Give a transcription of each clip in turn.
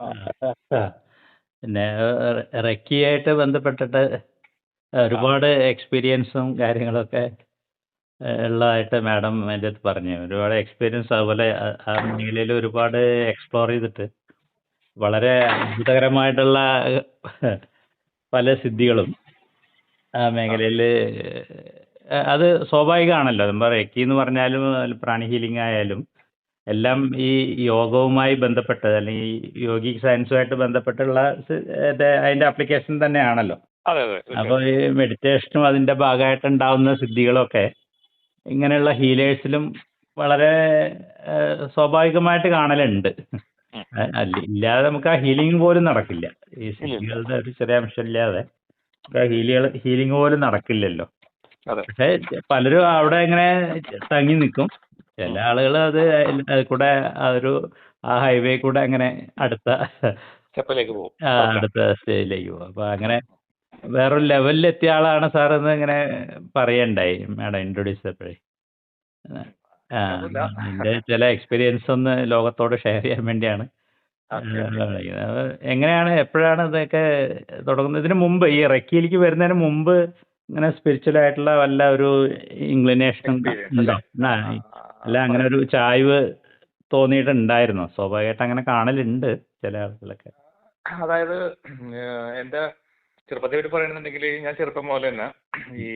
ആ. ആ. പിന്നെ റെക്കിയായിട്ട് ബന്ധപ്പെട്ടിട്ട് ആ. ഒരുപാട് എക്സ്പീരിയൻസും കാര്യങ്ങളൊക്കെ ഉള്ളതായിട്ട് മാഡം എൻ്റെ അടുത്ത് പറഞ്ഞു. ഒരുപാട് എക്സ്പീരിയൻസ് അതുപോലെ ആ മേഖലയിൽ ഒരുപാട് എക്സ്പ്ലോർ ചെയ്തിട്ട് വളരെ അത്ഭുതകരമായിട്ടുള്ള പല സിദ്ധികളും ആ ആ. മേഖലയിൽ അത് സ്വാഭാവികമാണല്ലോ. നമ്മൾ റെക്കി എന്ന് പറഞ്ഞാലും പ്രാണി ഹീലിംഗ് ആയാലും എല്ലാം ഈ യോഗവുമായി ബന്ധപ്പെട്ട് അല്ലെങ്കിൽ യോഗിക് സയൻസുമായിട്ട് ബന്ധപ്പെട്ടുള്ള അതിന്റെ ആപ്ലിക്കേഷൻ തന്നെയാണല്ലോ. അതെ അതെ അപ്പോൾ തീർച്ചയായിട്ടും. ഈ മെഡിറ്റേഷനും അതിന്റെ ഭാഗമായിട്ടുണ്ടാവുന്ന സിദ്ധികളൊക്കെ ഇങ്ങനെയുള്ള ഹീലേഴ്സിലും വളരെ സ്വാഭാവികമായിട്ട് കാണലുണ്ട്. ഉം. ഇല്ലാതെ നമുക്ക് ആ ഹീലിംഗ് പോലും നടക്കില്ല. ഈ ഇല്ല ഇല്ല. സിദ്ധികളുടെ ഒരു ചെറിയ അംശം ഇല്ലാതെ നമുക്ക് ആ ഹീലിംഗ് പോലും നടക്കില്ലല്ലോ. അതെ. പക്ഷെ പലരും അവിടെ ഇങ്ങനെ തങ്ങി നിൽക്കും. ചില ഉം. ആളുകൾ അത് അതിൽ കൂടെ ആ ഹൈവേ കൂടെ അങ്ങനെ അടുത്ത സ്റ്റെപ്പിലേക്ക് പോകും. കറക്റ്റാണ്. അടുത്ത സ്റ്റേജിലേക്ക് പോകും. അപ്പൊ അങ്ങനെ വേറൊരു ലെവലിൽ എത്തിയ ആളാണ് സാർ എന്ന് ഇങ്ങനെ പറയണ്ടായി മാഡം ഇൻട്രൊഡ്യൂസ് ചെയ്തപ്പോഴേ. ആ, അങ്ങനൊന്നുമില്ല. അതിന്റെ ചില എക്സ്പീരിയൻസ് ഒന്ന് ലോകത്തോട് ഷെയർ ചെയ്യാൻ വേണ്ടിയാണ് ഓക്കെ ഓക്കെ. അത് എങ്ങനെയാണ് എപ്പോഴാണ് ഇതൊക്കെ തുടങ്ങുന്നത്? ഇതിന് മുമ്പ് ഈ റെക്കിയിലേക്ക് വരുന്നതിന് മുമ്പ് ഇങ്ങനെ സ്പിരിച്വൽ ആയിട്ടുള്ള വല്ല ഒരു ഇൻക്ലിനേഷനും എക്സ്പീരിയൻസ് ഉണ്ടോ? അല്ലേ? ആ ആ അല്ല അങ്ങനെ പറയാം. ഒരു ചായ്വ് തോന്നിയിട്ടുണ്ടായിരുന്നോ? സ്വാഭാവികമായിട്ട് അങ്ങനെ കാണലുണ്ട് ചില ആളുകളൊക്കെ. അതായത് എന്റെ ചെറുപ്പത്തെ പറ്റി പറയുകയാണെന്നുണ്ടെങ്കിൽ ഞാൻ ചെറുപ്പം മുതൽ തന്നെ ഈ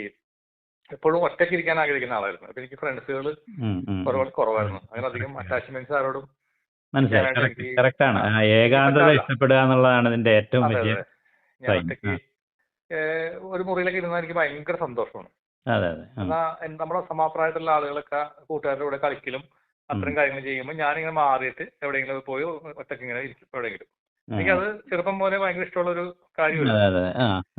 എപ്പോഴും ഒറ്റയ്ക്ക് ഇരിക്കാൻ ആഗ്രഹിക്കുന്ന ആളായിരുന്നു. അപ്പൊ എനിക്ക് ഫ്രണ്ട്സുകൾ ഉം, ഉം, ഉം. ഒരുപാട് കുറവായിരുന്നു. അങ്ങനെ അധികം അറ്റാച്ച്മെന്റ്സ് ആരോടും മനസ്സിലായി. ഇരിക്കാനായിട്ട് കറക്റ്റ് എനിക്ക് കറക്റ്റാണ്. എനിക്ക് ഏകാന്തത പറ്റാറില്ല. ഇഷ്ടപ്പെടുക എന്നുള്ളതാണ് ഇതിന്റെ ഏറ്റവും അതെ വലിയ അതെ. ഞാൻ സൈൻ. ഒറ്റയ്ക്ക് ഒരു മുറിയിലൊക്കെ ഇരുന്നാൽ എനിക്ക് ഭയങ്കര സന്തോഷമാണ്. അതെ അതെ. എന്നാൽ നമ്മുടെ സമപ്രായത്തിലുള്ള ആളുകളൊക്കെ കൂട്ടുകാരുടെ കൂടെ കളിക്കലും ഉം. അത്തരം കാര്യങ്ങൾ ചെയ്യുമ്പോൾ ഞാനിങ്ങനെ മാറിയിട്ട് എവിടെയെങ്കിലും പോയി ഒറ്റയ്ക്ക് ഇങ്ങനെ ഇരിക്കും എവിടെയെങ്കിലും. എനിക്കത് ചെറുപ്പം പോലെ ഭയങ്കര ഇഷ്ടമുള്ള ഒരു കാര്യമായിരുന്നു. അതെ അതെ.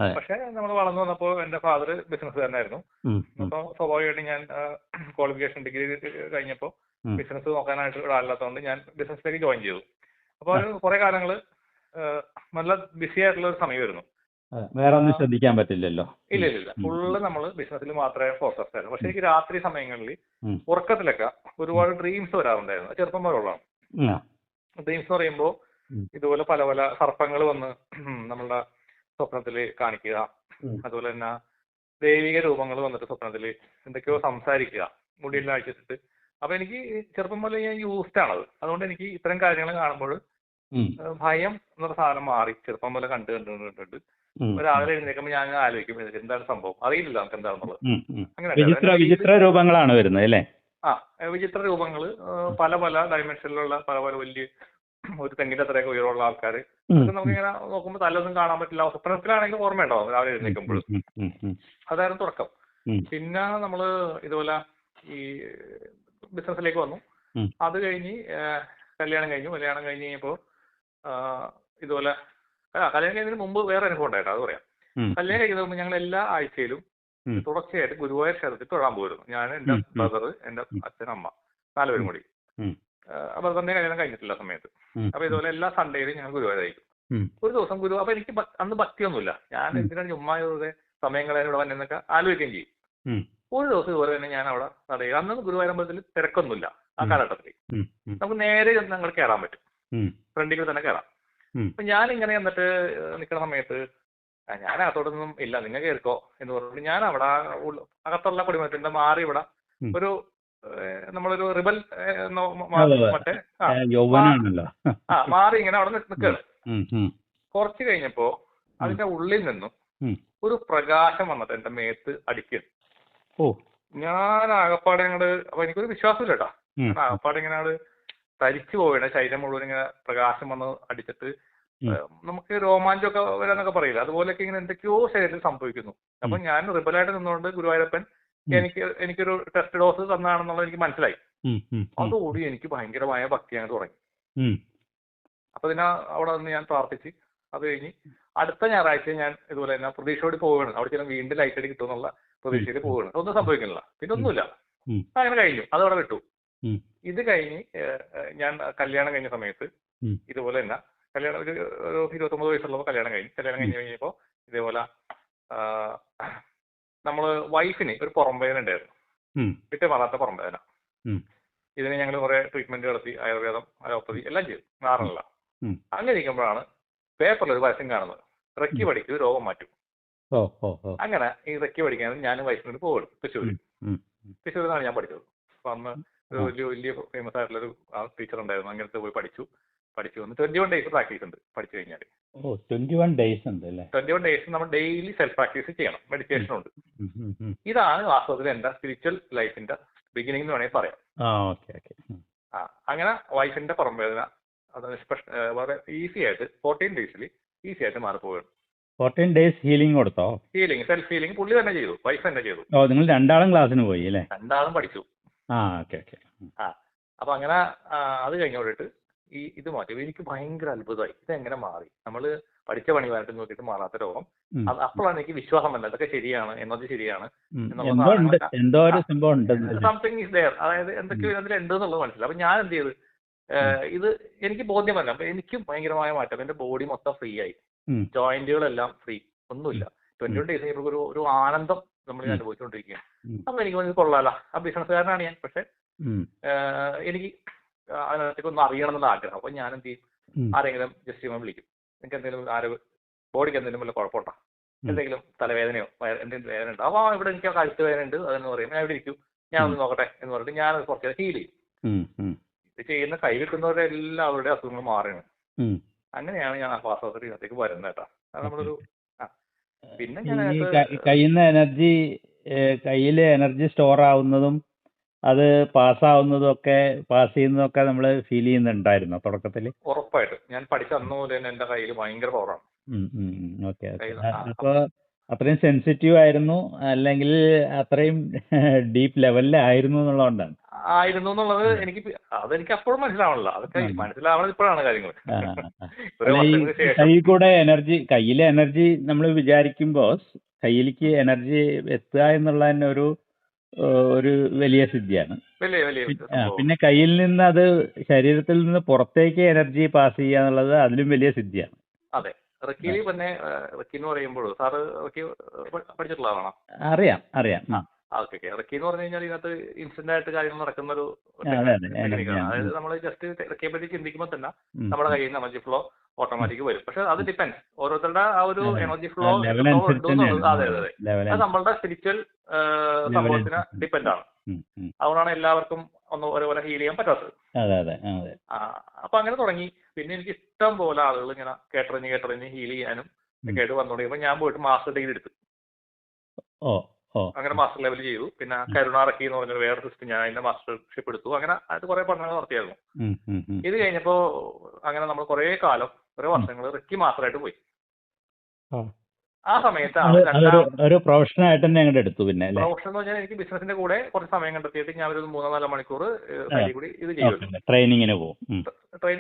അതെ. പക്ഷെ നമ്മൾ വളർന്നു വന്നപ്പോൾ എൻ്റെ ഫാദർ ബിസിനസ്സുകാരനായിരുന്നു. ഉം, ഉം, അപ്പോൾ സ്വാഭാവികമായിട്ടും ഞാൻ ക്വാളിഫിക്കേഷൻ ഡിഗ്രി കഴിഞ്ഞപ്പോൾ ഉം. ബിസിനസ് നോക്കാനായിട്ട് ഒരാളില്ലാത്തതുകൊണ്ട് ഞാൻ ബിസിനസ്സിലേക്ക് ജോയിൻ ചെയ്തു. അപ്പോൾ ആ, ഒരു കുറേ കാലങ്ങൾ നല്ല ബിസി ആയിട്ടുള്ള ഒരു സമയമായിരുന്നു. വേറെ ഒന്നും ശ്രദ്ധിക്കാൻ പറ്റില്ലല്ലോ. ഇല്ല ഉം, ഇല്ല ഇല്ല. ഉം, ഫുള്ള് നമ്മൾ ബിസിനസ്സിൽ മാത്രമേ ഫോക്കസ് ആയിരുന്നു. പക്ഷെ ഉം, എനിക്ക് രാത്രി സമയങ്ങളിൽ ഉം, ഉറക്കത്തിലൊക്കെ ഉം. ഒരുപാട് ഡ്രീംസ് വരാറുണ്ടായിരുന്നു. ചെറുപ്പം മുതലുള്ളതാണ്. ആ, ഡ്രീംസ് എന്ന് പറയുമ്പോൾ ഉം, ഇതുപോലെ പല പല സർപ്പങ്ങൾ വന്ന് നമ്മളുടെ സ്വപ്നത്തിൽ കാണിക്കുക. ഉം, അതുപോലെ തന്നെ ദൈവിക രൂപങ്ങൾ വന്നിട്ട് സ്വപ്നത്തിൽ എന്തൊക്കെയോ സംസാരിക്കുക, മുടിയെല്ലാം അഴിച്ചിട്ട്. അപ്പൊ എനിക്ക് ചെറുപ്പം മുതലേ ഞാൻ യൂസ്ഡ് ആണത്. അതുകൊണ്ട് എനിക്ക് ഇത്തരം കാര്യങ്ങൾ കാണുമ്പോൾ ഉം, ഭയം എന്നൊരു സാധനം മാറി. ചെറുപ്പം മുതലേ കണ്ട് കണ്ട് കണ്ട് കണ്ട് ഉം, ഉം, രാവിലെ എഴുന്നേൽക്കുമ്പോൾ ഞാൻ ആലോചിക്കും എന്താണ് സംഭവം, അറിയില്ല നമുക്ക് എന്താണെന്നുള്ളത്. ഉം, ഉം. അങ്ങനെ ഉണ്ടായിരുന്നു. എൻ്റെ വീട് വിചിത്ര രൂപങ്ങളാണ് വരുന്നത് അല്ലേ? ആ വിചിത്ര രൂപങ്ങൾ, പല പല ഡയമെൻഷനിലുള്ള പല പല വലിയ ഒരു തെങ്ങിന്റെ അത്രയൊക്കെ ഉയരമുള്ള ആൾക്കാർ. ഉം, അതൊക്കെ ഉം, നമുക്കിങ്ങനെ നോക്കുമ്പോൾ തലൊന്നും കാണാൻ പറ്റില്ല. സ്വപ്നത്തിലാണെങ്കിൽ ഓർമ്മയുണ്ടാവും രാവിലെ ഉം, എഴുന്നേൽക്കുമ്പോൾ. ഉം, ഉം, ഉം, അതായിരുന്നു തുടക്കം. ഉം, പിന്നെ നമ്മൾ ഇതുപോലെ ഈ ബിസിനസ്സിലേക്ക് വന്നു. ഉം, അത് കഴിഞ്ഞ് കല്യാണം കഴിഞ്ഞു. കല്യാണം കഴിഞ്ഞ് കഴിഞ്ഞപ്പോൾ ഇതുപോലെ കല്യാണം കഴിഞ്ഞതിന് മുമ്പ് വേറെ അനുഭവം ഉണ്ടായിട്ടോ, അത് പറയാം. ഉം, കല്യാണം കഴിക്കുന്നതിന് മുമ്പ് ഞങ്ങൾ എല്ലാ ആഴ്ചയിലും ഉം, തുടർച്ചയായിട്ട് ഗുരുവായൂർ ക്ഷേത്രത്തിൽ തൊഴാൻ പോയിരുന്നു. ഞാൻ, എൻ്റെ ഉം, ഉം, ബ്രദർ, എൻ്റെ ഉം, അച്ഛൻ, അമ്മ, 4 പേരും ഉം, കൂടി. ഉം, ബ്രദറിന്റെ കല്യാണം കഴിഞ്ഞിട്ടില്ല ആ സമയത്ത്. ഉം, അപ്പൊ ഇതുപോലെ എല്ലാ സൺഡേയിലും ഞങ്ങൾ ഗുരുവായൂരായിരിക്കും. ഉം, ഒരു ദിവസം അപ്പൊ എനിക്ക് അന്ന് ഭക്തിയൊന്നുമില്ല. ഞാൻ ഉം, എന്തിനാണ് ചുമ്മാ വെറുതെ സമയം കളയാൻ ഇവിടെ വന്നെന്നൊക്കെ ആലോചിക്കുകയും ചെയ്യും. ഉം, ഒരു ദിവസം ഇതുപോലെ തന്നെ ഞാൻ അവിടെ നടക്കുക. അന്ന് ഗുരുവായൂരമ്പലത്തിൽ തിരക്കൊന്നുമില്ല ആ ഉം, കാലഘട്ടത്തിൽ. ഉം, ഉം, നമുക്ക് നേരെ ചെന്ന് അങ്ങോട്ട് കയറാൻ പറ്റും. ഉം, ഫ്രണ്ടിൽ തന്നെ കയറാം. ഉം, അപ്പൊ ഞാൻ ഇങ്ങനെ എന്നിട്ട് നിൽക്കുന്ന സമയത്ത് ഞാൻ അകത്തോട്ടൊന്നും ഇല്ല, നിങ്ങൾ കയറിക്കോ എന്ന് പറഞ്ഞിട്ട് ഞാൻ അവിടെ അകത്തുള്ള കൊടിമരത്തിന്റെ മാറി ഇവിടെ ഉം. ഒരു നമ്മളൊരു റിബൽ അതെ, അതെ. മറ്റേ യൗവനാണല്ലോ. മാറി ഇങ്ങനെ അവിടെ നിൽക്കുകയാണ്. ഉം, ഉം, കുറച്ച് കഴിഞ്ഞപ്പോ ഉം, അതിന്റെ ഉള്ളിൽ നിന്നും ഉം. ഒരു പ്രകാശം വന്നിട്ട് എന്റെ മേത്ത് അടിക്കുക. ഓ. ഞാൻ ആകപ്പാടെ അങ്ങോട്ട്, അപ്പൊ എനിക്കൊരു വിശ്വാസമില്ല കേട്ടോ. ഉം, ഞാൻ ആകപ്പാടെ ഇങ്ങനെ അങ്ങോട്ട് തരിച്ചു പോവുകയാണ്. ശരീരം മുഴുവൻ ഇങ്ങനെ പ്രകാശം വന്ന് അടിച്ചിട്ട് ഉം, നമുക്ക് രോമാഞ്ചമൊക്കെ വരാന്നൊക്കെ പറയില്ല, അതുപോലെയൊക്കെ ഇങ്ങനെ എന്തൊക്കെയോ ശരീരത്തിൽ സംഭവിക്കുന്നു. അപ്പൊ ഉം, ഞാൻ റിബലായിട്ട് നിന്നുകൊണ്ട് ഗുരുവായൂരപ്പൻ ഉം, എനിക്കൊരു ടെസ്റ്റ് ഡോസ് തന്നാണെന്നുള്ളത് എനിക്ക് മനസ്സിലായി. ഉം, ഉം, ഉം, അതോടി എനിക്ക് ഭയങ്കരമായ ഭക്തി അങ്ങ് തുടങ്ങി. ഉം, അപ്പൊ ഇതിനെ അവിടെ നിന്ന് ഞാൻ പ്രാർത്ഥിച്ച് അത് കഴിഞ്ഞ് അടുത്ത ഞായറാഴ്ച ഞാൻ ഇതുപോലെ തന്നെ പ്രതീക്ഷയോട് പോവുകയാണ്. അവിടെ ചില വീണ്ടും ലൈറ്റ് അടി കിട്ടുമെന്നുള്ള പ്രതീക്ഷയിൽ പോവുകയാണ്. ഒന്നും സംഭവിക്കുന്നില്ല, പിന്നെ ഒന്നുമില്ല. ഉം, അങ്ങനെ കഴിഞ്ഞു, അതവിടെ വിട്ടു. ഉം, ഇത് കഴിഞ്ഞ് ഞാൻ കല്യാണം കഴിഞ്ഞ സമയത്ത് ഉം, ഇതുപോലെ തന്നെ കല്യാണം ഒരു 29 വയസ്സുള്ളപ്പോൾ കല്യാണം കഴിഞ്ഞ് കഴിഞ്ഞപ്പോൾ ഇതേപോലെ നമ്മള് വൈഫിന് ഒരു പുറംവേദന ഉണ്ടായിരുന്നു, ഉം, വിട്ടു മാറാത്ത പുറംവേദന. ഉം, ഇതിന് ഞങ്ങൾ കുറെ ട്രീറ്റ്മെന്റ് നടത്തി, ആയുർവേദം, അലോപ്പതി എല്ലാം ചെയ്തു, മാറണില്ല. ഉം. അങ്ങനെ ഇരിക്കുമ്പോഴാണ് പേപ്പറിൽ ഒരു പരസ്യം കാണുന്നത്, റെക്കി പഠിക്കൂ രോഗം മാറ്റും. ഓ ഓ ഓ അങ്ങനെ ഈ റെക്കി പഠിക്കാൻ ഞാനും വൈഫിനോട് പോകും തൃശ്ശൂര്. ഉം. തൃശ്ശൂരിലാണ് ഞാൻ പഠിച്ചത്. അപ്പൊ അന്ന് ഒരു ആ. വലിയ ഫേമസ് ആയിട്ടുള്ളൊരു ടീച്ചർ ഉണ്ടായിരുന്നു. അങ്ങനത്തെ പോയി പഠിച്ചു വന്ന് 21 ഡേയ്സ് പ്രാക്ടീസ് ഉണ്ട്. പഠിച്ചു കഴിഞ്ഞാൽ ഓ 21 ഡേയ്സ് ഉണ്ട് അല്ലേ? 21 ഡേയ്സ് നമ്മൾ ഡെയിലി സെൽഫ് പ്രാക്ടീസ് ചെയ്യണം. മെഡിറ്റേഷൻ ഉണ്ട്. ഇതാണ് വാസ്തവത്തിൽ എന്റെ സ്പിരിച്വൽ ലൈഫിന്റെ ബിഗിനിങ് എന്ന് വേണമെങ്കിൽ പറയാം. Okay okay. അങ്ങനെ വൈഫിന്റെ പുറംവേദന അത് വളരെ ഈസി ആയിട്ട് 14 ഡേയ്സിൽ ഈസി ആയിട്ട് മാറിപ്പോവുകയാണ്. 14 ഡേയ്സ് ഹീലിംഗ് കൊടുത്തോ? ഹീലിംഗ്, സെൽഫ് ഹീലിംഗ് പുള്ളി തന്നെ ചെയ്തു, വൈഫ് തന്നെ ചെയ്തു. ഓ നിങ്ങൾ രണ്ടാളും ക്ലാസ്സിന് പോയി അല്ലേ? രണ്ടാളും പഠിച്ചു. Okay okay. അപ്പൊ അങ്ങനെ അത് കഴിഞ്ഞോടിട്ട് ഇത് മാറ്റി. എനിക്ക് ഭയങ്കര അത്ഭുതമായി, ഇതെങ്ങനെ മാറി? നമ്മള് പഠിച്ച പണി വന്നിട്ട് നോക്കിയിട്ട് മാറാത്ത രോഗം. അപ്പോഴാണ് എനിക്ക് വിശ്വാസം വന്നത്, ഇതൊക്കെ ശരിയാണ്, എന്നത് ശരിയാണ്, സംതിങ് ഈസ് ദെയർ, അതായത് എന്തൊക്കെയോ അതിൽ ഉണ്ട് എന്നുള്ളത് മനസ്സിലായി. അപ്പൊ ഞാൻ എന്ത് ചെയ്ത്, ഇത് എനിക്ക് ബോധ്യമല്ല. അപ്പൊ എനിക്കും ഭയങ്കരമായ മാറ്റം, എന്റെ ബോഡി മൊത്തം ഫ്രീ ആയി, ജോയിന്റുകളെല്ലാം ഫ്രീ, ഒന്നുമില്ല. 21 ഡേയ്സ് കഴിഞ്ഞപ്പോൾ ഒരു ആനന്ദം നമ്മൾ അനുഭവിച്ചുകൊണ്ടിരിക്കുകയാണ്. അപ്പൊ എനിക്ക് തോന്നി കൊള്ളാലോ, ആ ബിസിനസ്സുകാരനാണ് ഞാൻ, പക്ഷെ എനിക്ക് അതിനകത്തേക്ക് ഒന്ന് അറിയണം എന്നുള്ള ആഗ്രഹം. അപ്പൊ ഞാൻ എന്ത് ചെയ്യും, ആരെങ്കിലും ജസ്റ്റ് വിളിക്കും, എനിക്ക് എന്തെങ്കിലും ബോഡിക്ക് എന്തെങ്കിലും വല്ല കുഴപ്പമുണ്ടോ, എന്തെങ്കിലും തലവേദനയോ എന്തെങ്കിലും വേദന ഉണ്ടോ, അപ്പൊ ഇവിടെ എനിക്ക് കഴുത്ത് വേദന ഉണ്ട് അതെന്ന് പറയും, ഞാൻ ഇവിടെ ഇരിക്കും, ഞാൻ ഒന്ന് നോക്കട്ടെ എന്ന് പറഞ്ഞിട്ട് ഞാൻ കുറച്ച് ഹീൽ ചെയ്യും. ഇത് ചെയ്യുന്ന കൈ കിട്ടുന്നവരുടെ എല്ലാവരുടെ അസുഖങ്ങൾ മാറുകയാണ്. അങ്ങനെയാണ് ഞാൻ ആ ഫാസ്റ്റിനകത്തേക്ക് വരുന്നത് കേട്ടോ. അത് നമ്മളൊരു പിന്നെ കയ്യിലെ എനർജി സ്റ്റോർ ആവുന്നതും അത് പാസ്സാവുന്നതും ഒക്കെ പാസ് ചെയ്യുന്നതും ഒക്കെ നമ്മൾ ഫീൽ ചെയ്യുന്നുണ്ടായിരുന്നു തുടക്കത്തിൽ? ഉറപ്പായിട്ടും. ഞാൻ പഠിച്ച അന്ന് മുതൽ തന്നെ എന്റെ കയ്യിൽ ഭയങ്കര പവറാണ്. ഓക്കെ. അപ്പോൾ അത്രയും സെൻസിറ്റീവ് ആയിരുന്നു, അല്ലെങ്കിൽ അത്രയും ഡീപ്പ് ലെവലിലായിരുന്നു എന്നുള്ളതുകൊണ്ടാണ്. ആയിരുന്നു എന്നുള്ളത് അതെനിക്ക് അപ്പോഴും മനസ്സിലാവണല്ലോ, അതൊക്കെ മനസ്സിലാവണത് ഇപ്പോഴാണ് കാര്യങ്ങൾ. കയ്യിലെ എനർജി നമ്മൾ വിചാരിക്കുമ്പോൾ കയ്യിലേക്ക് എനർജി എത്തുക എന്നുള്ള തന്നെ ഒരു വലിയ സിദ്ധിയാണ്. പിന്നെ കയ്യിൽ നിന്ന് അത് ശരീരത്തിൽ നിന്ന് പുറത്തേക്ക് എനർജി പാസ് ചെയ്യുക എന്നുള്ളത് അതിലും വലിയ സിദ്ധിയാണ്. അതെ. റെക്കിയിൽ പിന്നെ റെക്കി എന്ന് പറയുമ്പോൾ സാറ് റെക്കി പഠിച്ചിട്ടുള്ളതാണോ? അറിയാം. ഓക്കെ. റെക്കി എന്ന് പറഞ്ഞു കഴിഞ്ഞാൽ ഇതിനകത്ത് ഇൻസ്റ്റന്റ് ആയിട്ട് കാര്യങ്ങൾ നടക്കുന്ന ഒരു ടെക്നിക്കാണ്. അതായത് നമ്മൾ ജസ്റ്റ് റെക്കിയെ പറ്റി ചിന്തിക്കുമ്പോൾ തന്നെ നമ്മുടെ കയ്യിൽ നിന്ന് എനർജി ഫ്ലോ ഓട്ടോമാറ്റിക് വരും. പക്ഷെ അത് ഡിപ്പെൻഡ്, ഓരോരുത്തരുടെ ആ ഒരു എനർജി ഫ്ലോ. അതെ. അത് നമ്മളുടെ സ്പിരിച്വൽ സംഭവത്തിന് ഡിപ്പെൻഡ് ആണ്. അതുകൊണ്ടാണ് എല്ലാവർക്കും ഒന്ന് ഒരേപോലെ ഹീൽ ചെയ്യാൻ പറ്റാത്തത്. അപ്പൊ അങ്ങനെ തുടങ്ങി. പിന്നെ എനിക്ക് ഇഷ്ടം പോലെ ആളുകൾ ഇങ്ങനെ കേട്ടറിഞ്ഞ് ഹീൽ ചെയ്യാനും ഒക്കെ വന്നു തുടങ്ങിയപ്പോ ഞാൻ പോയിട്ട് മാസ്റ്റർ ഡിഗ്രി എടുത്തു. അങ്ങനെ മാസ്റ്റർ ലെവൽ ചെയ്തു. പിന്നെ കരുണ റെക്കി എന്ന് പറഞ്ഞൊരു വേറെ സിസ്റ്റം, ഞാൻ അതിന്റെ മാസ്റ്റർഷിപ്പ് എടുത്തു. അങ്ങനെ അത് കുറെ പഠനങ്ങൾ നടത്തിയായിരുന്നു. ഇത് കഴിഞ്ഞപ്പോ അങ്ങനെ നമ്മൾ കുറെ വർഷങ്ങൾ റെക്കി മാസ്റ്ററായിട്ട് പോയി. ആ സമയത്താണ് ഒരു പ്രൊഫഷനായിട്ട് തന്നെ അങ്ങോട്ട് എടുത്തു. പിന്നെ പ്രൊഫഷൻ എന്ന് പറഞ്ഞാൽ എനിക്ക് ബിസിനസിന്റെ കൂടെ കുറച്ച് സമയം കണ്ടെത്തിയിട്ട് ഞാൻ ഒരു 3-4 മണിക്കൂർ കൂടി ഇത് ചെയ്യും. ട്രെയിനിങ്ങിന് പോകും.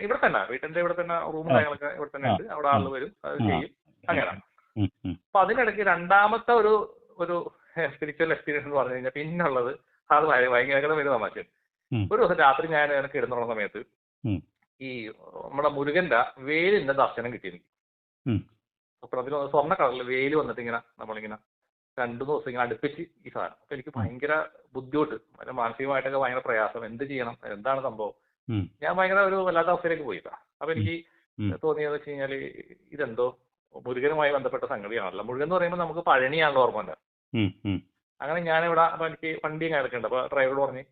ഇവിടെ തന്നെ വീട്ടിന്റെ ഇവിടെ തന്നെ റൂം കാര്യങ്ങളൊക്കെ ഇവിടെ തന്നെ ഉണ്ട്. അവിടെ ആള് വരും, അത് ചെയ്യും. അങ്ങനെ. അപ്പൊ അതിനിടയ്ക്ക് രണ്ടാമത്തെ ഒരു സ്പിരിച്വൽ എക്സ്പീരിയൻസ് എന്ന് പറഞ്ഞു കഴിഞ്ഞാൽ പിന്നുള്ളത് അത് ഭയങ്കര വലിയ തമാശ. ഒരു ദിവസം രാത്രി ഞാൻ എനിക്ക് കിടന്നുള്ള സമയത്ത് ഈ നമ്മുടെ മുരുകന്റെ വേലിന്റെ ദർശനം കിട്ടി എനിക്ക്. അപ്പൊ അതിൽ സ്വർണ്ണ കളറിൽ വേല് വന്നിട്ട് ഇങ്ങനെ നമ്മളിങ്ങനെ 2 ദിവസം ഇങ്ങനെ അടുപ്പിച്ച് ഈ സാധനം. അപ്പൊ എനിക്ക് ഭയങ്കര ബുദ്ധിമുട്ട്, മാനസികമായിട്ടൊക്കെ ഭയങ്കര പ്രയാസം, എന്ത് ചെയ്യണം, എന്താണ് സംഭവം. ഞാൻ ഭയങ്കര ഒരു വല്ലാത്ത അവസ്ഥയിലേക്ക് പോയി. അപ്പൊ എനിക്ക് തോന്നിയെന്ന് വെച്ച് കഴിഞ്ഞാല് ഇതെന്തോ മുരുകനുമായി ബന്ധപ്പെട്ട സംഗതിയാണല്ലോ. മുരുകൻ എന്ന് പറയുമ്പോൾ നമുക്ക് പഴനിയാണല്ലോ ഓർമ്മ ഉണ്ട്. അങ്ങനെ ഞാനിവിടെ അപ്പൊ എനിക്ക് വണ്ടിയും കാര്യമൊക്കെ അപ്പൊ ഡ്രൈവറോട് പറഞ്ഞ്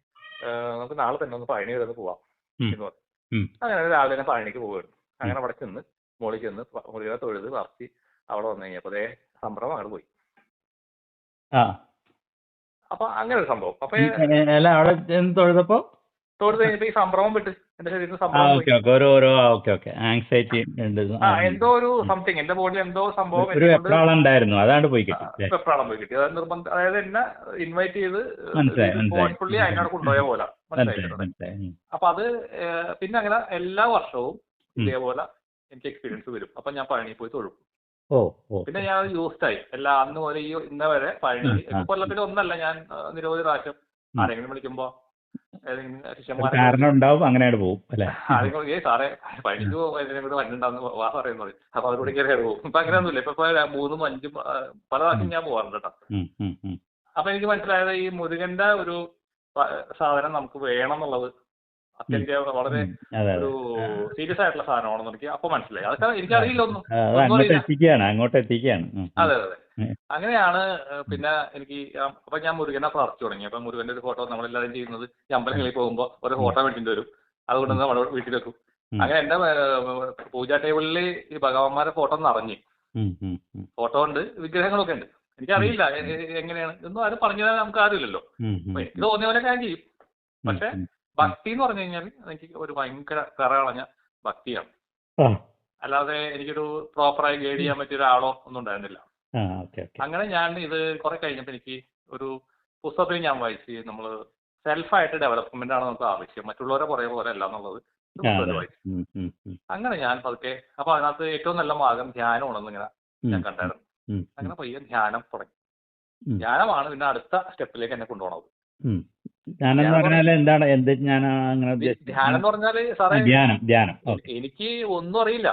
നമുക്ക് നാളെ തന്നെ ഒന്ന് പഴനി വരെ ഒന്ന് പോവാം എന്ന് പറഞ്ഞു. അങ്ങനെ രാവിലെ തന്നെ പഴനിക്ക് പോവുകയാണ്. അങ്ങനെ അവിടെ ചെന്ന് മോളിൽ ചെന്ന് മുരുകനെ തൊഴുത് പറത്തി അവിടെ വന്നു കഴിഞ്ഞപ്പോ അതേ സംഭ്രമം അങ്ങോട്ട് പോയി. അപ്പൊ അങ്ങനെ ഒരു സംഭവം. അപ്പൊ തൊഴുത് കഴിഞ്ഞപ്പോ ഈ സംഭ്രമം വിട്ട് എന്റെ ശരീരത്തിൽ സംഭ്രമം എന്തോ ഒരു സംതിങ് എന്റെ ബോഡിയിൽ എന്തോ സംഭവം വെപ്രാളം പോയി കിട്ടി. അതായത് നിർബന്ധം, അതായത് എന്നെ ഇൻവൈറ്റ് ചെയ്ത് ഫോഴ്സ്ഫുള്ളി അതിനോട് കൊണ്ടുപോയ പോലെ മനസ്സിലായി. അപ്പൊ അത് പിന്നെ അങ്ങനെ എല്ലാ വർഷവും ഇതേപോലെ എനിക്ക് എക്സ്പീരിയൻസ് വരും. അപ്പൊ ഞാൻ പഴനി പോയി തൊഴും. പിന്നെ ഞാൻ യൂസ്ഡ് ആയി അന്ന് മുതൽ ഇന്ന വരെ പഴനി. കൊല്ലത്തിൽ ഒന്നല്ല, ഞാൻ നിരവധി പ്രാവശ്യം ആരെങ്കിലും വിളിക്കുമ്പോ സാറേ പഴനിക്ക് വന്നിട്ടുണ്ടാന്ന് വാ പറയുന്നത് പറയും. അപ്പൊ അവരോട് കയറി പോകും. ഇപ്പൊ അങ്ങനെയൊന്നുമില്ല. ഇപ്പൊ 3ഉം 5ഉം പല പ്രാവശ്യം ഞാൻ പോകാറുണ്ട് കേട്ടോ. അപ്പൊ എനിക്ക് മനസ്സിലായത് ഈ മുരുകന്റെ ഒരു സാധനം നമുക്ക് വേണം എന്നുള്ളത് അത്യധികം വളരെ അതെ ഒരു അതെ സീരിയസ് ആയിട്ടുള്ള സാധനമാണെന്ന് എനിക്ക് അപ്പൊ മനസ്സിലായി. അതൊക്കെ എനിക്കറിയില്ല ഒന്നും അത് ഒന്നും അങ്ങോട്ട് അറിയില്ല. എത്തിക്കുകയാണ് അങ്ങോട്ട് എത്തിക്കുകയാണ് അതെ അതെ. ഉം. അങ്ങനെയാണ് പിന്നെ എനിക്ക് അപ്പൊ ഞാൻ മുരുകനെ പ്രാർത്ഥിച്ചു തുടങ്ങി. അപ്പൊ മുരുകന്റെ ഒരു ഫോട്ടോ നമ്മളെല്ലാവരും ചെയ്യുന്നത് ഈ അമ്പലങ്ങളിൽ പോകുമ്പോൾ ഒരു ഫോട്ടോ വേണ്ടിട്ട് വരും, അതുകൊണ്ട് നമ്മുടെ വീട്ടിൽ വെക്കും. അങ്ങനെ എന്റെ പൂജാ ടേബിളിൽ ഈ ഭഗവാന്മാരുടെ ഫോട്ടോ നിറഞ്ഞു. ഫോട്ടോ ഉണ്ട്, വിഗ്രഹങ്ങളൊക്കെ ഉണ്ട്. എനിക്കറിയില്ല എങ്ങനെയാണ് ഇതൊന്നും ആരും പറഞ്ഞു തരാൻ നമുക്ക് ആരുമില്ലല്ലോ. അപ്പൊ എനിക്ക് തോന്നിയ പോലെ ഞാൻ ചെയ്യും. പക്ഷെ ഭക്തി എന്ന് പറഞ്ഞു കഴിഞ്ഞാൽ എനിക്ക് ഒരു ഭയങ്കര കറകളഞ്ഞ ഭക്തിയാണ്. അല്ലാതെ എനിക്കൊരു പ്രോപ്പറായി ഗൈഡ് ചെയ്യാൻ പറ്റിയ ഒരാളോ ഒന്നും ഉണ്ടായിരുന്നില്ല. അങ്ങനെ ഞാൻ ഇത് കുറെ കഴിഞ്ഞപ്പോൾ എനിക്ക് ഒരു പുസ്തകത്തിൽ ഞാൻ വായിച്ച് നമ്മള് സെൽഫായിട്ട് ഡെവലപ്മെന്റ് ആണ് നമുക്ക് ആവശ്യം, മറ്റുള്ളവരെ പുറകെ പോലെ അല്ല എന്നുള്ളത് വായിച്ചു. അങ്ങനെ ഞാൻ പതുക്കെ അപ്പൊ അതിനകത്ത് ഏറ്റവും നല്ല മാർഗം ധ്യാനമാണെന്ന് ഇങ്ങനെ ഞാൻ കണ്ടായിരുന്നു. അങ്ങനെ പയ്യെ ധ്യാനം തുടങ്ങി. ധ്യാനമാണ് പിന്നെ അടുത്ത സ്റ്റെപ്പിലേക്ക് എന്നെ കൊണ്ടുപോകുന്നത്. ധ്യാനം എന്ന് പറഞ്ഞാല് സാറേ എനിക്ക് ഒന്നും അറിയില്ല,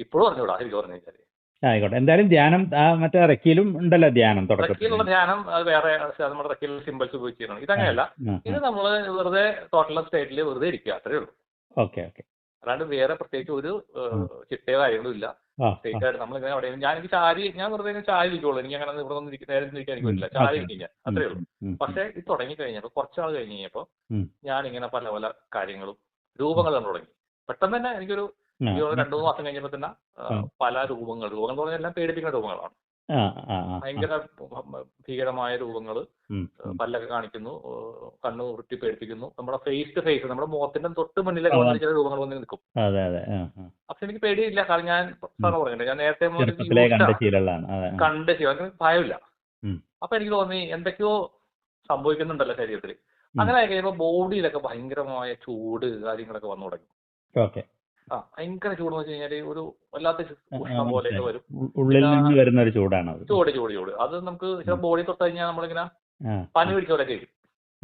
ഇപ്പോഴും അറിഞ്ഞൂടാ എനിക്ക് പറഞ്ഞു കഴിഞ്ഞാല്. ആയിക്കോട്ടെ, എന്തായാലും ധ്യാനം മറ്റേ റെക്കിയിലും ഉണ്ടല്ലോ ധ്യാനം. റെക്കിയിലുള്ള ധ്യാനം അത് വേറെ, നമ്മുടെ റെക്കിയിൽ സിമ്പിൾസ് ഉപയോഗിച്ചിരുന്നു. ഇതങ്ങനെയല്ല, ഇത് നമ്മള് വെറുതെ ടോട്ടൽ സ്റ്റേറ്റിൽ വെറുതെ ഇരിക്കുക, അത്രേ ഉള്ളൂ. Okay okay. അല്ലാണ്ട് വേറെ പ്രത്യേകിച്ച് ഒരു ചിട്ടയോ കാര്യങ്ങളും ഇല്ല. സ്റ്റേറ്റ് ആയിട്ട് നമ്മളിങ്ങനെ അവിടെ ഞാൻ വെറുതെ ചായ ഇരിക്കുള്ളൂ. എനിക്ക് അങ്ങനെ ഇവിടെ നേരെ ഇരിക്കാൻ എനിക്ക് പറ്റില്ല, ചായ ഇരിക്കും ഞാൻ, അത്രേ ഉള്ളൂ. പക്ഷെ ഇത് തുടങ്ങി കഴിഞ്ഞപ്പോ കുറച്ചാൾ കഴിഞ്ഞ് കഴിഞ്ഞപ്പോ ഞാനിങ്ങനെ പല പല കാര്യങ്ങളും രൂപങ്ങൾ കണ്ടു തുടങ്ങി. പെട്ടെന്ന് തന്നെ എനിക്കൊരു 2-3 മാസം കഴിഞ്ഞപ്പോ തന്നെ പല രൂപങ്ങൾ എന്ന് പറഞ്ഞാൽ എല്ലാം പേടിപ്പിക്കുന്ന രൂപങ്ങളാണ്. ഭയങ്കര ഭീകരമായ രൂപങ്ങള്, പല്ലൊക്കെ കാണിക്കുന്നു, കണ്ണു ഉരുട്ടി പേടിപ്പിക്കുന്നു, നമ്മുടെ ഫേസ് ടു ഫേസ് നമ്മുടെ മുഖത്തിന്റെ തൊട്ട് മുന്നിലൊക്കെ വന്ന ചില രൂപങ്ങൾ വന്ന് നിൽക്കും. പക്ഷെ എനിക്ക് പേടിയില്ല, കാരണം ഞാൻ പറഞ്ഞില്ല, ഞാൻ നേരത്തെ കണ്ട് ചെയ്യും, അങ്ങനെ ഭയമില്ല. അപ്പൊ എനിക്ക് തോന്നി എന്തൊക്കെയോ സംഭവിക്കുന്നുണ്ടല്ലോ ശരീരത്തിൽ. അങ്ങനെ ആയി കഴിയുമ്പോൾ ബോഡിയിലൊക്കെ ഭയങ്കരമായ ചൂട് കാര്യങ്ങളൊക്കെ വന്നു തുടങ്ങി. ഭയങ്കര ചൂട് എന്ന് വെച്ച് കഴിഞ്ഞാല് ഒരു വല്ലാത്ത ഉഷ്ണം പോലെയൊക്കെ വരും, ഉള്ളിൽ നിന്ന് വരുന്ന ഒരു ചൂടാണ്. ചൂട് അത് നമുക്ക് ചില ബോഡി തൊട്ട് കഴിഞ്ഞാൽ നമ്മളിങ്ങനെ പനി പിടിച്ച പോലെ കഴിയും.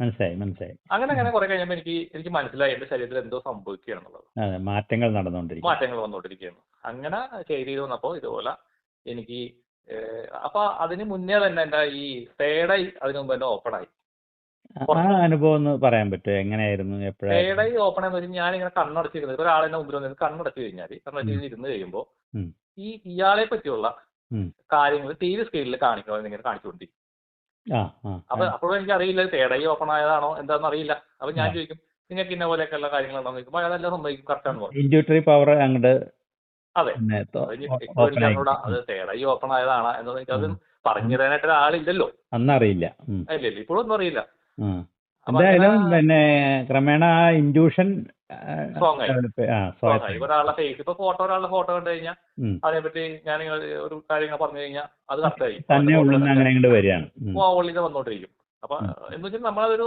മനസ്സിലായി. അങ്ങനെ കുറെ കഴിഞ്ഞപ്പോ എനിക്ക് മനസ്സിലായി എന്റെ ശരീരത്തിൽ എന്തോ സംഭവിക്കുകയാണെന്നുള്ളത്. മാറ്റങ്ങൾ വന്നുകൊണ്ടിരിക്കുകയാണ്. അങ്ങനെ ചെയ്ത് വന്നപ്പോ ഇതുപോലെ എനിക്ക് അപ്പൊ അതിന് മുന്നേ തന്നെ എന്റെ ഈ തേർഡ് ഐ അതിന് മുമ്പ് എന്നെ ഓപ്പൺ ആയി. അനുഭവം ഒന്ന് പറയാൻ പറ്റുമോ, എങ്ങനെയായിരുന്നു? തേർഡ് ഐ ഓപ്പൺ ആയെന്ന് വെച്ചാൽ ഞാനിങ്ങനെ കണ്ണടച്ചിരുന്നത്, ഒരാളെന്നെ മുമ്പിൽ വന്നിട്ട് കണ്ണടച്ചു ഇരുന്ന് കഴിയുമ്പോൾ ഇയാളെ പറ്റിയുള്ള കാര്യങ്ങൾ TV സ്ക്രീനിൽ കാണിക്കണമെന്ന് ഇങ്ങനെ കാണിച്ചുകൊണ്ടിരിക്കും. അപ്പോഴും എനിക്ക് അറിയില്ല തേർഡ് ഐ ഓപ്പൺ ആയതാണോ എന്താണെന്ന് അറിയില്ല. അപ്പൊ ഞാൻ ചോദിക്കും നിങ്ങൾക്ക് ഇന്ന പോലെയൊക്കെ ഉള്ള കാര്യങ്ങളുണ്ടോ ചോദിക്കുമ്പോൾ അതെല്ലാം സംഭവിക്കും, കറക്റ്റാണ് പറയും. അതെ, അത് തേർഡ് ഐ ഓപ്പൺ ആയതാണോ എന്ന് അത് പറഞ്ഞു തരാനായിട്ട് ഒരാളില്ലല്ലോ, അന്നറിയില്ല. ഇല്ലല്ലോ, ഇപ്പോഴും ഒന്നും അറിയില്ല. എന്തായാലും പിന്നെ ക്രമേണ ഇൻഡ്യൂഷൻ ഒരാളുടെ ഫേസ്, ഇപ്പൊ ഒരാളുടെ ഫോട്ടോ കണ്ടു കഴിഞ്ഞാൽ അതിനെപ്പറ്റി ഞാൻ ഒരു കാര്യങ്ങൾ പറഞ്ഞു കഴിഞ്ഞാൽ അത് കറക്റ്റായി ഉള്ളിൽ വന്നോണ്ടിരിക്കും. അപ്പൊ എന്ന് വെച്ചാൽ നമ്മളതൊരു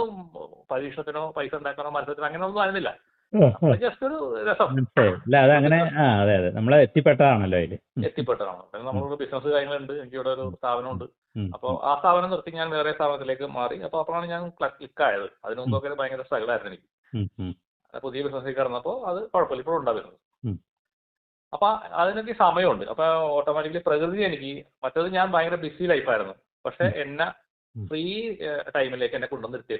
പരീക്ഷണത്തിനോ പൈസ ഉണ്ടാക്കാനോ മത്സരത്തിനോ അങ്ങനെ ഒന്നും ആയിരുന്നില്ല, ജസ്റ്റ് ഒരു രസം. എത്തിപ്പെട്ടതാണല്ലോ. നമ്മളൊരു ബിസിനസ് കാര്യങ്ങളുണ്ട്, എനിക്കിവിടെ ഒരു സ്ഥാപനമുണ്ട്. അപ്പൊ ആ സ്ഥാപനം നിർത്തി ഞാൻ വേറെ സ്ഥാപനത്തിലേക്ക് മാറി. അപ്പൊ അപ്പോഴാണ് ഞാൻ ക്ലിക്കായത്. അതിനു മുമ്പൊക്കെ ഭയങ്കര സ്ട്രഗിൾ ആയിരുന്നു എനിക്ക്. പുതിയ ബിസിനസ്സിൽ കിടന്നപ്പോ അത് കുഴപ്പമില്ല, ഇപ്പോഴും ഉണ്ടാ ബിസിനസ്. അപ്പൊ അതിനൊക്കെ സമയമുണ്ട്. അപ്പൊ ഓട്ടോമാറ്റിക്കലി പ്രകൃതി എനിക്ക്, മറ്റത് ഞാൻ ഭയങ്കര ബിസി ലൈഫായിരുന്നു, പക്ഷെ എന്നെ ഫ്രീ ടൈമിലേക്ക് എന്നെ കൊണ്ടുവന്നിരുത്തി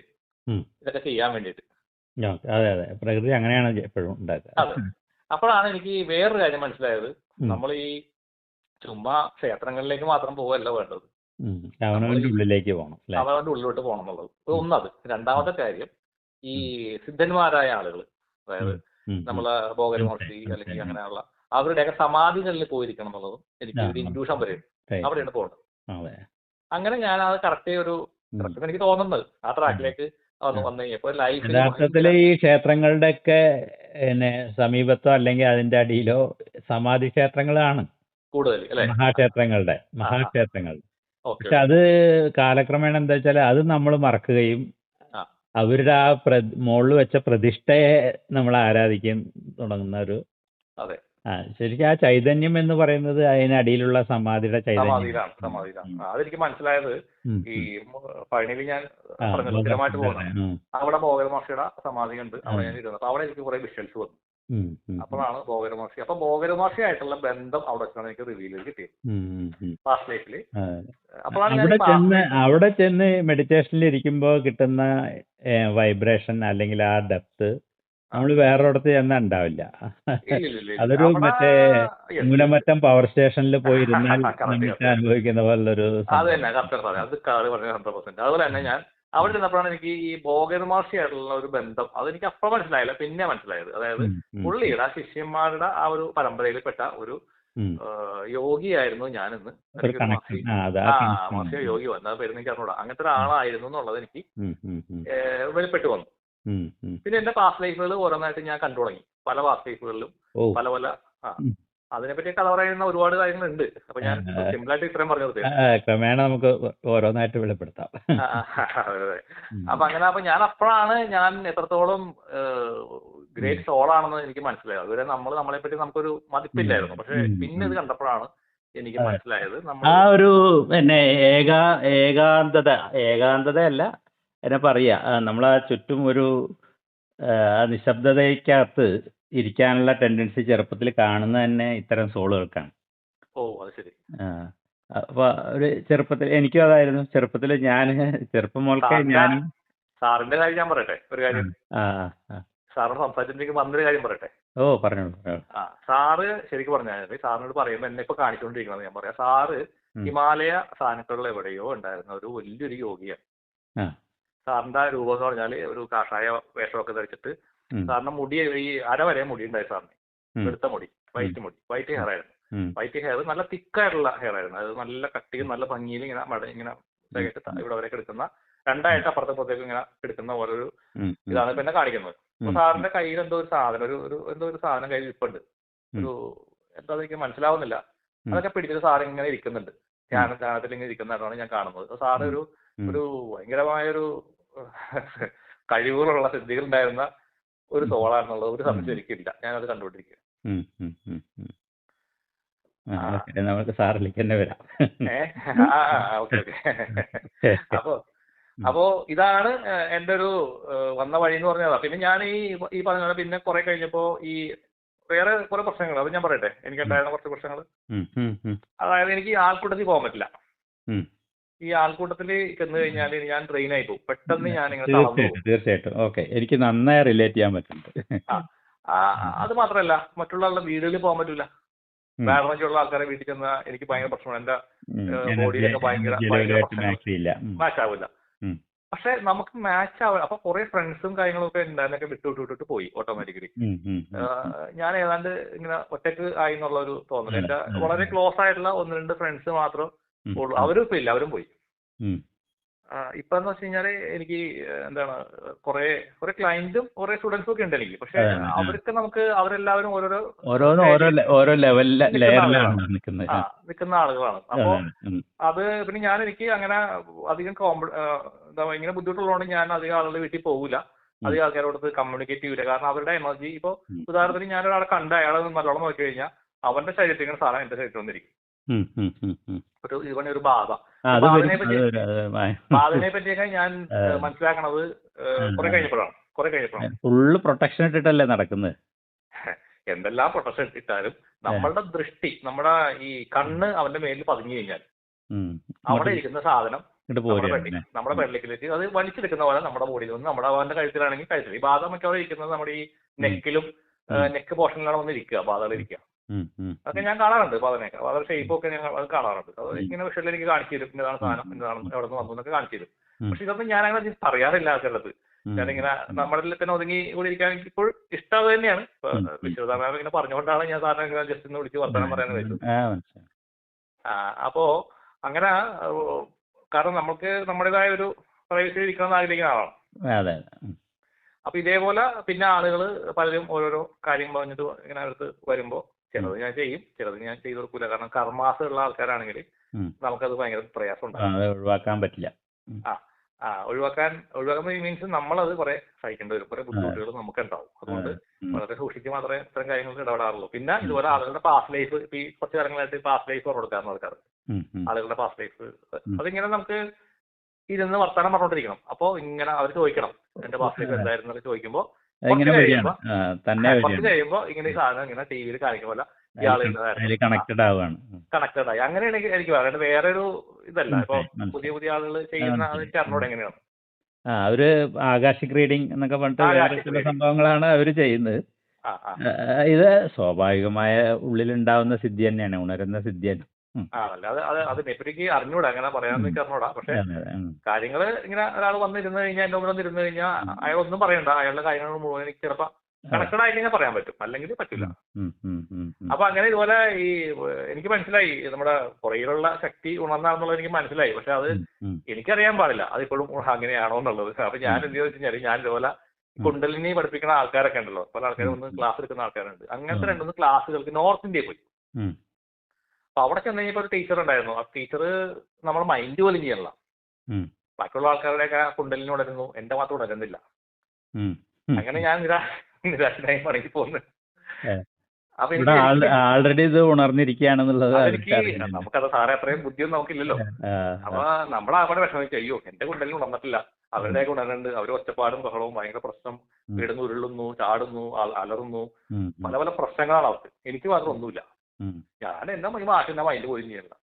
ഇതൊക്കെ ചെയ്യാൻ വേണ്ടിയിട്ട്. പ്രകൃതി അങ്ങനെയാണ് എപ്പോഴും ഉണ്ടാക്കുക. അതെ. അപ്പോഴാണ് എനിക്ക് വേറൊരു കാര്യം മനസ്സിലായത്, നമ്മൾ ഈ ചുമ്മാ ക്ഷേത്രങ്ങളിലേക്ക് മാത്രം പോവല്ല വേണ്ടത്, അവനവന്റെ ഉള്ളിലേക്ക് പോകണം, അവനവന്റെ ഉള്ളിലോട്ട് പോകണം എന്നുള്ളത് ഒന്നത്. രണ്ടാമത്തെ കാര്യം, ഈ സിദ്ധന്മാരായ ആളുകൾ, അതായത് നമ്മളെ ഭോഗര മഹർഷി അല്ലെങ്കിൽ അങ്ങനെയുള്ള അവരുടെയൊക്കെ സമാധികളിൽ പോയിരിക്കണം എന്നുള്ളതും എനിക്ക് ഒരു ഇൻഡ്യൂഷൻ വരും, അവിടെയാണ് പോകേണ്ടത്. അങ്ങനെ ഞാൻ അത് കറക്റ്റ് എനിക്ക് തോന്നുന്നത് ആ ട്രാക്കിലേക്ക് വന്നു കഴിഞ്ഞപ്പോൾ ലൈഫ് യഥാർത്ഥത്തിൽ ഈ ക്ഷേത്രങ്ങളുടെ ഒക്കെ സമീപത്തോ അല്ലെങ്കിൽ അതിന്റെ അടിയിലോ സമാധി ക്ഷേത്രങ്ങളാണ് കൂടുതൽ അല്ലെ, മഹാക്ഷേത്രങ്ങൾ. പക്ഷെ അത് കാലക്രമേണ എന്താ വെച്ചാൽ അത് നമ്മൾ മറക്കുകയും അവരുടെ ആ മുകളിൽ വെച്ച പ്രതിഷ്ഠയെ നമ്മൾ ആരാധിക്കാൻ തുടങ്ങുന്ന ഒരു. ശരിക്കും ആ ചൈതന്യം എന്ന് പറയുന്നത് അതിനടിയിലുള്ള സമാധിയുടെ സമാധിയിലാണ്. അതെനിക്ക് മനസ്സിലായത് ഈ പഴനിയിൽ ഞാൻ സ്ഥിരമായിട്ട് പോകുന്നത്, അവിടെ ഭോഗര മഹർഷിയുടെ സമാധി ഉണ്ട്, അവിടെ ഞാൻ ഇരുന്നത്. അപ്പൊ അവിടെ എനിക്ക് കുറെ വിഷ്വൽസ് വന്നു. അപ്പോഴാണ് ഭോഗര മഹർഷി, അപ്പൊ ഭോഗര മഹർഷി ആയിട്ടുള്ള ബന്ധം അവിടെ വെച്ചാണ് എനിക്ക് റിവീൽ കിട്ടിയത് പാസ്റ്റ് ലൈഫില്. അവിടെ ചെന്ന് മെഡിറ്റേഷനിൽ ഇരിക്കുമ്പോൾ കിട്ടുന്ന വൈബ്രേഷൻ അല്ലെങ്കിൽ ആ ഡെപ്ത് നമ്മൾ വേറൊരിടത്ത് ചെന്നാൽ ഉണ്ടാവില്ല. ഇല്ല. അതൊരു അവിടെ മറ്റേ yes. ന്യൂനമറ്റം പവർ സ്റ്റേഷനിൽ പോയി ഇരുന്നാൽ Correct. നമുക്ക് അനുഭവിക്കുന്ന പോലുള്ളൊരു അത് സംഭവം. തന്നെ കറക്റ്റ് സാറേ, അത് കാറ് പറഞ്ഞ 100%. അതുപോലെ തന്നെ ഞാൻ അവിടെ ഇരുന്നപ്പോഴാണ് എനിക്ക് ഈ ബോഗർമാർഷിയായിട്ടുള്ള ഒരു ബന്ധം അതെനിക്ക് അപ്പം മനസ്സിലായില്ല, പിന്നെ മനസ്സിലായത്. അതായത് പുള്ളിയുടെ ആ ശിഷ്യന്മാരുടെ ആ ഒരു പരമ്പരയിൽപ്പെട്ട ഒരു യോഗിയായിരുന്നു ഞാനെന്ന് എനിക്കൊരു മഹർഷി യോഗി വന്നത് പേര് എനിക്ക് അറിഞ്ഞൂടാ, അങ്ങനത്തെ ഒരാളായിരുന്നു എന്നുള്ളത് എനിക്ക് വെളിപ്പെട്ട് വന്നു. പിന്നെ എന്റെ പാസ്റ്റ് ലൈഫുകൾ ഓരോന്നായിട്ട് ഞാൻ കണ്ടു തുടങ്ങി. പല പാസ്റ്റ് ലൈഫുകളിലും പല പല അതിനെപ്പറ്റി കഥ പറയുന്ന ഒരുപാട് കാര്യങ്ങളുണ്ട്. അപ്പൊ ഞാൻ സിമ്പിളായിട്ട് ഇത്രയും പറഞ്ഞു കൊടുത്തത് ക്രമേണ നമുക്ക് ഓരോന്നായിട്ട് വെളിപ്പെടുത്താം. അപ്പൊ ഞാൻ അപ്പോഴാണ് ഞാൻ എത്രത്തോളം ഗ്രേറ്റ് സോളാണെന്ന് എനിക്ക് മനസ്സിലായത്. അതുവരെ നമ്മളെ പറ്റി നമുക്കൊരു മതിപ്പില്ലായിരുന്നു. പക്ഷെ പിന്നെ ഇത് കണ്ടപ്പോഴാണ് എനിക്ക് മനസ്സിലായത് ആ ഒരു പിന്നെ ഏകാന്തതയല്ല എന്നെ പറയാ, നമ്മളാ ചുറ്റും ഒരു നിശബ്ദതയ്ക്കകത്ത് ഇരിക്കാനുള്ള ടെൻഡൻസി ചെറുപ്പത്തിൽ കാണുന്ന തന്നെ ഇത്തരം സോളുകൾക്കാണ്. ഓ അത് ശരി. അപ്പൊ ഒരു ചെറുപ്പത്തിൽ എനിക്കും അതായിരുന്നു. ചെറുപ്പത്തിൽ ചെറുപ്പം മുതൽക്കേ ഞാനും സാറിന്റെ കാര്യം ഞാൻ പറയട്ടെ ഒരു കാര്യം. സാറിന് സംസാരിച്ചിട്ടുണ്ടെങ്കിൽ വന്നൊരു കാര്യം പറയട്ടെ. ഓ പറഞ്ഞോളൂ. സാറ് ശരിക്കും പറഞ്ഞാൽ സാറിനോട് പറയുമ്പോൾ എന്നെ ഇപ്പൊ കാണിച്ചുകൊണ്ടിരിക്കണമെന്ന് ഞാൻ പറയാം. സാറ് ഹിമാലയ സാധനങ്ങളിൽ എവിടെയോ ഉണ്ടായിരുന്ന ഒരു വലിയൊരു യോഗിയാണ്. സാറിന്റെ രൂപം എന്ന് പറഞ്ഞാല് ഒരു കാഷായ വേഷമൊക്കെ ധരിച്ചിട്ട് സാറിന്റെ മുടി ഈ അരവരെ മുടി ഉണ്ടായി സാറിന്, വെളുത്ത മുടി, വൈറ്റ് ഹെയർ ആയിരുന്നു. വൈറ്റ് ഹെയർ നല്ല തിക്കായിട്ടുള്ള ഹെയർ ആയിരുന്നു. അത് നല്ല കട്ടിയും നല്ല ഭംഗിയിൽ ഇങ്ങനെ ഇവിടെ വരെ എടുക്കുന്ന രണ്ടായിട്ട് അപ്പുറത്തേക്ക് ഇങ്ങനെ എടുക്കുന്ന പോലൊരു ഇതാണ് ഇപ്പൊ എന്നെ കാണിക്കുന്നത്. അപ്പൊ സാറിന്റെ കയ്യിൽ എന്തോ ഒരു സാധനം എന്തോ ഒരു സാധനം കയ്യിൽ ഇരിപ്പുണ്ട്. ഒരു എന്താ എനിക്ക് മനസ്സിലാവുന്നില്ല. അതൊക്കെ പിടിച്ചിട്ട് സാറ് ഇങ്ങനെ ഇരിക്കുന്നുണ്ട്. ധ്യാനത്തിൽ ഇങ്ങനെ ഇരിക്കുന്നതാണ് ഞാൻ കാണുന്നത്. സാറ് ഒരു ഭയങ്കരമായൊരു കഴിവുകളുള്ള സിദ്ധികൾ ഉണ്ടായിരുന്ന ഒരു സോളാണെന്നുള്ളത് ഒരു സംശയം എനിക്കില്ല. ഞാനത് കണ്ടുകൊണ്ടിരിക്കുക. നമുക്ക് സാറിലേക്ക് തന്നെ വരാം. ഓക്കെ. അപ്പോ ഇതാണ് എന്റെ ഒരു വന്ന വഴി എന്ന് പറഞ്ഞതാ. പിന്നെ ഞാൻ ഈ പറഞ്ഞ പോലെ പിന്നെ കുറെ കഴിഞ്ഞപ്പോ ഈ വേറെ കുറെ പ്രശ്നങ്ങൾ അത് ഞാൻ പറയട്ടെ. എനിക്ക് ഉണ്ടായിരുന്ന കുറച്ച് പ്രശ്നങ്ങൾ, അതായത് എനിക്ക് ആൾക്കൂട്ടത്തിൽ പോകാൻ പറ്റില്ല. ഈ ആൾക്കൂട്ടത്തിൽ ചെന്ന് കഴിഞ്ഞാൽ ഞാൻ ട്രെയിൻ ആയി പോകും പെട്ടെന്ന്. ഞാൻ തീർച്ചയായിട്ടും ഓക്കെ, എനിക്ക് നന്നായി റിലേറ്റ് ചെയ്യാൻ പറ്റുന്നുണ്ട്. അത് മാത്രമല്ല മറ്റുള്ള ആളുടെ വീടുകളിൽ പോകാൻ പറ്റില്ല. വേറെ ആൾക്കാരെ വീട്ടിൽ ചെന്നാൽ എനിക്ക് ഭയങ്കര പ്രശ്നമാണ്. എന്റെ ബോഡിയിലൊക്കെ ഭയങ്കര മാച്ച് ആവില്ല. പക്ഷെ നമുക്ക് മാച്ച് ആവില്ല. അപ്പൊ കുറെ ഫ്രണ്ട്സും കാര്യങ്ങളൊക്കെ ഉണ്ടായിരുന്നൊക്കെ വിട്ടിട്ട് പോയി ഓട്ടോമാറ്റിക്കലി. ഞാൻ ഏതാണ്ട് ഇങ്ങനെ ഒറ്റക്ക് ആയി എന്നുള്ള ഒരു തോന്നൽ. എന്റെ വളരെ ക്ലോസ് ആയിട്ടുള്ള 1-2 ഫ്രണ്ട്സ് മാത്രം ഉള്ളൂ. അവരും ഇപ്പൊ ഇല്ല, അവരും പോയി. ഇപ്പൊ എന്ന് വെച്ച് കഴിഞ്ഞാല് എനിക്ക് എന്താണ് കുറെ ക്ലയന്റും കുറെ സ്റ്റുഡൻസും ഒക്കെ ഉണ്ട് എനിക്ക്. പക്ഷെ അവർക്ക് നമുക്ക് അവരെല്ലാവരും ഓരോ നിൽക്കുന്ന ആളുകളാണ്. അപ്പൊ അത് പിന്നെ എനിക്ക് അങ്ങനെ അധികം ഇങ്ങനെ ബുദ്ധിമുട്ടുള്ളതുകൊണ്ട് ഞാൻ അധികം ആളുകളുടെ വീട്ടിൽ പോകില്ല. അധികം ആൾക്കാരോട് കമ്മ്യൂണിക്കേറ്റ് ചെയ്യില്ല. കാരണം അവരുടെ എനർജി ഇപ്പൊ ഉദാഹരണത്തിന് ഞാനൊരാളെ കണ്ട അയാളെ നല്ലോണം നോക്കി കഴിഞ്ഞാൽ അവന്റെ ശരീരത്തിൽ ഇങ്ങനെ സാധനം എന്റെ ശരീരത്തിൽ വന്നിരിക്കും. ഒരു ബാധ. ബാധനെ പറ്റിയൊക്കെ ഞാൻ മനസ്സിലാക്കണത് കുറെ കഴിഞ്ഞപ്പോഴാണ്. ഫുള്ള് പ്രൊട്ടക്ഷൻ ഇട്ടിട്ടല്ലേ നടക്കുന്നത്. എന്തെല്ലാം പ്രൊട്ടക്ഷൻ ഇട്ടാലും നമ്മളുടെ ദൃഷ്ടി, നമ്മുടെ ഈ കണ്ണ് അവന്റെ മേലിൽ പതിഞ്ഞു കഴിഞ്ഞാൽ അവിടെ ഇരിക്കുന്ന സാധനം നമ്മുടെ പെരളിലേക്ക് അത് വലിച്ചെടുക്കുന്ന പോലെ നമ്മുടെ ബോഡിയിൽ നിന്ന് നമ്മുടെ അവന്റെ കഴുത്തിലാണെങ്കിൽ കഴുത്തിൽ. ഈ ബാധ മിക്കവാറും ഇരിക്കുന്നത് നമ്മുടെ ഈ നെക്കിലും നെക്ക് പോർഷനിലാണ് വന്നിരിക്കുക, ബാധകൾ ഇരിക്കുക. അതൊക്കെ ഞാൻ കാണാറുണ്ട്. ബാധനയൊക്കെ വളരെ ഷേപ്പ് ഒക്കെ ഞാൻ അത് കാണാറുണ്ട്. അത് ഇങ്ങനെ വിഷയം എനിക്ക് കാണിച്ചു തരും. ഇന്നതാണ് സാധനം, ഇന്നതാണ് എവിടെ നിന്ന് വന്നു എന്നൊക്കെ കാണിച്ചു തരും. പക്ഷെ ഇതൊന്നും ഞാൻ അങ്ങനെ പറയാറില്ല ആൾക്കാരുടെ. ഞാനിങ്ങനെ നമ്മളിൽ തന്നെ ഒതുങ്ങി കൂടി ഇരിക്കാൻ എനിക്ക് ഇപ്പോൾ ഇഷ്ടം തന്നെയാണ്. വിശ്വനാഥൻ ഇങ്ങനെ പറഞ്ഞുകൊണ്ടാണ് ഞാൻ സാറിനെ ഇങ്ങനെ ജസ്റ്റ് ഒന്ന് വിളിച്ച് വർത്തമാനം പറയാൻ വെച്ചത്. അപ്പോ അങ്ങനെ കാരണം നമുക്ക് നമ്മുടേതായ ഒരു പ്രൈവസി ഇരിക്കണമെന്ന് ആഗ്രഹിക്കുന്ന ആളാണ്. അപ്പൊ ഇതേപോലെ പിന്നെ ആളുകൾ പലരും ഓരോരോ കാര്യം പറഞ്ഞിട്ട് ഇങ്ങനെ അടുത്ത് വരുമ്പോ ചിലത് ഞാൻ ചെയ്യും, ചിലത് ഞാൻ ചെയ്ത് കൊടുക്കൂല. കാരണം കർമാസ് ഉള്ള ആൾക്കാരാണെങ്കിൽ നമുക്കത് ഭയങ്കര പ്രയാസം ഉണ്ടാകും, ഒഴിവാക്കാൻ പറ്റില്ല. ഒഴിവാക്കാൻ മീൻസ് നമ്മളത് കുറെ സഹിക്കേണ്ടി വരും, കുറെ ബുദ്ധിമുട്ടുകൾ നമുക്ക് ഉണ്ടാവും. അതുകൊണ്ട് വളരെ സൂക്ഷിച്ച് മാത്രമേ ഇത്തരം കാര്യങ്ങൾക്ക് ഇടപെടാറുള്ളൂ. പിന്നെ ഇതുപോലെ ആളുകളുടെ പാസ്റ്റ് ലൈഫ് ഈ കുറച്ച് കാലങ്ങളായിട്ട് പാസ്റ്റ് ലൈഫ് കൊടുക്കാറുണ്ട് ആൾക്കാർ. ആളുകളുടെ പാസ്റ്റ് ലൈഫ് അതിങ്ങനെ നമുക്ക് ഇരുന്ന് വർത്താനം പറഞ്ഞോണ്ടിരിക്കണം. അപ്പൊ ഇങ്ങനെ അവർ ചോദിക്കണം എന്റെ പാസ്റ്റ് ലൈഫ് എന്തായിരുന്നു ചോദിക്കുമ്പോ കുറച്ച് കഴിയുമ്പോ ഇങ്ങനെ ഈ സാധനം ഇങ്ങനെ ടി വിയിൽ കാണിക്കുന്ന പോലെ കണക്റ്റഡ് ആയി. അങ്ങനെയാണ് എനിക്ക് പറയുന്നത്. വേറൊരു ഇതല്ല. ഇപ്പൊ പുതിയ ആളുകൾ ചെയ്യുന്ന എനിക്ക് അറിഞ്ഞൂടെ എങ്ങനെയാണ്. അവര് ആകാശിക് റീഡിംഗ് എന്നൊക്കെ പറഞ്ഞിട്ട് വേറെ ആകാശിക് ചില റീഡിംഗ്. സംഭവങ്ങളാണ് അവര് ചെയ്യുന്നത്. ആ ആ ഇത് സ്വാഭാവികമായ ഉള്ളിലുണ്ടാവുന്ന സിദ്ധി തന്നെയാണ്, ഉണരുന്ന സിദ്ധിയാണ്. ആണല്ലേ. അതിനെപ്പറ്റി അറിഞ്ഞൂടാ, അങ്ങനെ പറയാന്ന് എനിക്ക് അറിഞ്ഞൂടാ. പക്ഷെ അതെ അതെ. കാര്യങ്ങള് ഇങ്ങനെ ഒരാൾ വന്നിരുന്ന് കഴിഞ്ഞാൽ എന്റെ മുമ്പിൽ വന്നിരുന്ന് കഴിഞ്ഞാൽ അയാൾ ഒന്നും പറയണ്ട, അയാളുടെ കാര്യങ്ങൾ മുഴുവൻ എനിക്ക് ചിലപ്പോ കണക്റ്റഡ് ആയി കഴിഞ്ഞാൽ പറയാൻ പറ്റും, അല്ലെങ്കിൽ പറ്റില്ല. അപ്പൊ അങ്ങനെ ഇതുപോലെ ഈ എനിക്ക് മനസ്സിലായി നമ്മുടെ പുറകിലുള്ള ശക്തി ഉണർന്നാണെന്നുള്ളത് എനിക്ക് മനസ്സിലായി. പക്ഷെ അത് എനിക്കറിയാൻ പാടില്ല അതിപ്പോഴും അങ്ങനെയാണോ എന്നുള്ളത്. അപ്പൊ ഞാൻ എന്ത് ചോദിച്ചു കഴിഞ്ഞാൽ, ഞാൻ ഇതുപോലെ കുണ്ടലിനി പഠിപ്പിക്കുന്ന ആൾക്കാരൊക്കെ ഉണ്ടല്ലോ, പല ആൾക്കാരും ഒന്ന് ക്ലാസ് എടുക്കുന്ന ആൾക്കാരുണ്ട്. അങ്ങനത്തെ രണ്ടൊന്ന് ക്ലാസ്സുകൾക്ക് നോർത്ത് ഇന്ത്യയിൽ പോയി. അപ്പൊ അവിടെ ചെന്ന് കഴിഞ്ഞപ്പോൾ ഒരു ടീച്ചർ ഉണ്ടായിരുന്നു. ആ ടീച്ചർ നമ്മൾ മൈൻഡ് പോലും ചെയ്യണില്ല. ബാക്കിയുള്ള ആൾക്കാരുടെയൊക്കെ കുണ്ടലിനി ഉണരുന്നു, എന്റെ മാത്രം ഉണരുന്നില്ല. അങ്ങനെ ഞാൻ നിരാശനായി മടങ്ങി പോകുന്നു. അപ്പൊ ആൾറെഡി ഇത് ഉണർന്നിരിക്കുകയാണെന്നുള്ളത് അതെനിക്ക് നമുക്കത് സാറേ അത്രയും ബുദ്ധിയൊന്നും നമുക്കില്ലല്ലോ. അപ്പൊ നമ്മളെ അവിടെ വിഷമിച്ചു, അയ്യോ എന്റെ കുണ്ടലിനി ഉണർന്നിട്ടില്ല, അവരുടെയൊക്കെ ഉണരുന്നുണ്ട്, അവർ ഒച്ചപ്പാടും ബഹളവും ഭയങ്കര പ്രശ്നം, വീടുന്ന് ഉരുളുന്നു, ചാടുന്നു, അലറുന്നു, പല പല പ്രശ്നങ്ങളാണ് അവർക്ക്. എനിക്ക് മാത്രം ഒന്നുമില്ല. ഞാൻ എന്നാ മാറ്റുന്ന മൈൻഡ് പോലും ചെയ്യണ്ട.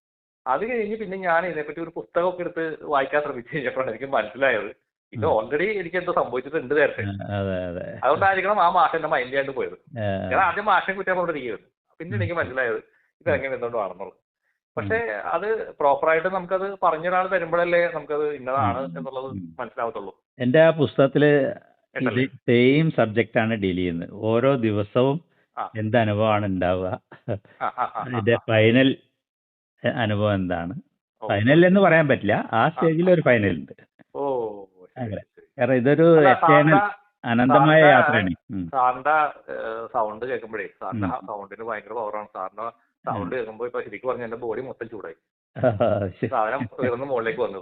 അത് കഴിഞ്ഞ് പിന്നെ ഞാൻ ഇതിനെപ്പറ്റി ഒരു പുസ്തകമൊക്കെ എടുത്ത് വായിക്കാൻ ശ്രമിച്ചു കഴിഞ്ഞപ്പോഴാണ് എനിക്ക് മനസ്സിലായത് ഇത് ഓൾറെഡി എനിക്ക് എന്തോ സംഭവിച്ചിട്ടുണ്ട് നേരത്തെ. അതുകൊണ്ടായിരിക്കണം ആ മാഷ് എന്റെ മൈൻഡ് ആയിട്ട് പോയത്. ഞാൻ ആദ്യം മാഷിനെ കുറ്റം കൊണ്ടിരിക്കുന്നത്, പിന്നെ എനിക്ക് മനസ്സിലായത് ഇത് എങ്ങനെ എന്തുകൊണ്ടാണെന്നുള്ളത്. പക്ഷെ അത് പ്രോപ്പറായിട്ട് നമുക്കത് പറഞ്ഞൊരാൾ തരുമ്പോഴല്ലേ നമുക്കത് ഇന്നതാണ് എന്നുള്ളത് മനസ്സിലാവത്തുള്ളൂ. എന്റെ ആ പുസ്തകത്തില് സെയിം സബ്ജക്റ്റ് ആണ് ഡീൽ ചെയ്യുന്നത്. ഓരോ ദിവസവും എന്ത് അനുഭവമാണ് ഉണ്ടാവുക, അതിന്റെ ഫൈനൽ അനുഭവം എന്താണ്. ഫൈനൽ എന്ന് പറയാൻ പറ്റില്ല, ആ സ്റ്റേജിൽ ഒരു ഫൈനൽ ഉണ്ട്. കാരണം ഇതൊരു അനന്തമായ യാത്രയാണ്. സാറിന്റെ സൗണ്ട് കേൾക്കുമ്പോഴേ, സാറിന്റെ സൗണ്ടിന് ഭയങ്കര പവറാണ്. സാറിന്റെ സൗണ്ട് കേൾക്കുമ്പോ ഇപ്പൊ ശരിക്കും പറഞ്ഞ എന്റെ ബോഡി മൊത്തം ചൂടായി, സാധനം ഉയർന്ന് മുകളിലേക്ക് വന്നു.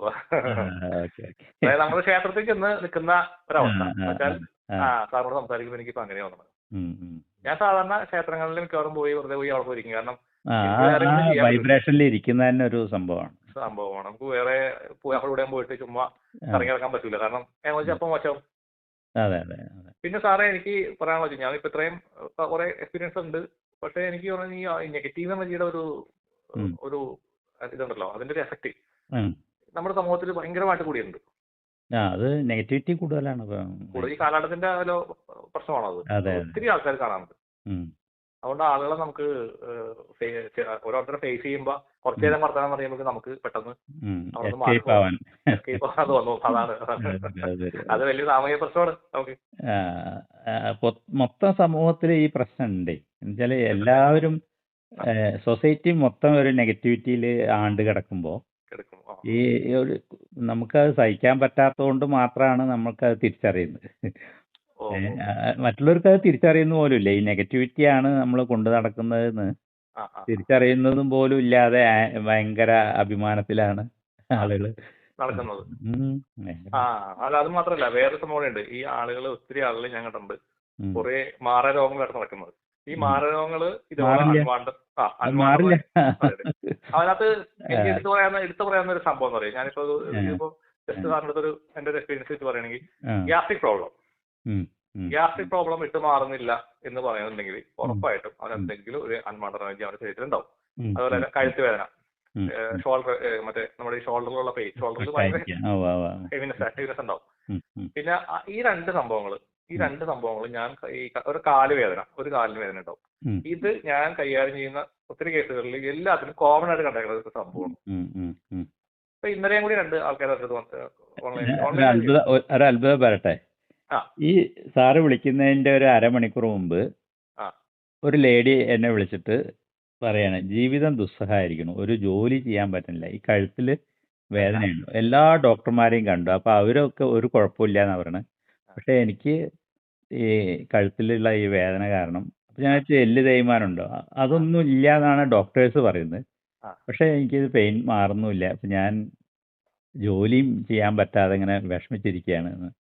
അതായത് നമ്മുടെ ക്ഷേത്രത്തിൽ ചെന്ന് നിൽക്കുന്ന ഒരവസ്ഥ വെച്ചാൽ സാറിനോട് സംസാരിക്കുമ്പോൾ എനിക്കിപ്പോ അങ്ങനെ തോന്നുന്നത്. ഞാൻ സാധാരണ ക്ഷേത്രങ്ങളിൽ മിക്കവാറും പോയി വെറുതെ പോയി അവിടെ പോയിരിക്കും. കാരണം വൈബ്രേഷനിൽ ഇരിക്കുന്ന തന്നെ ഒരു സംഭവമാണ്. നമുക്ക് വേറെ അവിടെ പോയിട്ട് ചുമ്മാ ഇറങ്ങി ഇറക്കാൻ പറ്റൂല, കാരണം അപ്പം മോശം. പിന്നെ സാറേ എനിക്ക് പറയാനുള്ള വെച്ചാൽ ഞാനിപ്പോ ഇത്രയും കുറെ എക്സ്പീരിയൻസ് ഉണ്ട്. പക്ഷെ എനിക്ക് ഈ നെഗറ്റീവ് എനർജിയുടെ ഒരു ഇതുണ്ടല്ലോ, അതിന്റെ ഒരു എഫക്ട് നമ്മുടെ സമൂഹത്തിൽ ഭയങ്കരമായിട്ട് കൂടിയുണ്ട്. അത് നെഗറ്റിവിറ്റി കൂടുതലാണ്. കൂടുതൽ ഈ കാലഘട്ടത്തിന്റെ പ്രശ്നമാണോ അത്? ഒത്തിരി ആൾക്കാർ കാണാറുണ്ട്. അതുകൊണ്ട് ആളുകളെ നമുക്ക് ഓരോരുത്തരെ ഫേസ് ചെയ്യുമ്പോൾ കുറച്ചു നേരം വർത്തമാനം പറയുമ്പോൾ നമുക്ക് പെട്ടെന്ന് തോന്നും. അതാണ് അത് വലിയ സാമൂഹിക പ്രശ്നമാണ് നമുക്ക്. മൊത്തം സമൂഹത്തിൽ ഈ പ്രശ്നം ഉണ്ട്. എന്നുവെച്ചാല് എല്ലാവരും സൊസൈറ്റി മൊത്തം ഒരു നെഗറ്റിവിറ്റിയിൽ ആണ്ട് കിടക്കുമ്പോൾ ഈ ഒരു നമുക്കത് സഹിക്കാൻ പറ്റാത്തത് കൊണ്ട് മാത്രമാണ് നമ്മൾക്കത് തിരിച്ചറിയുന്നത്. മറ്റുള്ളവർക്ക് അത് തിരിച്ചറിയുന്ന പോലും ഇല്ല. ഈ നെഗറ്റിവിറ്റിയാണ് നമ്മൾ കൊണ്ടു നടക്കുന്നതെന്ന് തിരിച്ചറിയുന്നതും പോലും ഇല്ലാതെ ഭയങ്കര അഭിമാനത്തിലാണ് ആളുകൾ നടക്കുന്നത്. അത് മാത്രല്ല വേറെ സംഭവമുണ്ട്. ഈ ആളുകൾ ഒത്തിരി ആളുകൾ ഞാൻ കണ്ടിട്ടുണ്ട് കുറെ മാരരോഗങ്ങളായിട്ട് നടക്കുന്നത്. ഈ മാരരോഗങ്ങള് അതിനകത്ത് എനിക്ക് എടുത്തു പറയാവുന്ന ഒരു സംഭവം എന്ന് പറയും. ഞാനിപ്പോ ജസ്റ്റ് സാറിനടുത്തൊരു എന്റെ ഒരു എക്സ്പീരിയൻസ് വെച്ച് പറയുകയാണെങ്കിൽ, ഗ്യാസ്ട്രിക് പ്രോബ്ലം വിട്ടു മാറുന്നില്ല എന്ന് പറയുന്നുണ്ടെങ്കിൽ ഉറപ്പായിട്ടും അവനെന്തെങ്കിലും ഒരു അൺവാണ്ടഡ് എനർജി അവന്റെ ശരീരത്തിൽ ഉണ്ടാവും. അതുപോലെ കഴുത്ത് വേദന, ഷോൾഡർ, മറ്റേ നമ്മുടെ ഈ ഷോൾഡറിലുള്ള പെയിൻ, ഷോൾഡറിൽ ഭയങ്കര ഹെവിനെസ് ഉണ്ടാവും. പിന്നെ ഈ രണ്ട് സംഭവങ്ങൾ ഞാൻ ഒരു കാലിന് വേദന ഉണ്ടാവും. ഇത് ഞാൻ കൈകാര്യം ചെയ്യുന്ന ഒത്തിരി കേസുകളിൽ എല്ലാത്തിനും കോമൺ ആയിട്ട് കണ്ടേക്കുന്ന ഒരു സംഭവമാണ്. ഇപ്പൊ ഇന്നലെയും കൂടി രണ്ട് ആൾക്കാരുടെ ഒരു അത്ഭുതം പറയട്ടെ. ഈ സാറ് വിളിക്കുന്നതിന്റെ ഒരു അരമണിക്കൂർ മുമ്പ് ഒരു ലേഡി എന്നെ വിളിച്ചിട്ട് പറയാണ്, ജീവിതം ദുസ്സഹമായിരിക്കുന്നു, ഒരു ജോലി ചെയ്യാൻ പറ്റുന്നില്ല, ഈ കഴുത്തിൽ വേദനയുണ്ട്, എല്ലാ ഡോക്ടർമാരെയും കണ്ടു, അപ്പൊ അവരൊക്കെ ഒരു കുഴപ്പമില്ല എന്നാ പറയണത്, പക്ഷെ എനിക്ക് ഈ കഴുത്തിലുള്ള ഈ വേദന കാരണം, അപ്പൊ ഞാൻ വെച്ചാൽ എല്ല് തേയ്മാനുണ്ടോ, അതൊന്നും ഇല്ല എന്നാണ് ഡോക്ടേഴ്സ് പറയുന്നത്, പക്ഷെ എനിക്കിത് പെയിൻ മാറുന്നുമില്ല, അപ്പൊ ഞാൻ ജോലിയും ചെയ്യാൻ പറ്റാതെ ഇങ്ങനെ വിഷമിച്ചിരിക്കുകയാണ് എന്ന്.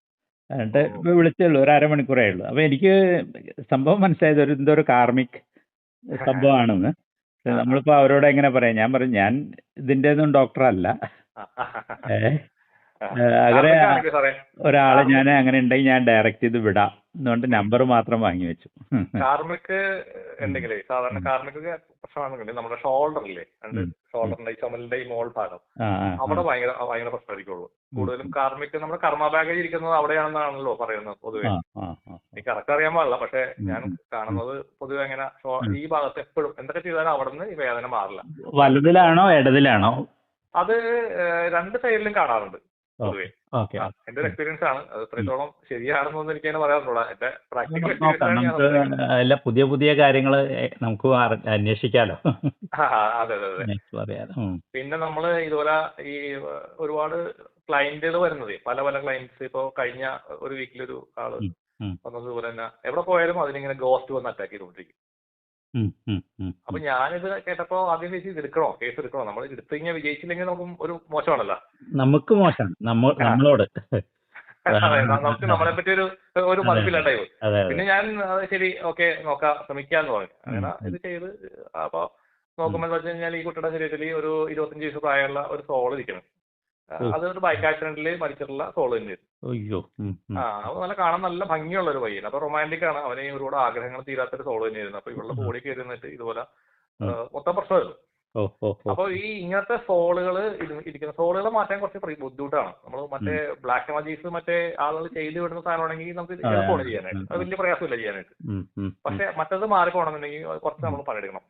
എന്നിട്ട് ഇപ്പൊ വിളിച്ചുള്ളൂ, ഒരു അരമണിക്കൂറേ ഉള്ളൂ. അപ്പൊ എനിക്ക് സംഭവം മനസ്സിലായത് എന്തോ ഒരു കാർമിക് സംഭവമാണെന്ന്. നമ്മളിപ്പോ അവരോട് എങ്ങനെ പറയാം? ഞാൻ പറയും, ഞാൻ ഇതിന്റെ ഒന്നും ഡോക്ടറല്ല. അങ്ങനെ കാർമിക് ആണെങ്കിൽ സാറേ ഒരാളെ കാർമിക് ഞാൻ അങ്ങനെ ഉണ്ടെങ്കിൽ ഞാൻ ഡയറക്റ്റ് ചെയ്ത് വിടാം എന്നുകൊണ്ട് നമ്പർ മാത്രം വാങ്ങി വെച്ചു. കാർമിക് ഉണ്ടെങ്കിലേ സാധാരണ കാർമിക് പ്രശ്നമാണെന്നുണ്ടെങ്കിൽ നമ്മുടെ ഷോൾഡറില്ലേ ഷോൾഡറിന്റെ ഈ ചുമലിന്റെ ഈ മോൾ ഭാഗം അവിടെ ഭയങ്കര ഭയങ്കര പ്രശ്നമായിരിക്കുള്ളൂ. കൂടുതലും കാർമിക് നമ്മുടെ കർമ്മ ബാഗേജ് ഇരിക്കുന്നത് അവിടെയാണെന്നാണല്ലോ പറയുന്നത് പൊതുവെ. എനിക്ക് കറക്റ്റ് അറിയാൻ പാടില്ല, പക്ഷെ ഞാൻ കാണുന്നത് പൊതുവെ അങ്ങനെ ഈ ഭാഗത്ത് എപ്പോഴും എന്തൊക്കെ ചെയ്താലും അവിടെ നിന്ന് ഈ വേദന മാറില്ല. വലതിലാണോ ഇടതിലാണോ? അത് രണ്ട് സൈഡിലും കാണാറുണ്ട് പൊതുവെ. എന്റെ ഒരു എക്സ്പീരിയൻസ് ആണ്. അത് എത്രത്തോളം ശരിയാണെന്നൊന്നും എനിക്ക് അങ്ങനെ പറയാറുള്ള എന്റെ പ്രാക്ടിക്കൽ എക്സ്പീരിയൻസ്. അല്ല, പുതിയ പുതിയ കാര്യങ്ങൾ നമുക്ക് അന്വേഷിക്കാലോ. അതെ അതെ അതെ. പിന്നെ നമ്മള് ഇതുപോലെ ഈ ഒരുപാട് ക്ലയന്റുകൾ വരുന്നത്, പല പല ക്ലയന്റ്സ്. ഇപ്പൊ കഴിഞ്ഞ ഒരു വീക്കിലൊരു ആള് വന്നതുപോലെ തന്നെ എവിടെ പോയാലും അതിനിങ്ങനെ ഗോസ്റ്റ് വന്ന് അറ്റാക്ക് ചെയ്തുകൊണ്ടിരിക്കും. അപ്പൊ ഞാനിത് കേട്ടപ്പോ ആദ്യം ചോദിച്ചു, ഇത് എടുക്കണോ, കേസ് എടുക്കണോ? നമ്മൾ എടുത്തു കഴിഞ്ഞാൽ വിജയിച്ചില്ലെങ്കിൽ നമുക്കും ഒരു മോശമാണല്ലോ. നമുക്ക് മോശം, നമ്മളോട് നമുക്ക് നമ്മളെ പറ്റി ഒരു മതിപ്പില്ലാണ്ടായി. പിന്നെ ഞാൻ ശരി ഓക്കെ നോക്കാം, ശ്രമിക്കാന്ന് പറഞ്ഞു. അങ്ങനെ ഇത് ചെയ്ത് അപ്പൊ നോക്കുമ്പോൾ വെച്ച് കഴിഞ്ഞാൽ ഈ കുട്ടിയുടെ ശരീരത്തിൽ ഒരു 25 വയസ്സ് പ്രായമുള്ള ഒരു സോൾ ഇരിക്കണം. അതൊരു ബൈക്ക് ആക്സിഡന്റിൽ മരിച്ചിട്ടുള്ള സോൾ തന്നെയായിരുന്നു. അത് നല്ല കാണാൻ നല്ല ഭംഗിയുള്ള ഒരു പയ്യൻ. അപ്പൊ റൊമാൻറ്റിക് ആണ്. അവന് ഒരുപാട് ആഗ്രഹങ്ങൾ തീരാത്തൊരു സോൾ തന്നെയായിരുന്നു. അപ്പൊ ഇവളുടെ ബോഡി കയറി നിന്നിട്ട് ഇതുപോലെ മൊത്തം പ്രശ്നമായിരുന്നു. അപ്പൊ ഈ ഇങ്ങനത്തെ സോളുകൾ ഇരിക്കുന്ന സോളുകൾ മാറ്റാൻ കുറച്ച് ബുദ്ധിമുട്ടാണ്. നമ്മൾ മറ്റേ ബ്ലാക്ക് മാജീസ് മറ്റേ ആളുകൾ ചെയ്ത് വിടുന്ന സാധനമാണെങ്കിൽ നമുക്ക് എളുപ്പമാണ് ചെയ്യാനായിട്ട്. അത് വലിയ പ്രയാസമില്ല ചെയ്യാനായിട്ട്. പക്ഷെ മറ്റത് മാറിപ്പോണെന്നുണ്ടെങ്കിൽ കുറച്ച് നമ്മൾ പണിയെടുക്കണം.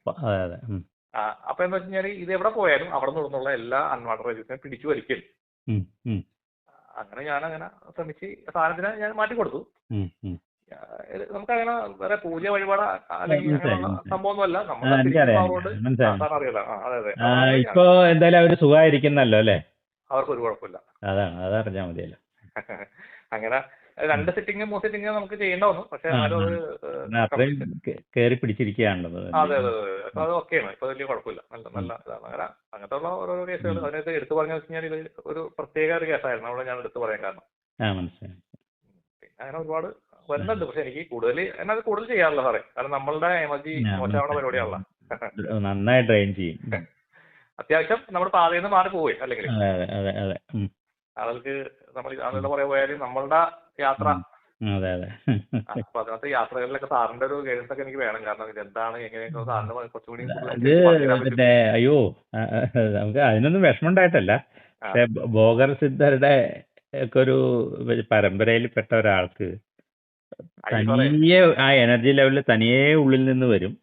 അപ്പൊ എന്താ വെച്ച് കഴിഞ്ഞാൽ ഇത് എവിടെ പോയാലും അവിടെ നിന്നുള്ള എല്ലാ അൺവാണ്ടഡ് റേജസിനെയും പിടിച്ചു വലിക്കും. അങ്ങനെ ഞാനങ്ങനെ ശ്രമിച്ച് സാധനത്തിന് ഞാൻ മാറ്റി കൊടുത്തു. നമുക്കങ്ങനെ വേറെ പൂജ വഴിപാട് അല്ലെങ്കിൽ അങ്ങനെയുള്ള സംഭവമൊന്നുമല്ല. അറിയാലോ. അതെ അതെ. ഇപ്പൊ എന്തായാലും അവര് സുഖമായിരിക്കുന്നല്ലോ അല്ലേ? അവർക്ക് ഒരു കുഴപ്പമില്ല. അതറിഞ്ഞാൽ മതിയല്ലോ. അങ്ങനെ 2 സിറ്റിംഗ് 3 സിറ്റിംഗ് നമുക്ക് ചെയ്യേണ്ട വന്നു. പക്ഷെ കേറി പിടിച്ചിരിക്കുകയാണല്ലോ. അതെ അതെ അതെ. അപ്പൊ അത് ഓക്കെയാണ്. ഇപ്പൊ വലിയ കുഴപ്പമില്ല. നല്ല ഇതാണ്. അങ്ങനെ അങ്ങനത്തെ ഉള്ള ഓരോ കേസുകൾ അതിനകത്ത് എടുത്തു പറഞ്ഞു വെച്ച് കഴിഞ്ഞാൽ ഇത് ഒരു പ്രത്യേക ഒരു കേസായിരുന്നു. അവിടെ ഞാൻ എടുത്തു പറയാൻ കാരണം. പിന്നെ അങ്ങനെ ഒരുപാട് വരുന്നുണ്ട്. പക്ഷെ എനിക്ക് കൂടുതൽ ചെയ്യാറില്ല സാറേ. കാരണം നമ്മളുടെ എനർജി മോശമാവുന്ന പരിപാടിയാണല്ലോ. നന്നായി ഡ്രെയിൻ ചെയ്യും. അത്യാവശ്യം നമ്മുടെ പാതയിൽ നിന്ന് മാറി പോവേ അല്ലെങ്കിൽ ആളുകൾക്ക് നമ്മൾ ആളുകളുടെ പുറകെ പോയാലും നമ്മളുടെ യാത്ര. അപ്പൊ അതിനകത്ത് യാത്രകളിലൊക്കെ സാറിന്റെ ഒരു ഗൈഡൻസ് ഒക്കെ എനിക്ക് വേണം. കാരണം ഇത് എന്താണ് എങ്ങനെയൊക്കെ സാറിന് കുറച്ചുകൂടി അയ്യോ, നമുക്ക് അതിനൊന്നും വിഷമം ഉണ്ടായിട്ടല്ല. പക്ഷെ ഭോഗർ സിദ്ധരുടെ ഒക്കെ ഒരു പരമ്പരയിൽ പെട്ട ഒരാൾക്ക് തനിയെ ആ എനർജി ലെവലിൽ തനിയെ ഉള്ളിൽ നിന്ന് വരും.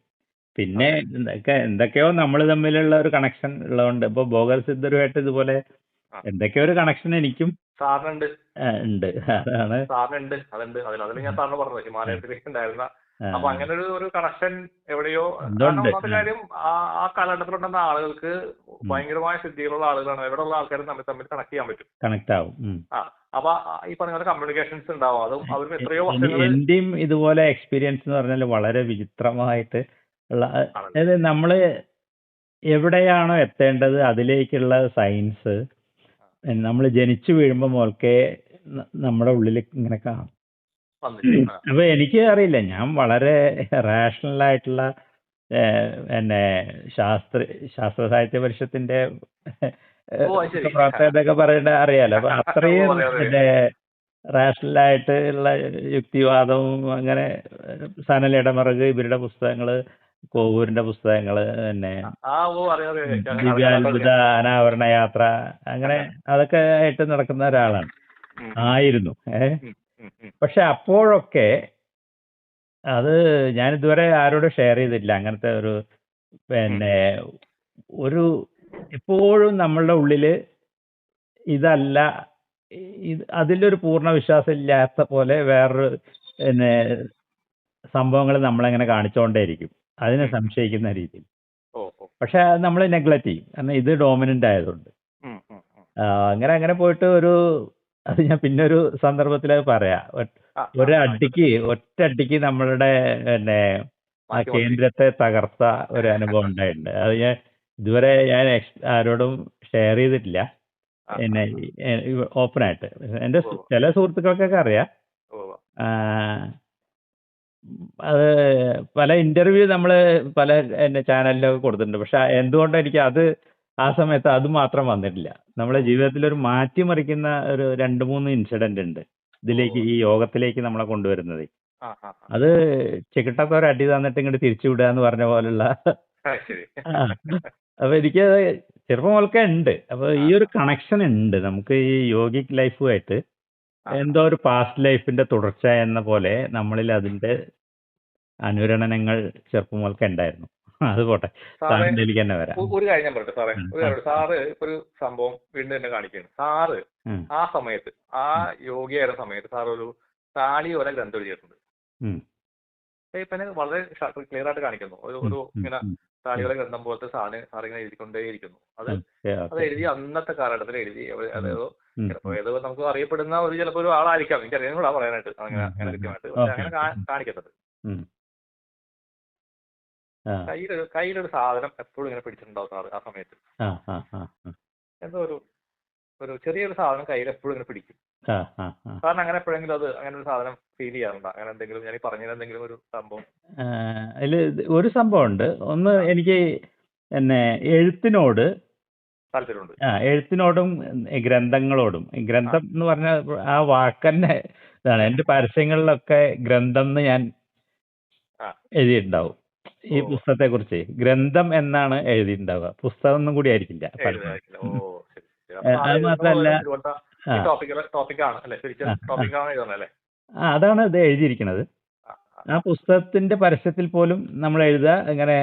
പിന്നെ എന്തൊക്കെയോ നമ്മൾ തമ്മിലുള്ള ഒരു കണക്ഷൻ ഉള്ളതുകൊണ്ട് ഇപ്പൊ ഭോഗർ സിദ്ധരുമായിട്ട് ഇതുപോലെ എന്തൊക്കെയോ ഒരു കണക്ഷൻ എനിക്കും സാറിനുണ്ട്. അതാണ് സാറിനുണ്ട്. അതുണ്ട്. അതിൽ ഞാൻ സാറിന് പറഞ്ഞത് ഹിമാലയത്തിലേക്ക് ഉണ്ടായിരുന്ന. അപ്പൊ അങ്ങനെ ഒരു കണക്ഷൻ എവിടെയോ. ഒന്നാമത്തെ കാര്യം ആ കാലഘട്ടത്തിലുണ്ടെന്ന ആളുകൾക്ക് ഭയങ്കരമായ സിദ്ധികളുള്ള ആളുകളാണ്. എവിടെയുള്ള ആൾക്കാരും തമ്മിൽ കണക്ട് ചെയ്യാൻ പറ്റും. കണക്ട് ആവും. അപ്പൊ ഈ പറഞ്ഞ പോലെ കമ്മ്യൂണിക്കേഷൻസ് ഉണ്ടാവും. അതും അവർക്ക് എത്രയോ വർഷങ്ങൾ. എന്റെയും ഇതുപോലെ എക്സ്പീരിയൻസ് എന്ന് പറഞ്ഞാൽ വളരെ വിചിത്രമായിട്ട് ഉള്ള, അതായത് നമ്മള് എവിടെയാണോ എത്തേണ്ടത് അതിലേക്കുള്ള സയൻസ് നമ്മൾ ജനിച്ചു വീഴുമ്പോൾ മുതൽക്കേ നമ്മുടെ ഉള്ളിൽ ഇങ്ങനെ കാണും. അപ്പൊ എനിക്ക് അറിയില്ല, ഞാൻ വളരെ റാഷണൽ ആയിട്ടുള്ള ശാസ്ത്ര സാഹിത്യ പരിഷത്തിന്റെ പ്രവർത്തകരൊക്കെ പറയേണ്ട അറിയാലോ. അപ്പൊ അത്രയും റാഷണൽ ആയിട്ട് ഉള്ള യുക്തിവാദവും അങ്ങനെ സനലിടമറുക് ഇവരുടെ പുസ്തകങ്ങള്, കോവൂരിന്റെ പുസ്തകങ്ങള്, ദിവ്യാത്ഭുത അനാവരണ യാത്ര, അങ്ങനെ അതൊക്കെ ആയിട്ട് നടക്കുന്ന ഒരാളാണ് ആയിരുന്നു. പക്ഷെ അപ്പോഴൊക്കെ അത് ഞാൻ ഇതുവരെ ആരോടും ഷെയർ ചെയ്തിട്ടില്ല. അങ്ങനത്തെ ഒരു എപ്പോഴും നമ്മളുടെ ഉള്ളില് ഇതല്ല, അതിലൊരു പൂർണ്ണ വിശ്വാസം ഇല്ലാത്ത പോലെ വേറൊരു സംഭവങ്ങൾ നമ്മളെങ്ങനെ കാണിച്ചുകൊണ്ടേയിരിക്കും, അതിനെ സംശയിക്കുന്ന രീതിയിൽ. പക്ഷെ നമ്മൾ നെഗ്ലക്ട് ചെയ്യും, കാരണം ഇത് ഡോമിനന്റ് ആയതുകൊണ്ട്. അങ്ങനെ പോയിട്ട് അത് ഞാൻ പിന്നെ ഒരു സന്ദർഭത്തിൽ പറയാം. ഒറ്റയടിക്ക് നമ്മളുടെ ആ കേന്ദ്രത്തെ തകർത്ത ഒരു അനുഭവം ഉണ്ടായിട്ടുണ്ട്. അത് ഞാൻ ഇതുവരെ ആരോടും ഷെയർ ചെയ്തിട്ടില്ല ഓപ്പണായിട്ട്. എൻ്റെ ചില സുഹൃത്തുക്കൾക്കൊക്കെ അറിയാം. അത് പല ഇന്റർവ്യൂ നമ്മൾ പല ചാനലിലൊക്കെ കൊടുത്തിട്ടുണ്ട്. പക്ഷെ എന്തുകൊണ്ടും എനിക്ക് അത് ആ സമയത്ത് അത് മാത്രം വന്നിട്ടില്ല. നമ്മുടെ ജീവിതത്തിൽ ഒരു മാറ്റിമറിക്കുന്ന ഒരു 2-3 ഇൻസിഡന്റ് ഉണ്ട്. ഇതിലേക്ക് ഈ യോഗത്തിലേക്ക് നമ്മളെ കൊണ്ടുവരുന്നത്. ആ ആ ആ. അത് ചെകിട്ടൊക്കെ ഒരു അടി തന്നിട്ട് ഇങ്ങോട്ട് തിരിച്ചു വിടുക എന്ന് പറഞ്ഞ പോലുള്ള ശരി. ആ. അപ്പൊ എനിക്ക് ചെറുപ്പം മുതൽക്കേ ഉണ്ട്. അപ്പൊ ഈ ഒരു കണക്ഷൻ ഉണ്ട് നമുക്ക് ഈ യോഗിക് ലൈഫുമായിട്ട്. എന്തോ ഒരു പാസ്റ്റ് ലൈഫിന്റെ തുടർച്ച എന്ന പോലെ നമ്മളിൽ അതിന്റെ അനുരണനങ്ങൾ ചെറുപ്പം മുതൽക്കേ ഉണ്ടായിരുന്നു. അത് പോട്ടെ, സാറിലേക്ക് തന്നെ വരാം. ഒരു കാര്യം ഞാൻ പറയട്ടെ സാറേ, ഒരു കാര്യം. സാറ് ഇപ്പൊ ഒരു സംഭവം വീണ്ടും തന്നെ കാണിക്കുകയാണ്. സാറ് ആ സമയത്ത്, ആ യോഗിയായിരുന്ന സമയത്ത് സാർ ഒരു താളിയോല ഗ്രന്ഥം എഴുതിയിട്ടുണ്ട്. ഇപ്പൊ വളരെ ക്ലിയർ ആയിട്ട് കാണിക്കുന്നു. ഒരു ഇങ്ങനെ താളിയോല ഗ്രന്ഥം പോലത്തെ സാറിങ്ങനെ എഴുതിക്കൊണ്ടേയിരിക്കുന്നു. അത് എഴുതി അന്നത്തെ കാലഘട്ടത്തിൽ എഴുതി. അതേതോ ചിലപ്പോ ഏതോ നമുക്ക് അറിയപ്പെടുന്ന ചിലപ്പോ ഒരു ആളായിരിക്കാം, എനിക്ക് അറിയാൻ കൂടാ പറയാനായിട്ട് അങ്ങനെ കൃത്യമായിട്ട്. പക്ഷെ അങ്ങനെ കാണിക്കുന്നത് കയ്യിലൊരു സാധനം എപ്പോഴും ഇങ്ങനെ പിടിച്ചിട്ടുണ്ടാവും സാറ് ആ സമയത്ത്. എന്തോ ഒരു ചെറിയൊരു സാധനം കയ്യിൽ എപ്പോഴും ഇങ്ങനെ പിടിക്കും. സാറിന് അങ്ങനെ എപ്പോഴെങ്കിലും അങ്ങനെ ഒരു സാധനം ഫീൽ ചെയ്യാറുണ്ടോ? അങ്ങനെ എന്തെങ്കിലും ഞാൻ പറഞ്ഞ എന്തെങ്കിലും ഒരു സംഭവം? അതിൽ ഒരു സംഭവം ഉണ്ട്. ഒന്ന്, എനിക്ക് എഴുത്തിനോട് താല്പര്യമുണ്ട്. എഴുത്തിനോടും ഗ്രന്ഥങ്ങളോടും. ഗ്രന്ഥം എന്ന് പറഞ്ഞാൽ ആ വാക്കന്നെ ഇതാണ്. എന്റെ പരസ്യങ്ങളിലൊക്കെ ഗ്രന്ഥം എന്ന് ഞാൻ എഴുതിയിട്ടുണ്ടാവും. ഈ പുസ്തകത്തെ കുറിച്ച് ഗ്രന്ഥം എന്നാണ് എഴുതിയിട്ടുണ്ടാവുക, പുസ്തകം ഒന്നും കൂടി ആയിരിക്കില്ല. അത് മാത്രല്ല, അതാണ് ഇത് എഴുതിയിരിക്കുന്നത്. ആ പുസ്തകത്തിന്റെ പരസ്യത്തിൽ പോലും നമ്മൾ എഴുതുക ഇങ്ങനെ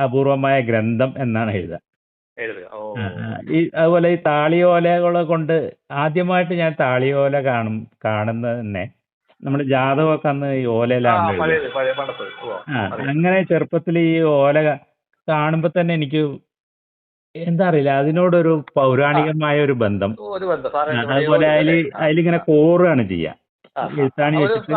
അപൂർവമായ ഗ്രന്ഥം എന്നാണ് എഴുതുക. അതുപോലെ ഈ താളിയോലകളെ കൊണ്ട് ആദ്യമായിട്ട് ഞാൻ താളിയോല കാണുന്നത് തന്നെ നമ്മുടെ ജാതകമൊക്കെ അന്ന് ഈ ഓലയിലാണ്. അങ്ങനെ ചെറുപ്പത്തിൽ ഈ ഓല കാണുമ്പോ തന്നെ എനിക്ക് എന്താ അറിയില്ല, അതിനോടൊരു പൗരാണികമായ ഒരു ബന്ധം. അതുപോലെ അതിലിങ്ങനെ കോറുകയാണ് ചെയ്യുക, എഴുത്താണി വെച്ചിട്ട്.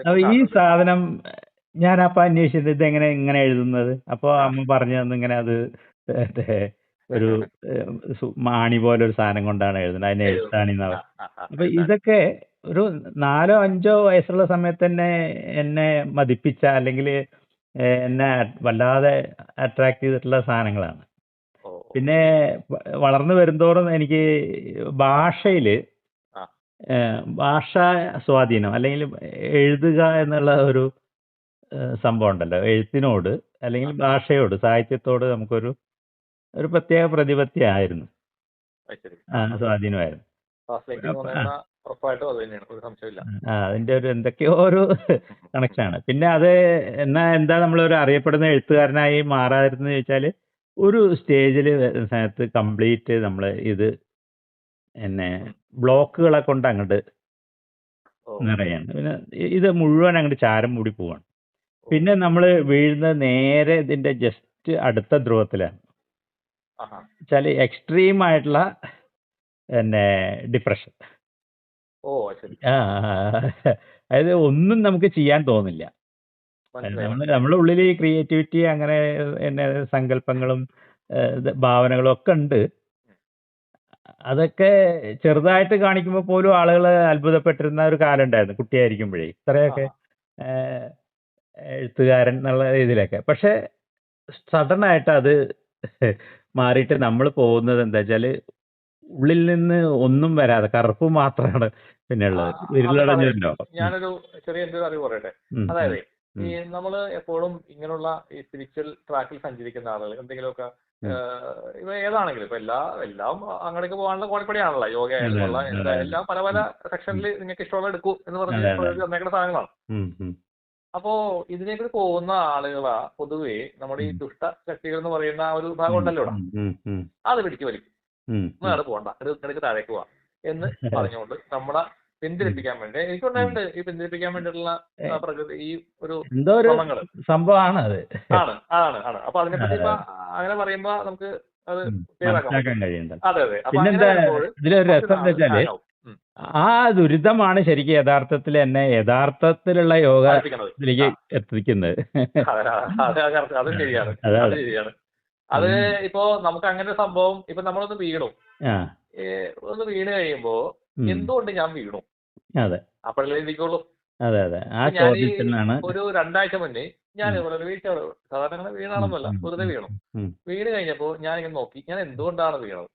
അപ്പൊ ഈ സാധനം ഞാൻ അപ്പൊ അന്വേഷിച്ചത് ഇതെങ്ങനെ ഇങ്ങനെ എഴുതുന്നത്. അപ്പൊ അമ്മ പറഞ്ഞു തന്നു ഇങ്ങനെ അത് ഒരു മാണി പോലെ ഒരു സാധനം കൊണ്ടാണ് എഴുതുന്നത്, അതിനെ എഴുത്താണി എന്നാ. അപ്പൊ ഇതൊക്കെ ഒരു 4-5 വയസ്സുള്ള സമയത്ത് തന്നെ എന്നെ മതിപ്പിച്ച, അല്ലെങ്കിൽ എന്നെ വല്ലാതെ അട്രാക്ട് ചെയ്തിട്ടുള്ള സാധനങ്ങളാണ്. പിന്നെ വളർന്നു വരുന്തോറും എനിക്ക് ഭാഷയില് ഭാഷാ സ്വാധീനം, അല്ലെങ്കിൽ എഴുതുക എന്നുള്ള ഒരു സംഭവം ഉണ്ടല്ലോ, എഴുത്തിനോട് അല്ലെങ്കിൽ ഭാഷയോട്, സാഹിത്യത്തോട് നമുക്കൊരു പ്രത്യേക പ്രതിപത്തി ആയിരുന്നു, സ്വാധീനമായിരുന്നു. അതിന്റെ ഒരു എന്തൊക്കെയോ ഒരു കണക്ഷനാണ്. പിന്നെ അത് എന്താ നമ്മളൊരു അറിയപ്പെടുന്ന എഴുത്തുകാരനായി മാറാതിരുന്നു ചോദിച്ചാൽ, ഒരു സ്റ്റേജിൽ സമയത്ത് കംപ്ലീറ്റ് നമ്മൾ ഇത് ബ്ലോക്കുകളെ കൊണ്ട് അങ്ങോട്ട് നിറയാണ്. പിന്നെ ഇത് മുഴുവൻ അങ്ങോട്ട് ചാരം മൂടി പോവാണ്. പിന്നെ നമ്മൾ വീഴുന്നത് നേരെ ഇതിന്റെ ജസ്റ്റ് അടുത്ത ധ്രുവത്തിലാണ്. വെച്ചാൽ എക്സ്ട്രീം ആയിട്ടുള്ള ഡിപ്രഷൻ. അതായത് ഒന്നും നമുക്ക് ചെയ്യാൻ തോന്നില്ല. നമ്മുടെ ഉള്ളിൽ ഈ ക്രിയേറ്റിവിറ്റി, അങ്ങനെ സങ്കല്പങ്ങളും ഭാവനകളും ഒക്കെ ഉണ്ട്. അതൊക്കെ ചെറുതായിട്ട് കാണിക്കുമ്പോൾ പോലും ആളുകൾ അത്ഭുതപ്പെട്ടിരുന്ന ഒരു കാലം ഉണ്ടായിരുന്നു കുട്ടിയായിരിക്കുമ്പോഴേ, ഇത്രയൊക്കെ എഴുത്തുകാരൻ എന്നുള്ള രീതിയിലൊക്കെ. പക്ഷെ സഡൻ ആയിട്ട് അത് മാറിയിട്ട് നമ്മൾ പോകുന്നത് എന്താ വെച്ചാൽ, ഉള്ളിൽ നിന്ന് ഒന്നും വരാതെ കറുപ്പ് മാത്രമാണ് പിന്നെ ഉള്ളത്, വിരലടഞ്ഞോ. ഞാനൊരു ചെറിയ അറിവ് പറയട്ടെ. അതായത് ഈ നമ്മള് എപ്പോഴും ഇങ്ങനെയുള്ള ഈ സ്പിരിച്വൽ ട്രാക്കിൽ സഞ്ചരിക്കുന്ന ആളുകൾ എന്തെങ്കിലുമൊക്കെ ഇവ ഏതാണെങ്കിലും ഇപ്പൊ എല്ലാം അങ്ങോട്ടേക്ക് പോകാനുള്ള കോണിപ്പടിയാണല്ലോ. യോഗ ആയിട്ടുള്ള എല്ലാം പല പല സെക്ഷനിൽ നിങ്ങൾക്ക് ഇഷ്ടമുള്ള എടുക്കൂ എന്ന് പറഞ്ഞ് തന്നേക്കുന്ന സാധനങ്ങളാണ്. അപ്പോ ഇതിലേക്ക് പോകുന്ന ആളുകളാ പൊതുവെ നമ്മുടെ ഈ ദുഷ്ട ശക്തികൾ എന്ന് പറയുന്ന ഒരു ഭാഗം ഉണ്ടല്ലോ, അത് പിടിച്ചു വലിക്കും. അത് പോകണ്ട, ഇടയ്ക്ക് താഴേക്ക് പോവാ എന്ന് പറഞ്ഞുകൊണ്ട് നമ്മളെ പിന്തിരിപ്പിക്കാൻ വേണ്ടി എനിക്കുണ്ടായിട്ടുണ്ട്. ഈ പിന്തിരിപ്പിക്കാൻ വേണ്ടിയിട്ടുള്ള പ്രകൃതി ഈ ഒരു സംഭവമാണ് അത്. ആണ്. അപ്പൊ അതിനെപ്പറ്റി ഇപ്പൊ അങ്ങനെ പറയുമ്പോ നമുക്ക് അത് കഴിയുന്നുണ്ട്. ഇതിലൊരു രസം എന്താ വെച്ചാല്, ആ ദുരിതമാണ് ശരിക്കും യഥാർത്ഥത്തിൽ എന്നെ യഥാർത്ഥത്തിലുള്ള യോഗത്തിലേക്ക് എത്തിക്കുന്നത്. അത് ശരിയാണ്. അത് ഇപ്പോ നമുക്ക് അങ്ങനെ ഒരു സംഭവം, ഇപ്പൊ നമ്മളൊന്ന് വീണു, ഒന്ന് വീണ് കഴിയുമ്പോ എന്തുകൊണ്ട് ഞാൻ വീണു അപ്പോഴല്ലേ ഇരിക്കുള്ളൂ. അതെ അതെ ആ ഞാൻ ഈ ചോദ്യത്തിൽ നിന്നാണ്. ഒരു 2 ആഴ്ച മുന്നേ ഞാൻ ഇതുപോലെ വീഴ്ച, സാധാരണ അങ്ങനെ വീണാണെന്നല്ല, വെറുതെ വീണു. വീണ് കഴിഞ്ഞപ്പോൾ ഞാൻ ഇങ്ങനെ നോക്കി ഞാൻ എന്തുകൊണ്ടാണ് വീണത്.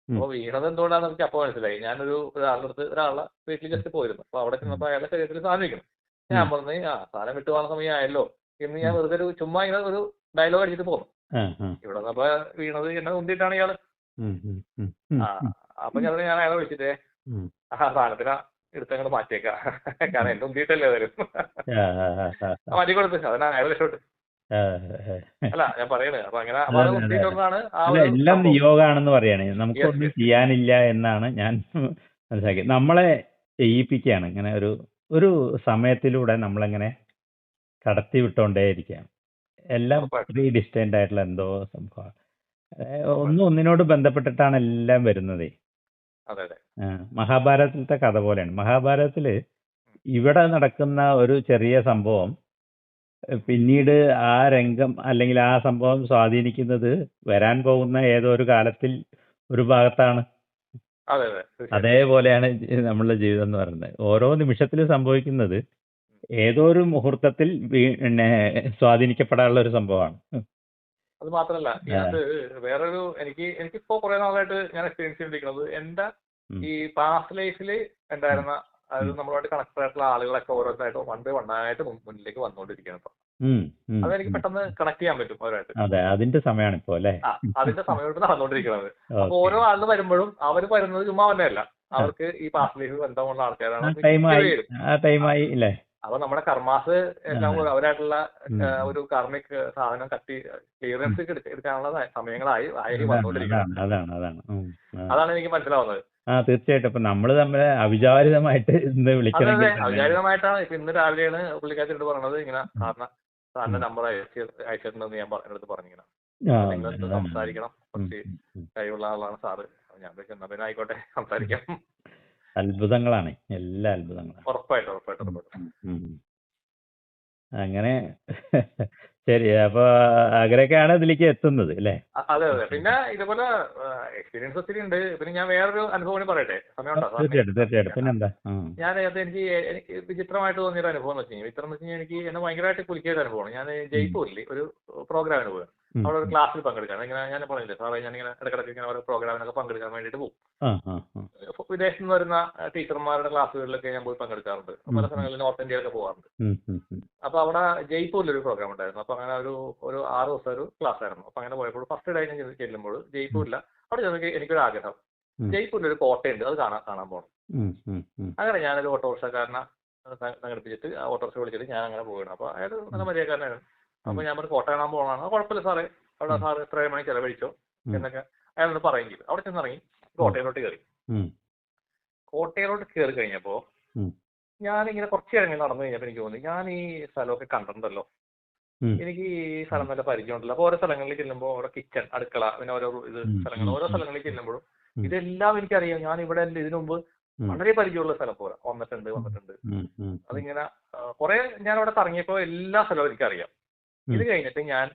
അപ്പോൾ വീണത് എന്തുകൊണ്ടാണെന്ന് എനിക്ക് അപ്പോൾ മനസ്സിലായി. ഞാനൊരു ഒരാളുടെ വീട്ടിൽ ജസ്റ്റ് പോയിരുന്നു. അപ്പോൾ അവിടെ ചെന്നപ്പോൾ അയാളുടെ ശരീരത്തിൽ സാധനം ഇരിക്കണം. ഞാൻ പറഞ്ഞു സാധനം വിട്ടു പോകുന്ന സമയമായല്ലോ എന്ന് ഞാൻ വെറുതെ ചുമ്മാ ഇങ്ങനെ ഒരു ഡയലോഗ് അടിച്ചിട്ട് പോന്നു. ഇവിടെ വന്നപ്പോ വീണത് എന്നെ മുന്തിയിട്ടാണ് ഇയാള്. അപ്പൊ ഞാൻ അയാളെ വിളിച്ചിട്ടേ ആ സാധനത്തിന് എടുത്തങ്ങോട്ട് മാറ്റിയേക്കാം, കാരണം എന്റെ മുന്തിയിട്ടല്ലേ വരും. മാറ്റി കൊടുത്ത് അതിനാ അയാൾ രക്ഷപ്പെട്ടു. അല്ല ഞാൻ പറയണേ, അപ്പൊ അങ്ങനെ മുന്തിയിട്ടൊന്നാണ് എല്ലാം നിയോഗാണെന്ന് പറയണേ. നമുക്കൊന്നും ചെയ്യാനില്ല എന്നാണ് ഞാൻ മനസ്സിലാക്കിയത്. നമ്മളെ ചെയ്യിപ്പിക്കുകയാണ് ഇങ്ങനെ ഒരു സമയത്തിലൂടെ നമ്മളെങ്ങനെ കടത്തി വിട്ടോണ്ടേയിരിക്കുകയാണ്. എല്ലാം പ്രീ ഡിസ്റ്റൈൻഡ് ആയിട്ടുള്ള എന്തോ സംഭവം, ഒന്നിനോട് ബന്ധപ്പെട്ടിട്ടാണ് എല്ലാം വരുന്നത്. മഹാഭാരതത്തിലത്തെ കഥ പോലെയാണ്. മഹാഭാരതത്തില് ഇവിടെ നടക്കുന്ന ഒരു ചെറിയ സംഭവം പിന്നീട് ആ രംഗം അല്ലെങ്കിൽ ആ സംഭവം സ്വാധീനിക്കുന്നത് വരാൻ പോകുന്ന ഏതോ ഒരു കാലത്തിൽ ഒരു ഭാഗത്താണ്. അതേപോലെയാണ് നമ്മളുടെ ജീവിതം എന്ന് പറയുന്നത്. ഓരോ നിമിഷത്തിൽ സംഭവിക്കുന്നത് ഏതോ ഒരു മുഹൂർത്തത്തിൽ പിന്നെ സ്വാധീനിക്കപ്പെടാനുള്ള ഒരു സംഭവമാണ്. അത് മാത്രല്ല ഇതിനകത്ത് വേറൊരു എനിക്കിപ്പോ കുറെ നാളായിട്ട് ഞാൻ എക്സ്പീരിയൻസ് ചെയ്തിരിക്കുന്നത് എന്റെ ഈ പാസ്റ്റ് ലൈഫിൽ ഉണ്ടായിരുന്ന അതായത് നമ്മളുമായിട്ട് കണക്ട് ആയിട്ടുള്ള ആളുകളൊക്കെ ഓരോരുത്തരായിട്ട് വൺ ബൈ വൺ ആയിട്ട് മുന്നിലേക്ക് വന്നുകൊണ്ടിരിക്കുകയാണ് ഇപ്പൊ. അതെനിക്ക് പെട്ടെന്ന് കണക്ട് ചെയ്യാൻ പറ്റും അവരായിട്ട്. അതിന്റെ സമയമാണ് ഇപ്പോ അല്ലേ? അതിന്റെ സമയത്ത് നടന്നുകൊണ്ടിരിക്കുന്നത്. അപ്പൊ ഓരോ ആളിന് വരുമ്പോഴും അവർ വരുന്നത് ചുമ്മാ തന്നെയല്ല, അവർക്ക് ഈ പാസ്റ്റ് ലൈഫിൽ ബന്ധമുള്ള ആൾക്കാരാണ്. അപ്പൊ നമ്മുടെ കർമാസ് എല്ലാം കൂടെ അവരായിട്ടുള്ള ഒരു കാർമിക് സാധനം ക്ലിയറൻസ് എടുക്കാനുള്ള സമയങ്ങളായി വന്നുകൊണ്ടിരിക്കുന്നത്. അതാണ് എനിക്ക് മനസ്സിലാവുന്നത്. തീർച്ചയായിട്ടും. അപ്പൊ നമ്മള് തമ്മിലെ അവിചാരിതമായിട്ട് അവിചാരിതമായിട്ടാണ്. ഇപ്പൊ ഇന്ന് രാവിലെയാണ് പുള്ളിക്കാരിയോട് പറഞ്ഞത് ഇങ്ങനെ സാറിന്റെ നമ്പർ അയച്ചിട്ടുണ്ടെന്ന് ഞാൻ അടുത്ത് പറഞ്ഞിങ്ങനെ സംസാരിക്കണം, കുറച്ച് കഴിവുള്ള ആളാണ് സാറ്. ഞാൻ എന്നാ പിന്നെ ആയിക്കോട്ടെ സംസാരിക്കാം. അത്ഭുതങ്ങളാണ്, എല്ലാ അത്ഭുതങ്ങളും. ഉറപ്പായിട്ടും. അങ്ങനെ ശരി. അപ്പൊ അങ്ങനെയൊക്കെയാണ് ഇതിലേക്ക് എത്തുന്നത് അല്ലേ? അതെ. പിന്നെ ഇതുപോലെ എക്സ്പീരിയൻസ് ഒത്തിരി ഉണ്ട്. പിന്നെ ഞാൻ വേറൊരു അനുഭവം കൂടി പറയട്ടെ, സമയമുണ്ടോ? തീർച്ചയായിട്ടും. പിന്നെന്താ, എനിക്ക് വിചിത്രമായിട്ട് തോന്നിയൊരു അനുഭവം എന്ന് വെച്ച് കഴിഞ്ഞാൽ എനിക്ക് എന്നെ ഭയങ്കരമായിട്ട് കുലിക്കിയ ഒരു അനുഭവമാണ്. ഞാൻ ജയ്പൂരിൽ ഒരു പ്രോഗ്രാമിന് പോയി. അവിടെ ഒരു ക്ലാസ്സിൽ പങ്കെടുക്കാൻ ഇങ്ങനെ ഞാൻ പറഞ്ഞില്ലേ സാറേ, ഞാനിങ്ങനെ ഇടയ്ക്കിടയ്ക്ക് ഇങ്ങനെ ഓരോ പ്രോഗ്രാമിനൊക്കെ പങ്കെടുക്കാൻ വേണ്ടിയിട്ട് പോകും. വിദേശത്ത് നിന്ന് വരുന്ന ടീച്ചർമാരുടെ ക്ലാസ്സുകളിലൊക്കെ ഞാൻ പോയി പങ്കെടുക്കാറുണ്ട്. പല സ്ഥലങ്ങളിൽ നോർത്ത് ഇന്ത്യയിലൊക്കെ പോകാറുണ്ട്. അപ്പൊ അവിടെ ജയ്പൂരിലൊരു പ്രോഗ്രാം ഉണ്ടായിരുന്നു. അപ്പൊ അങ്ങനെ ഒരു 6 ദിവസം ഒരു ക്ലാസ് ആയിരുന്നു. അപ്പൊ അങ്ങനെ പോയപ്പോൾ ഫസ്റ്റ് ഡേ ഞാൻ ചെല്ലുമ്പോൾ ജയ്പൂരില്ല, അവിടെ ചെന്ന് എനിക്കൊരു ആഗ്രഹം, ജയ്പൂരിൽ ഒരു കോട്ടയുണ്ട്, അത് കാണാൻ പോകണം. അങ്ങനെ ഞാനൊരു ഓട്ടോറിക്ഷക്കാരനെ സംഘടിപ്പിച്ചിട്ട് ആ ഓട്ടോറിക്ഷ വിളിച്ചിട്ട് ഞാൻ അങ്ങനെ പോകണം. അപ്പൊ അയാൾ നല്ല മര്യാദക്കാരനായിരുന്നു. അപ്പൊ ഞാൻ ഒരു കോട്ട കാണാൻ പോകണമാണ്. കുഴപ്പമില്ല സാറേ, അവിടെ സാറ് ഇത്ര മണി ചെലവഴിച്ചോ എന്നൊക്കെ അയാളോട് പറയുകയും ചെയ്തു. അവിടെ ചെന്നിറങ്ങി കോട്ടയിലോട്ട് കയറി. കോട്ടയിലോട്ട് കയറി കഴിഞ്ഞപ്പോ ഞാനിങ്ങനെ കുറച്ച് ഇറങ്ങി നടന്നു കഴിഞ്ഞപ്പോൾ എനിക്ക് തോന്നി ഞാൻ ഈ സ്ഥലമൊക്കെ കണ്ടിട്ടുണ്ടല്ലോ, എനിക്ക് ഈ സ്ഥലം നല്ല പരിചയമുണ്ടല്ലോ. അപ്പൊ ഓരോ സ്ഥലങ്ങളിൽ ചെല്ലുമ്പോൾ ഓരോ കിച്ചൺ, അടുക്കള, പിന്നെ ഓരോ ഓരോ സ്ഥലങ്ങളിൽ ചെല്ലുമ്പോഴും ഇതെല്ലാം എനിക്കറിയാം. ഞാൻ ഇവിടെ ഇതിനു മുമ്പ് വളരെ പരിചയമുള്ള സ്ഥലം പോലെ വന്നിട്ടുണ്ട്. അതിങ്ങനെ കുറെ ഞാൻ അവിടെ കറങ്ങിയപ്പോ എല്ലാ സ്ഥലവും എനിക്കറിയാം. ഇത് കഴിഞ്ഞിട്ട് ഞാൻ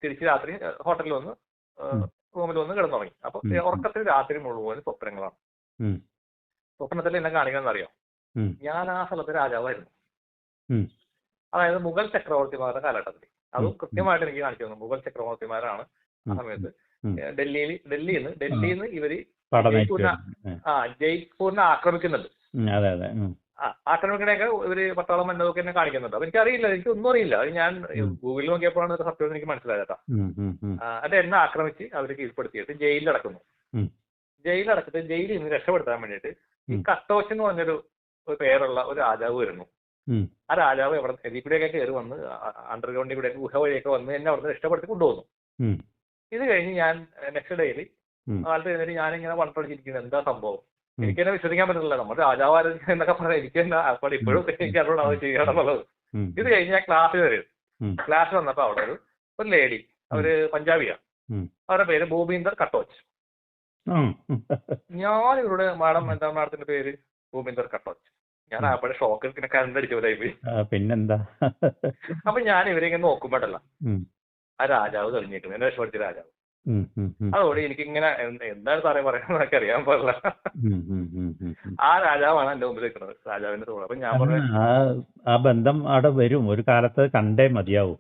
തിരിച്ച് രാത്രി ഹോട്ടലിൽ വന്ന് റൂമിൽ വന്ന് കിടന്നുറങ്ങി. അപ്പൊ ഉറക്കത്തിൽ രാത്രി മുഴുവൻ സ്വപ്നങ്ങളാണ്. സ്വപ്നത്തിൽ എന്നെ കാണിക്കണമെന്ന് അറിയാം, ഞാൻ ആ സ്ഥലത്ത് രാജാവായിരുന്നു. അതായത് മുഗൾ ചക്രവർത്തിമാരുടെ കാലഘട്ടത്തിൽ. അതും കൃത്യമായിട്ട് എനിക്ക് കാണിച്ചു തന്നു. മുഗൾ ചക്രവർത്തിമാരാണ് ആ സമയത്ത് ഡൽഹിന്ന് ഇവര് ജയ്പൂരിനെ ആക്രമിക്കുന്നുണ്ട്. ആക്രമിക്കണൊക്കെ ഇവര് പട്ടാളം എന്നതൊക്കെ എന്നെ കാണിക്കുന്നുണ്ട്. അപ്പൊ എനിക്കറിയില്ല, എനിക്കൊന്നും അറിയില്ല. അത് ഞാൻ ഗൂഗിളിൽ നോക്കിയപ്പോഴാണ് ഒരു സത്യം എനിക്ക് മനസ്സിലായതാ. അത് എന്നെ ആക്രമിച്ച് അവര് കീഴ്പ്പെടുത്തിയിട്ട് ജയിലിലടക്കുന്നു. ജയിലിലടച്ചിട്ട് ജയിലിൽ നിന്ന് രക്ഷപ്പെടുത്താൻ വേണ്ടിയിട്ട് ഈ കട്ടോച്ച് എന്ന് പറഞ്ഞൊരു പേരുള്ള ഒരു രാജാവ് വരുന്നു. ആ രാജാവ് എവിടെ ഇതിക്കൂടെയൊക്കെ കയറി വന്ന് അണ്ടർഗ്രൗണ്ടിൽ കൂടെ ഗുഹ വഴിയൊക്കെ വന്ന് എന്നെ അവിടെ നിന്ന് രക്ഷപ്പെടുത്തി കൊണ്ടുവന്നു. ഇത് കഴിഞ്ഞ് ഞാൻ നെക്സ്റ്റ് ഡേയിൽ കാലത്ത് കഴിഞ്ഞിട്ട് ഞാനിങ്ങനെ വണ്ടടിച്ചിരിക്കുന്നത് എന്താ സംഭവം, എനിക്ക് തന്നെ വിശ്വസിക്കാൻ പറ്റുന്നില്ല. നമ്മുടെ രാജാവാര് എന്നൊക്കെ പറഞ്ഞാൽ എനിക്ക് തന്നെ അപ്പോൾ ഇപ്പോഴും എനിക്ക് അറിവുള്ള അത് ചെയ്യണമെന്നുള്ളത്. ഇത് കഴിഞ്ഞ് ഞാൻ ക്ലാസ്സിൽ വരും. ക്ലാസ് വന്നപ്പോ അവിടെ ഒരു ലേഡി, അവര് പഞ്ചാബിയാണ്, അവരുടെ പേര് ഭൂപീന്ദർ കട്ടോച്ച്. ഞാൻ ഇവരുടെ മാഡത്തിന്റെ പേര് ഭൂപീന്ദർ കട്ടോച്ച്. ഞാൻ അപ്പോഴെ ഷോക്ക് പിന്നെ കരണ്ടടിച്ചു പോയി. പിന്നെന്താ, അപ്പൊ ഞാൻ ഇവരെ ഇങ്ങനെ നോക്കുമ്പോഴല്ല ആ രാജാവ് തെളിഞ്ഞേക്കുന്നു, എന്നെ രക്ഷപ്പെടുത്തിയ രാജാവ്. ഉം, ഉം, ഉം, അതോടെ എനിക്ക് ഇങ്ങനെ എന്താണ് സാറേ പറയുന്നത് എനിക്ക് അറിയാൻ പാടില്ല. ഉം, ഉം, ഉം, ഉം, ഉം. ആ രാജാവാണ് എന്റെ മുമ്പിൽ നിൽക്കുന്നത്, രാജാവിന്റെ തോള്. അപ്പൊ ഞാൻ പറഞ്ഞു ആ ആ ബന്ധം അവിടെ വരും, ഒരു കാലത്ത് കണ്ടേ മതിയാവും,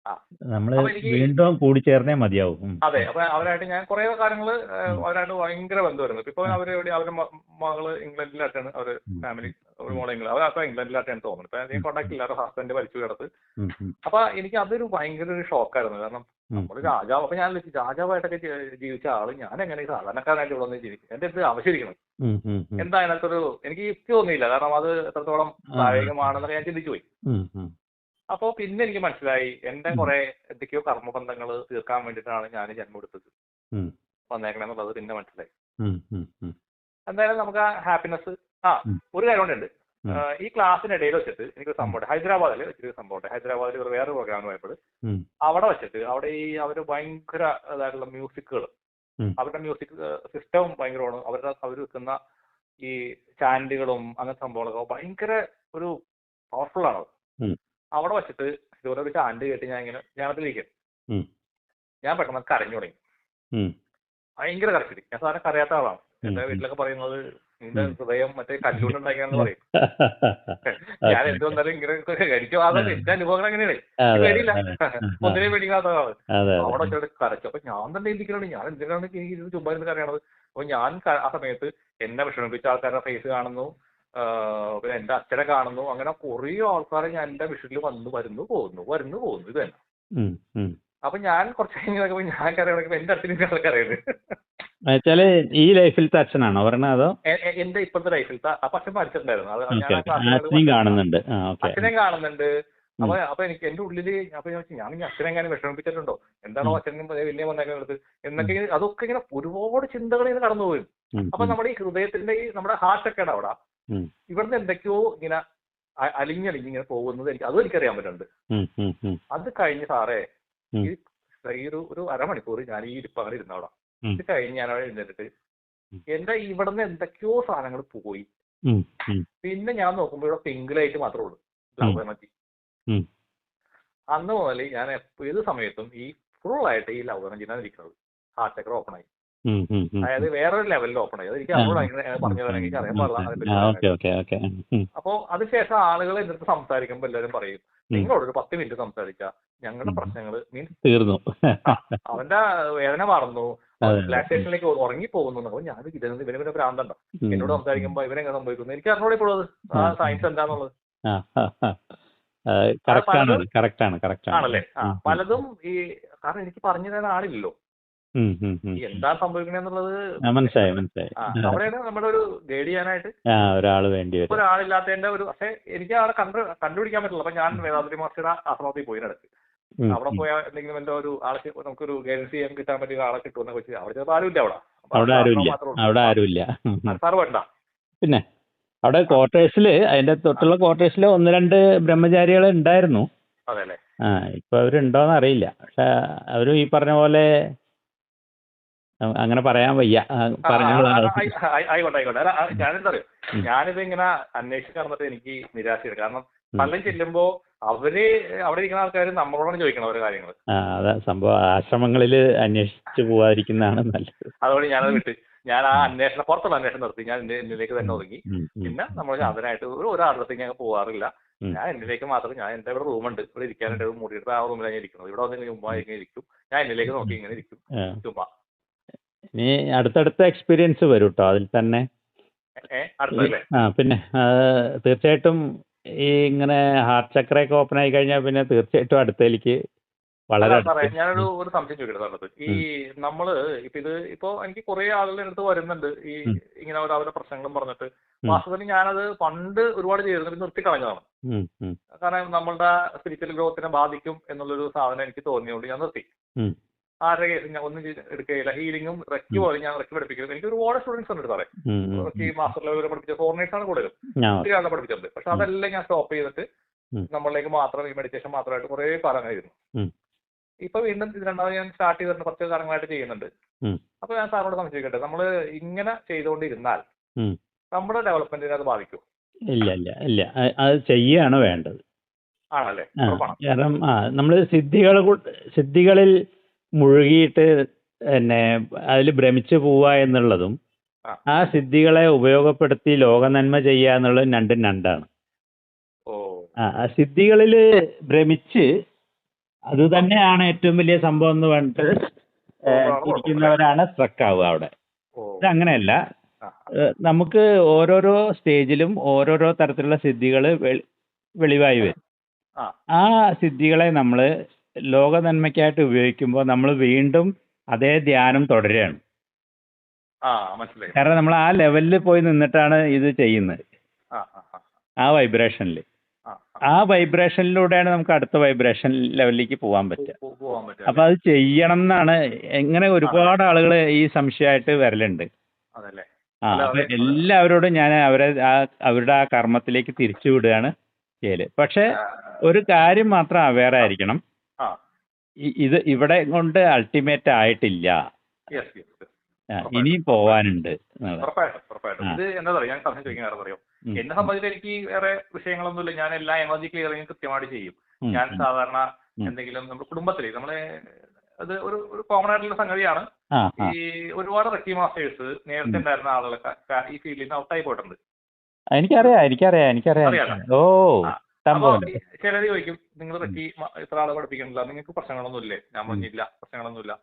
ആ നമ്മൾ അപ്പൊ എനിക്ക് വീണ്ടും കൂടിച്ചേർന്നേ മതിയാവും. അതെ, അപ്പൊ അവരായിട്ട് ഞാൻ കുറെ കാര്യങ്ങള് ഉം, അവരായിട്ട് ഭയങ്കര ബന്ധമായിരുന്നു. ഇപ്പൊ ഉം, അവര് എവിടെ, അവരുടെ മകള് ഇംഗ്ലണ്ടിലായിട്ടാണ്, അവര് ഉം, ഫാമിലി ഒരു ഉം, മോളെ അവരൊക്കെ ഇംഗ്ലണ്ടിലായിട്ടാണ് തോന്നുന്നത്. ഇപ്പൊ അധികം ഉം, കോണ്ടാക്ട് ഇല്ല, അവരുടെ ഹസ്ബൻഡ് വലിച്ചു കിടത്ത്. ഉം, ഉം, അപ്പൊ എനിക്ക് അതൊരു ഭയങ്കര ഒരു ഷോക്കായിരുന്നു. കാരണം ഉം, നമ്മള് രാജാവ്, അപ്പൊ ഞാൻ വിളിച്ചു രാജാവായിട്ടൊക്കെ ജീവിച്ച ആള് ഞാൻ എങ്ങനെ ഈ സാധാരണക്കാരനായിട്ട് ഇവിടെ വന്ന് ജീവിക്കും, എന്റെ അടുത്ത് ആവശ്യമിരിക്കണം ഉം, ഉം, ഉം. എന്താ അതിനകത്തൊരു, എനിക്ക് യുക്തി തോന്നിയില്ല. കാരണം അത് എത്രത്തോളം ആ, പ്രായോഗികമാണെന്നൊക്കെ ഞാൻ ചിന്തിച്ചു പോയി. ഉം, ഉം, അപ്പോൾ പിന്നെ എനിക്ക് മനസ്സിലായി എന്റെ ഉം, കുറെ എന്തൊക്കെയോ കർമ്മബന്ധങ്ങൾ തീർക്കാൻ വേണ്ടിയിട്ടാണ് ഞാൻ ജന്മം എടുത്തത് ഉം, വന്നേക്കണെന്നുള്ളത് പിന്നെ മനസ്സിലായി. ഉം, ഉം, ഉം, എന്തായാലും നമുക്ക് ആ ഹാപ്പിനെസ്. ഉം, ഒരു കാര്യം കൊണ്ടുണ്ട്. ഉം, ഈ ക്ലാസ്സിനിടയിൽ വെച്ചിട്ട് എനിക്കൊരു ഉം, സംഭവം ഹൈദരാബാദിൽ വെച്ചൊരു സംഭവം. ഹൈദരാബാദിൽ ഒരു വേറെ പ്രോഗ്രാം പോയപ്പോൾ ഉം, അവിടെ വെച്ചിട്ട് അവിടെ ഈ അവർ ഭയങ്കര ഇതായിട്ടുള്ള മ്യൂസിക്കുകൾ, ഉം, അവരുടെ മ്യൂസിക് സിസ്റ്റവും ഭയങ്കരമാണ്. അവർ വെക്കുന്ന ഈ ചാൻഡുകളും അങ്ങനത്തെ സംഭവങ്ങളൊക്കെ ഭയങ്കര ഒരു പവർഫുൾ ആണ്. ഉം, അവിടെ വെച്ചിട്ട് ഇതുപോലെ ഒരു ചാൻഡ് കേട്ട് ഞാൻ ഇങ്ങനെ ധ്യാനത്തിലിരിക്കും. ഉം, ഞാൻ പെട്ടെന്ന് കരഞ്ഞു തുടങ്ങി. ഉം, ഭയങ്കര കരച്ചിൽ. ഞാൻ സാധനം കരയാത്ത ആളാണ്. എന്റെ ഉം, വീട്ടിലൊക്കെ പറയുന്നത് നിന്റെ ഉം. ഹൃദയം മറ്റേ കല്ലുകൊണ്ടുണ്ടാക്കിയാന്ന് പറയും. ഞാൻ ഓക്കെ. എന്ത് വന്നാലും ഇങ്ങനെ എനിക്ക് അതാണ് എന്റെ അനുഭവങ്ങൾ അങ്ങനെയാണ്. അതെ, പേടിയില്ല, അതെ, ഒന്നിനെയും പേടിക്കാത്ത ആള്. അതെ, അവിടെ അതെ. വെച്ചിട്ട് കരച്ചു. അപ്പൊ ഞാൻ തന്നെ ഇരിക്കലാണ്, ഞാൻ എന്തിനാണ് എനിക്ക് ഇത് ചുമ്മാ ഇരുന്ന് കരയണത്. അപ്പൊ ഞാൻ ആ സമയത്ത് എന്നെ വിഷമിപ്പിച്ച ആൾക്കാരുടെ ഫേസ് കാണുന്നു, പിന്നെ എന്റെ അച്ഛനെ കാണുന്നു. അങ്ങനെ കുറെ ആൾക്കാരെ ഞാൻ എന്റെ വിഷയത്തിൽ വരുന്നു പോകുന്നു ഇത് തന്നെ. ഉം, ഉം. അപ്പൊ ഞാൻ കുറച്ച് കഴിഞ്ഞപ്പോൾ ഞാൻ കരയണമെങ്കിൽ എന്റെ അച്ഛനും കരയുന്നത്. എന്നുവെച്ചാല് ഈ ലൈഫിലത്തെ അച്ഛനാണോ പറഞ്ഞത്, അതോ? എന്റെ ഇപ്പോഴത്തെ ലൈഫിലത്തെ അപ്പൊ അച്ഛൻ പഠിച്ചിട്ടുണ്ടായിരുന്നു. അത് ഞാൻ ഓക്കെ, ആ ഓക്കെ. ക്ലാസ്സിൽ അച്ഛനെയും കാണുന്നുണ്ട്. ആ, ഓക്കെ. അച്ഛനെ കാണുന്നുണ്ട്. ഉം, അപ്പൊ എനിക്ക് എന്റെ ഉള്ളില് അപ്പൊ ഞാൻ ഇനി അച്ഛനെ എങ്ങനെ വിഷമിപ്പിച്ചിട്ടുണ്ടോ, എന്താണോ ഉം, അച്ഛനും വലിയ വന്നേക്കുന്നത് ഉം, എന്നൊക്കെ അതൊക്കെ ഇങ്ങനെ ഒരുപാട് ചിന്തകൾ ഇങ്ങനെ കടന്നു പോയി. ഉം, അപ്പൊ ഉം, നമ്മുടെ ഈ ഹൃദയത്തിന്റെ ഈ നമ്മുടെ ഹാർട്ടൊക്കെയാണ് അവിടെ, ഉം, ഇവിടുന്ന് എന്തൊക്കെയോ ഇങ്ങനെ അലിഞ്ഞിങ്ങനെ പോകുന്നത് അതും എനിക്കറിയാൻ പറ്റുന്നുണ്ട്. ഉം, ഉം, ഉം, അത് കഴിഞ്ഞ് സാറേ ഉം, ഈ ഒരു അരമണിക്കൂർ ഞാൻ ഈ ഇരിപ്പങ്ങനെ ഇരുന്ന അവിടെ. ഉം, ഇത് കഴിഞ്ഞ് ഞാൻ അവിടെ എഴുന്നേറ്റിട്ട് ഉം, എന്റെ ഇവിടുന്ന് എന്തൊക്കെയോ സാധനങ്ങൾ പോയി. ഉം, ഉം, പിന്നെ ഞാൻ നോക്കുമ്പോൾ ഇവിടെ പിങ്ക് ലൈറ്റ് മാത്രമേ ഉള്ളൂ, ലവ് എനർജി. ഉം. അന്ന് മുതൽ ഞാൻ ഏത് സമയത്തും ഈ ഫുള്ളായിട്ട് ഈ ലവ് എനർജിനാണ് ഇരിക്കുന്നത്. ഹാർട്ട് ചക്ര ഓപ്പൺ ആയി, ഉം, ഉം, ഉം, അതായത് വേറൊരു ലെവലിൽ ഓപ്പൺ ആയി. അത് എനിക്ക് അവരോട് പറഞ്ഞു തരാൻ എനിക്ക് അറിയാൻ പാടില്ല ഓക്കെ, അതിനെപ്പറ്റി. Okay, okay. അപ്പോൾ അതിനുശേഷം ആളുകൾ എൻ്റെ അടുത്ത് സംസാരിക്കുമ്പോൾ എല്ലാവരും പറയും, നിങ്ങളോടൊരു 10 മിനിറ്റ് സംസാരിച്ചാൽ ഞങ്ങളുടെ പ്രശ്നങ്ങൾ മീൻസ് തീർന്നു. അവന്റെ വേദന മറന്നു, അതെ, റിലാക്സേഷനിലേക്ക് ഉറങ്ങി പോകുന്നു. അപ്പോൾ ഞാൻ ഇവനെ ഭ്രാന്തണ്ടോ എന്നോട് സംസാരിക്കുമ്പോൾ ഇവനെങ്ങനെ സംഭവിക്കുന്നു എനിക്ക് അറിഞ്ഞോടെ ഇപ്പോഴത് ആ സയൻസ് എന്താന്നുള്ളത്. കറക്റ്റാണ്. ആണല്ലേ? പലതും ഈ കാരണം എനിക്ക് പറഞ്ഞു തരാൻ ആളില്ലല്ലോ ഈ എന്താ സംഭവിക്കണെന്നുള്ളത്. മനസ്സിലായി. അവിടെയാണ് നമ്മുടെ ഒരു ഗൈഡ് ചെയ്യാനായിട്ട് ഒരാള് വേണ്ടി വരും. ഒരാളില്ലാത്തതിന്റെ ഒരു. പക്ഷെ എനിക്ക് ആളെ കണ്ടുപിടിക്കാൻ പറ്റില്ല. അപ്പൊ ഞാൻ വേദാദ്രി മാസ്റ്ററുടെ ആശ്രമത്തിൽ പോയി നടക്ക്. അവിടെ പോയാൽ എന്തെങ്കിലും എന്തോ ഒരു ആളെ നമുക്കൊരു ഗൈഡൻസ് ചെയ്യാൻ കിട്ടാൻ പറ്റിയ ആളെ കിട്ടുമെന്നൊക്കെ വെച്ച് അവിടെ ചിലപ്പോൾ ആരുമില്ല. അവിടെ ആരുമില്ല. സാറ് വേണ്ട. പിന്നെ അവിടെ ക്വാർട്ടേഴ്സില്, അതിന്റെ തൊട്ടുള്ള ക്വാർട്ടേഴ്സില് 1-2 ബ്രഹ്മചാരികൾ ഉണ്ടായിരുന്നു. അതെല്ലേ? ഇപ്പൊ അവരുണ്ടോന്ന് അറിയില്ല. പക്ഷെ അവരും ഈ പറഞ്ഞ പോലെ അങ്ങനെ പറയാൻ വയ്യ. ആയിക്കോട്ടെ. ഞാനെന്താ അറിയോ, ഞാനിത് ഇങ്ങനെ അന്വേഷിച്ച് നടന്നിട്ട് എനിക്ക് നിരാശയാണ്. കാരണം പലരും ചെല്ലുമ്പോ അവര് അവിടെ ഇരിക്കുന്ന ആൾക്കാർ നമ്മളോടാണ് ചോദിക്കണം ഓരോ കാര്യങ്ങൾ. അതാ സംഭവം. ആശ്രമങ്ങളില് അന്വേഷിച്ചു പോവാതിരിക്കുന്നതാണ് നല്ലത്. അതുകൊണ്ട് ഞാനത് വിട്ട് ഞാൻ ആ പുറത്തുള്ള അന്വേഷണം നിർത്തി. ഞാൻ എന്നിലേക്ക് തന്നെ ഒതുങ്ങി. പിന്നെ നമ്മൾ സാധനമായിട്ട് ഒരാളുടെ അടുത്തേക്ക് ഞാൻ പോകാറില്ല. ഞാൻ എന്നിലേക്ക് മാത്രം. ഞാൻ എന്റെ ഇവിടെ റൂമുണ്ട്, ഇവിടെ ഇരിക്കാനായിട്ട് മൂടിയിട്ട് ആ റൂമിലാണ് ഞാൻ ഇരിക്കുന്നത്. ഇവിടെ വന്ന് ചുമ്മാ ഇങ്ങനെ ഇരിക്കും. ഞാൻ എന്നിലേക്ക് നോക്കി ഇങ്ങനെ ഇരിക്കും ചുമ്മാ. ഇനി അടുത്തടുത്ത എക്സ്പീരിയൻസ് വരും കേട്ടോ അതിൽ തന്നെ. അടുത്തല്ലേ? പിന്നെ തീർച്ചയായിട്ടും ഈ ഇങ്ങനെ ഹാർട്ട് ചക്രയൊക്കെ ഓപ്പൺ ആയി കഴിഞ്ഞാൽ പിന്നെ തീർച്ചയായിട്ടും അടുത്തേക്ക് വളരെ. ഞാനൊരു സംശയം ചോദിക്കട്ടെ. ഈ നമ്മള് ഇപ്പോ എനിക്ക് കുറെ ആളുകളുടെ അടുത്ത് വരുന്നുണ്ട് ഈ ഇങ്ങനെ അവരുടെ പ്രശ്നങ്ങളും പറഞ്ഞിട്ട്. വാസ്തവത്തിൽ ഞാനത് പണ്ട് ഒരുപാട് ചെയ്തിരുന്നു, നിർത്തി കളഞ്ഞതാണ്. കാരണം നമ്മളുടെ സ്പിരിച്വൽ ഗ്രോത്തിനെ ബാധിക്കും എന്നുള്ളൊരു സാധനം എനിക്ക് തോന്നിയോണ്ട് ഞാൻ നിർത്തി. ആരുടെ കേസ് ഞാൻ ഒന്നും എടുക്കുകയില്ല. ഹീലിംഗും റെക്കി പോലെ ഞാൻ റെക്കി പഠിപ്പിക്കുന്നത്. എനിക്ക് ഒരുപാട് സ്റ്റുഡൻസ് ഉണ്ട് സാറേ. റെക്കി മാസ്റ്റർ ലെവൽ വരെ പഠിപ്പിച്ച ഫോറിനേഴ്സാണ് കൂടുതലും, ഒത്തിരി ആളുടെ പഠിപ്പിച്ചിട്ടുണ്ട്. പക്ഷെ അതെല്ലാം ഞാൻ സ്റ്റോപ്പ് ചെയ്തിട്ട് നമ്മളിലേക്ക് മാത്രം ഈ മെഡിറ്റേഷൻ മാത്രമായിട്ട് കുറെ കാലങ്ങളായിരുന്നു. ഇപ്പൊ വീണ്ടും ഇത് രണ്ടാമത് ഞാൻ സ്റ്റാർട്ട് ചെയ്തിട്ട് കുറച്ച് കാലങ്ങളായിട്ട് ചെയ്യുന്നുണ്ട്. അപ്പൊ ഞാൻ സാറിനോട് സംശയിക്കട്ടെ, നമ്മള് ഇങ്ങനെ ചെയ്തുകൊണ്ടിരുന്നാൽ നമ്മുടെ ഡെവലപ്മെന്റിനെ അത് ബാധിക്കും? ഇല്ല. അത് ചെയ്യാണ് വേണ്ടത്. ആണല്ലേ? കാരണം നമ്മൾ സിദ്ധികളിൽ മുഴുകിയിട്ട് പിന്നെ അതിൽ ഭ്രമിച്ചു പോവുക എന്നുള്ളതും ആ. ആ സിദ്ധികളെ ഉപയോഗപ്പെടുത്തി ലോക നന്മ ചെയ്യുക എന്നുള്ളതും രണ്ടും രണ്ടാണ്. ഓ ആ സിദ്ധികളിൽ ഭ്രമിച്ച് അത് തന്നെയാണ് ഏറ്റവും വലിയ സംഭവം എന്ന് പറഞ്ഞിട്ട് ഇരിക്കുന്നവരാണ് സ്ട്രക്ക് ആവുക അവിടെ. ഓ ഇതങ്ങനെയല്ല. ആ നമുക്ക് ഓരോരോ സ്റ്റേജിലും ഓരോരോ തരത്തിലുള്ള സിദ്ധികൾ വെളിവായി വരും. ആ ആ സിദ്ധികളെ നമ്മൾ ലോക നന്മയ്ക്കായിട്ട് ഉപയോഗിക്കുമ്പോൾ നമ്മൾ വീണ്ടും അതേ ധ്യാനം തുടരുകയാണ്. ആ മനസ്സിലായി. കാരണം നമ്മൾ ആ ലെവലിൽ പോയി നിന്നിട്ടാണ് ഇത് ചെയ്യുന്നത്, ആ ആ ആ ആ വൈബ്രേഷനിൽ. ആ ആ വൈബ്രേഷനിലൂടെയാണ് നമുക്ക് അടുത്ത വൈബ്രേഷൻ ലെവലിലേക്ക് പോകാൻ പറ്റുക. പോകാൻ പറ്റും. അപ്പൊ അത് ചെയ്യണം എന്നാണ്. എങ്ങനെ ഒരുപാട് ആളുകൾ ഈ സംശയമായിട്ട് വരലുണ്ട്. അതല്ലേ. അപ്പൊ എല്ലാവരോടും ഞാൻ അവരുടെ ആ കർമ്മത്തിലേക്ക് തിരിച്ചു വിടുകയാണ് ചെയ്യല്. പക്ഷെ ഒരു കാര്യം മാത്രം അവെയർ ആയിരിക്കണം, ആ ഇത് ഇവിടെ കൊണ്ട് അൾട്ടിമേറ്റ് ആയിട്ടില്ല, യെസ് യെസ് ഇനിയും പോവാനുണ്ട്. ഉറപ്പായിട്ടും. ഇത് എന്താ പറയുക, ഞാൻ സമയം ചോദിക്കാൻ വേറെ പറയും. എന്നെ സംബന്ധിച്ച് എനിക്ക് വേറെ വിഷയങ്ങളൊന്നുമില്ല. ഞാൻ എല്ലാ എനർജി ക്ലിയറിങ് കൃത്യമായിട്ട് ചെയ്യും. ഞാൻ സാധാരണ എന്തെങ്കിലും നമ്മുടെ കുടുംബത്തില് നമ്മളെ അത് ഒരു കോമൺ ആയിട്ടുള്ള സംഗതിയാണ്. ഈ ഒരുപാട് റെക്കി മാസ്റ്റേഴ്സ് നേരത്തെ ഉണ്ടായിരുന്ന ആളുകളൊക്കെ ഈ ഫീൽഡിൽ നിന്ന് ഔട്ടായി പോയിട്ടുണ്ട്. എനിക്കറിയാം. ഓ അപ്പൊ ചിലര് ചോദിക്കും, നിങ്ങൾ റെക്കി ഇത്ര ആളെ പഠിപ്പിക്കണില്ല, നിങ്ങൾക്ക് പ്രശ്നങ്ങളൊന്നും ഇല്ലേ? ഞാൻ പറഞ്ഞില്ല, പ്രശ്നങ്ങളൊന്നുമില്ല.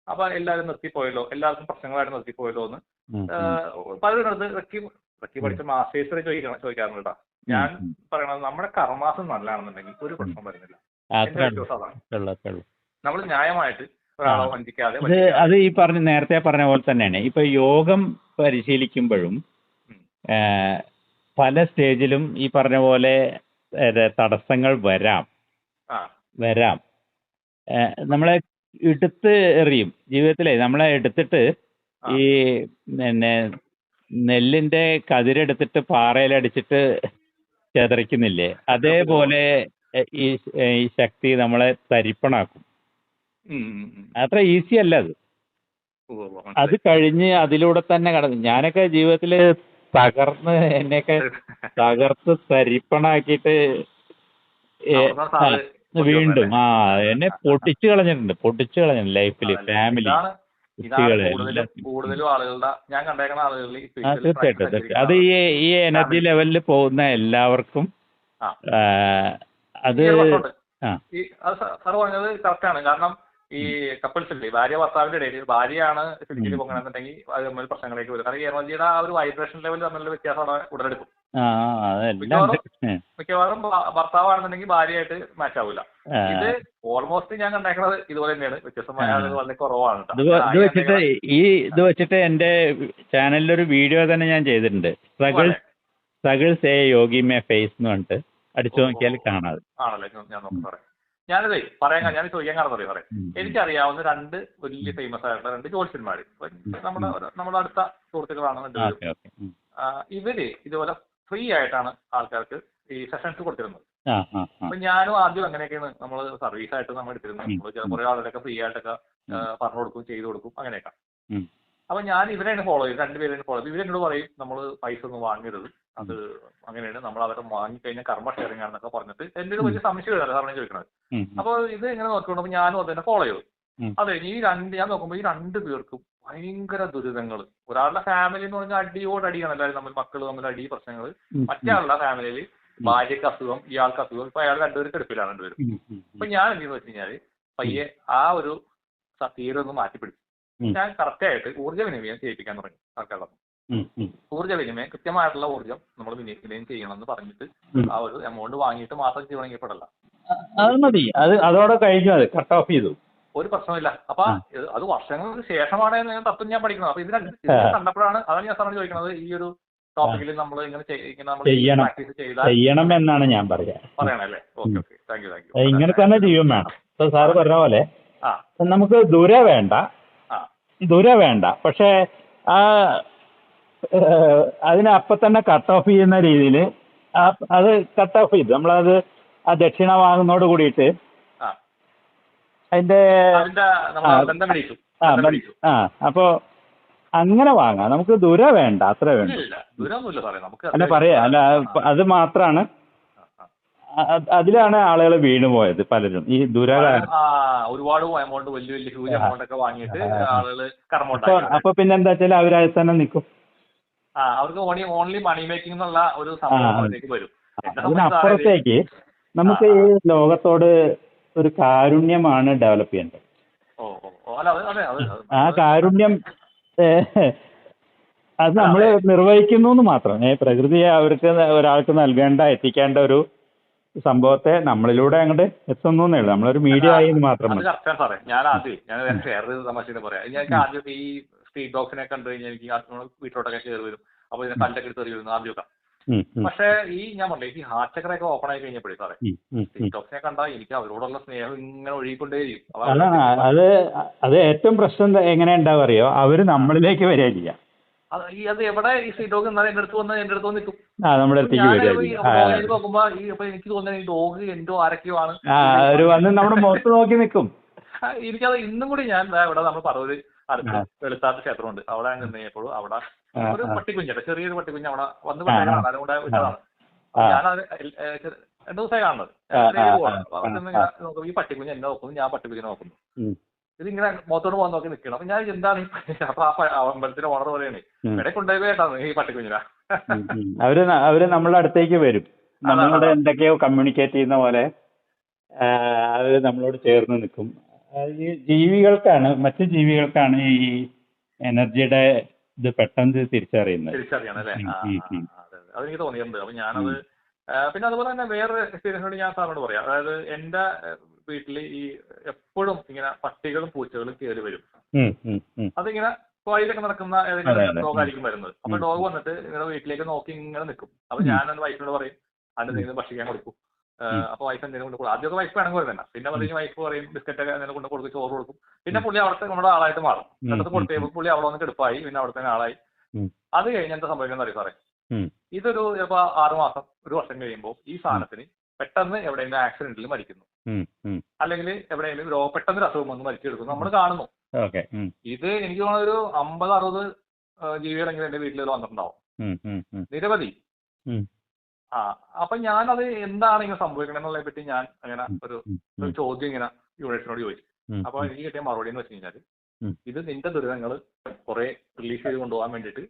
അപ്പൊ എല്ലാവരും നിർത്തിപ്പോയല്ലോ, എല്ലാവർക്കും പ്രശ്നങ്ങളായിട്ട് നിർത്തിപ്പോയല്ലോ എന്ന് പലരും അടുത്ത് റെക്കി പഠിച്ച മാസ്റ്റേഴ്സിനെ ചോദിക്കാറുണ്ട് കേട്ടോ. ഞാൻ പറയണത് നമ്മുടെ കർമാസം നല്ലതാണെന്നുണ്ടെങ്കിൽ ഒരു പ്രശ്നം വരുന്നില്ല. എന്റെ വിശ്വാസം അതാണ്. നമ്മൾ ന്യായമായിട്ട് ഒരാളെ വഞ്ചിക്കാതെ അത് ഈ നേരത്തെ പറഞ്ഞ പോലെ തന്നെയാണ്. ഇപ്പൊ യോഗം പരിശീലിക്കുമ്പോഴും പല സ്റ്റേജിലും ഈ പറഞ്ഞ പോലെ തടസ്സങ്ങൾ വരാം. നമ്മളെ എടുത്ത് എറിയും ജീവിതത്തിലെ. നമ്മളെ എടുത്തിട്ട് ഈ പിന്നെ നെല്ലിന്റെ കതിരെടുത്തിട്ട് പാറയിലടിച്ചിട്ട് ചെതറിക്കുന്നില്ലേ, അതേപോലെ ഈ ശക്തി നമ്മളെ തരിപ്പണാക്കും. അത്ര ഈസി അല്ല അത്. അത് കഴിഞ്ഞ് അതിലൂടെ തന്നെ കടന്നു. ഞാനൊക്കെ ജീവിതത്തിൽ എന്നെയൊക്കെ തകർത്ത് തരിപ്പണാക്കിയിട്ട് വീണ്ടും എന്നെ പൊട്ടിച്ചു കളഞ്ഞിട്ടുണ്ട് ലൈഫിൽ, ഫാമിലി, കുട്ടികളെ. കൂടുതലും ആളുകളുടെ ഞാൻ കണ്ടേക്കുന്ന ആളുകളിൽ തീർച്ചയായിട്ടും അത് ഈ എനർജി ലെവലിൽ പോകുന്ന എല്ലാവർക്കും അത് സാർ പറഞ്ഞത് കറക്റ്റാണ്. കാരണം ഈ കപ്പിൾസ് ഇല്ലേ, ഭാര്യ ഭർത്താവിന്റെ ഇടയിൽ ഭാര്യയാണ് ഫിസിക്കലി പൊങ്ങണമെന്നുണ്ടെങ്കിൽ അത് തമ്മിൽ പ്രശ്നങ്ങളിലേക്ക് വരും. കാരണം ഈ എനർജിയുടെ ആ ഒരു വൈബ്രേഷൻ ലെവൽ തമ്മിലുള്ള വ്യത്യാസം അവിടെ ഉടലെടുക്കും. മിക്കവാറും ഭർത്താവാണെന്നുണ്ടെങ്കിൽ ഭാര്യയായിട്ട് മാച്ച് ആവില്ല. ഇത് ഓൾമോസ്റ്റ് ഞാൻ കണ്ടേക്കുന്നത് ഇതുപോലെ തന്നെയാണ്. വ്യത്യസ്തമായ ആളുകൾ വളരെ കുറവാണ്. ഇത് വെച്ചിട്ട് എന്റെ ചാനലിലൊരു വീഡിയോ തന്നെ ഞാൻ ചെയ്തിട്ടുണ്ട്. Struggles a yogi may face എന്ന് പറഞ്ഞിട്ട് അടിച്ചു നോക്കിയാൽ കാണാതെ. ആണല്ലേ, ഞാൻ നോക്കാം സാറേ. ഞാനിതേ ഞാൻ ചോദിക്കാൻ കാരണം പറയാം സാറേ. എനിക്കറിയാവുന്ന രണ്ട് വലിയ ഫേമസ് ആയിട്ടുള്ള രണ്ട് ജ്യോത്സ്യന്മാര്, നമ്മുടെ അടുത്ത സുഹൃത്തുക്കളാണ് രണ്ടുപേരും. ഇവര് ഇതുപോലെ ഫ്രീ ആയിട്ടാണ് ആൾക്കാർക്ക് ഈ സെഷൻസ് കൊടുത്തിരുന്നത്. അപ്പൊ ഞാനും ആദ്യം അങ്ങനെയൊക്കെയാണ് നമ്മൾ സർവീസ് ആയിട്ട് നമ്മൾ എടുത്തിരുന്നത്. കുറെ ആളുകളൊക്കെ ഫ്രീ ആയിട്ടൊക്കെ പറഞ്ഞു കൊടുക്കും, ചെയ്തു കൊടുക്കും, അങ്ങനെയൊക്കെ. അപ്പൊ ഞാൻ ഇവരെയാണ് ഫോളോ ചെയ്ത്, രണ്ടുപേരെയാണ് ഫോളോ ചെയ്ത്. ഇവരെന്നോട് പറയും നമ്മൾ പൈസ ഒന്നും വാങ്ങരുത്, അത് അങ്ങനെയാണ്, നമ്മൾ അവരെ വാങ്ങിക്കഴിഞ്ഞാൽ കർമ്മ ഷെയറിംഗ് ആണെന്നൊക്കെ പറഞ്ഞിട്ട് എന്റെ ഒരു വലിയ സംശയമാണ് സാറിന് ചോദിക്കുന്നത്. അപ്പൊ ഇത് എങ്ങനെ നോക്കിക്കൊണ്ടപ്പോൾ ഞാനും അതിനെ ഫോളോ ചെയ്തു. അതെ, ഞാൻ നോക്കുമ്പോൾ ഈ രണ്ടു പേർക്കും ഭയങ്കര ദുരിതങ്ങൾ. ഒരാളുടെ ഫാമിലി എന്ന് പറഞ്ഞാൽ അടിയോടടിയാണ്, എല്ലാവരും തമ്മിൽ മക്കൾ തമ്മിൽ അടി പ്രശ്നങ്ങൾ. മറ്റേ ആളുടെ ഫാമിലിയിൽ ഭാര്യക്ക് അസുഖം, ഇയാൾക്ക് അസുഖം. ഇപ്പൊ അയാൾ രണ്ടുപേരും കിടപ്പിലാണ് രണ്ടുപേരും. അപ്പൊ ഞാൻ എന്തെന്ന് വെച്ച് കഴിഞ്ഞാല് പയ്യെ ആ ഒരു തീരൊന്ന് മാറ്റിപ്പിടിച്ചു. ഞാൻ കറക്റ്റായിട്ട് ഊർജ്ജവിനിമയം ചെയ്യിപ്പിക്കാൻ തുടങ്ങി ആൾക്കാരുടെ. ഊർജ്ജവിനിമയം, കൃത്യമായിട്ടുള്ള ഊർജ്ജം നമ്മൾ വിനിമയം ചെയ്യണം എന്ന് പറഞ്ഞിട്ട് ആ ഒരു എമൗണ്ട് വാങ്ങിയിട്ട് മാസം ചെയ്ത് തുടങ്ങിയപ്പോഴല്ല, അത് മതി, അതോടെ കഴിഞ്ഞു, അത് കട്ട് ഓഫ് ചെയ്തു, ഒരു പ്രശ്നമില്ല. അപ്പൊ അത് വർഷങ്ങൾക്ക് ശേഷമാണ് തത്വം ഞാൻ പഠിക്കുന്നത്. അപ്പൊ ഇതിനെ കണ്ടപ്പോഴാണ്, അതാണ് ഞാൻ സാറിന് ചോദിക്കുന്നത്, ഈ ഒരു ടോപ്പിക്കിൽ നമ്മൾ ഇങ്ങനെ പ്രാക്ടീസ് ചെയ്യണം എന്നാണ് ഞാൻ പറയണല്ലേ. Okay okay, thank you. ഇങ്ങനെ തന്നെ ചെയ്യും വേണം. ഇപ്പൊ സാറ് പറഞ്ഞ പോലെ നമുക്ക് ദൂരെ വേണ്ട, പക്ഷേ അതിനപ്പം തന്നെ കട്ട് ഓഫ് ചെയ്യുന്ന രീതിയിൽ അത് കട്ട് ഓഫ് ചെയ്തു നമ്മളത് ആ ദക്ഷിണ വാങ്ങുന്നതോട് കൂടിയിട്ട് അതിന്റെ അപ്പോ അങ്ങനെ വാങ്ങാം. നമുക്ക് ദൂരെ വേണ്ട, അത്ര വേണ്ട. അല്ല പറയാ, അല്ല അത് മാത്രമാണ് അതിലാണ് ആളുകൾ വീണു പോയത് പലരും ഈ ദുരകാലം. ഒരുപാട് എമൗണ്ട്, വലിയ വലിയ ഹ്യൂജ് എമൗണ്ട് ഒക്കെ വാങ്ങിയിട്ട് ആളുകള് അപ്പൊ പിന്നെന്താ വെച്ചാൽ അവരത് തന്നെ നിൽക്കും. അവർക്ക് ഓൺലി മണി മേക്കിംഗ് എന്നുള്ള ഒരു സംഭവം അതിലേക്ക് വരും. അതിനപ്പുറത്തേക്ക് നമുക്ക് ഈ ലോകത്തോട് ഒരു കാരുണ്യമാണ് ഡെവലപ്പ് ചെയ്യേണ്ടത്. ആ കാരുണ്യം അത് നമ്മൾ നിർവഹിക്കുന്നു എന്ന് മാത്രം. പ്രകൃതിയെ അവർക്ക് ഒരാൾക്ക് എത്തിക്കേണ്ട ഒരു സംഭവത്തെ നമ്മളിലൂടെ അങ്ങോട്ട് എത്തുന്നു എന്നേ ഉള്ളൂ. നമ്മളൊരു മീഡിയ ആയി എന്ന് മാത്രം. ഞാൻ വേറൊരു തമാശ പറയാം. ഞാൻ ആദ്യമൊക്കെ ഈ സ്ട്രീറ്റ് ഡോഗ്സിനെ കണ്ടു കഴിഞ്ഞാൽ എനിക്ക് വീട്ടിലോട്ടൊക്കെ കയറി വരും. അപ്പൊ ഇതിനെ കല്ലൊക്കെ എടുത്ത് എറിയുന്നു ആദ്യമൊക്കെ. പക്ഷേ ഈ ഞാൻ പറഞ്ഞേ ഈ ഹാർട്ട് ചക്രയൊക്കെ ഓപ്പൺ ആയി കഴിഞ്ഞപ്പോഴേ സാറേ, സ്ട്രീറ്റ് ഡോഗ്സിനെ കണ്ടാൽ എനിക്ക് അവരോടുള്ള സ്നേഹം ഇങ്ങനെ ഒഴുകിക്കൊണ്ടേയിരിക്കും. അത് ഏറ്റവും പ്രശ്നം എങ്ങനെ ഉണ്ടാവും അറിയോ? അവര് നമ്മളിലേക്ക് വരിക. അത് എവിടെ ഈ സ്ട്രീറ്റ് ഡോഗ് എന്നാൽ എന്റെ അടുത്ത് വന്ന് നിൽക്കും. നമ്മുടെ അടുത്തേക്ക് നോക്കുമ്പോ എനിക്ക് തോന്നുന്നത് ഈ ഡോഗ് എന്തോ ആരൊക്കെയോ ആണ് നമ്മുടെ മുഖത്ത് നോക്കി നിൽക്കും. എനിക്കത് ഇന്നും കൂടി ഞാൻ ഇവിടെ നമ്മൾ പറവൂര് അടുത്ത് വെളുത്താത്ത ക്ഷേത്രമുണ്ട്. അവിടെ നിന്നപ്പോഴും അവിടെ ഒരു പട്ടിക്കുഞ്ഞിട്ട് ചെറിയൊരു പട്ടിക്കുഞ്ഞ് അവിടെ വന്ന് പെട്ടെന്ന് അതുകൊണ്ട് വിട്ടതാണ്. ഞാനത് 2 ദിവസമായി കാണുന്നത്. ഈ പട്ടിക്കുഞ്ഞ് എന്നെ നോക്കുന്നു, ഞാൻ പട്ടിക്കുഞ്ഞിനെ നോക്കുന്നു. ഇതിങ്ങനെ മുഖത്തോട് പോകാൻ നോക്കി നിൽക്കണം. അപ്പൊ ഞാൻ എന്താണ് അപ്പൊ ആ അമ്പലത്തിന്റെ ഓണർ പറയണേ ഇവിടെ കൊണ്ടുപോയിട്ടാണ് ഈ പട്ടിക്കുഞ്ഞിനാ. അവര് നമ്മളുടെ അടുത്തേക്ക് വരും. നമ്മളോട് എന്തൊക്കെയോ കമ്മ്യൂണിക്കേറ്റ് ചെയ്യുന്ന പോലെ അവര് നമ്മളോട് ചേർന്ന് നിൽക്കും. മറ്റു ജീവികൾക്കാണ് ഈ എനർജിയുടെ ഇത് പെട്ടെന്ന് തിരിച്ചറിയുന്നത്. അതെനിക്ക് തോന്നിയിട്ടുണ്ട്. അപ്പൊ ഞാനത് പിന്നെ അതുപോലെ തന്നെ വേറെ എക്സ്പീരിയൻസ് ഞാൻ സാറിനോട് പറയാം. അതായത് എന്റെ വീട്ടിൽ ഈ എപ്പോഴും ഇങ്ങനെ പട്ടികളും പൂച്ചകളും കയറി വരും. അതിങ്ങനെ വഴിയിലൊക്കെ നടക്കുന്ന ഏതെങ്കിലും ഡോഗായിരിക്കും വരുന്നത്. അപ്പൊ ഡോഗ് വന്നിട്ട് നിങ്ങളുടെ വീട്ടിലേക്ക് നോക്കി ഇങ്ങനെ നിൽക്കും. അപ്പൊ ഞാൻ എന്റെ വൈഫിനോട് പറയും അതിന് എന്തെങ്കിലും ഭക്ഷിക്കാൻ കൊടുക്കും. അപ്പൊ വൈഫ് എന്തെങ്കിലും കൊണ്ട് കൊടുക്കും. ആദ്യമൊക്കെ വൈഫ് വേണമെങ്കിൽ വരും തന്നെ. പിന്നെ പറഞ്ഞ് വൈഫ് പറയും ബിസ്ക്കറ്റ് ഒക്കെ എന്തെങ്കിലും കൊണ്ട് കൊടുക്കും, ചോറ് കൊടുക്കും. പിന്നെ പുള്ളി അവിടുത്തെ നമ്മുടെ ആളായിട്ട് മാറും. എന്നിട്ട് കൊടുത്ത് പുള്ളി അവിടെ വന്ന് കെടുപ്പായി, പിന്നെ അവിടെ തന്നെ ആളായി. അത് കഴിഞ്ഞ് എന്താ സംഭവിക്കുന്നത് അറിയാം സാറേ, ഇതൊരു ചിലപ്പോ 6 മാസം 1 വർഷം കഴിയുമ്പോൾ ഈ സാധനത്തിന് പെട്ടെന്ന് എവിടെയെങ്കിലും ആക്സിഡന്റിൽ മരിക്കുന്നു, അല്ലെങ്കിൽ എവിടെയെങ്കിലും പെട്ടെന്ന് അസുഖം വന്ന് മരിച്ചെടുക്കുന്നു നമ്മൾ കാണുന്നു. ഇത് എനിക്ക് തോന്നുന്ന ഒരു 50-60 ജീവികളെങ്കിലും എന്റെ വീട്ടിൽ വന്നിട്ടുണ്ടാവും, നിരവധി. അപ്പൊ ഞാനത് എന്താണ് ഇങ്ങനെ സംഭവിക്കണമെന്നുള്ളതിനെ പറ്റി ഞാൻ അങ്ങനെ ഒരു ചോദ്യം ഇങ്ങനെ യൂണിവേഴ്സിനോട് ചോദിച്ചു. അപ്പൊ എനിക്ക് കിട്ടിയ മറുപടി എന്ന് വെച്ച് കഴിഞ്ഞാൽ ഇത് നിന്റെ ദുരിതങ്ങൾ കുറെ റിലീസ് ചെയ്ത് കൊണ്ടുപോകാൻ വേണ്ടിയിട്ട്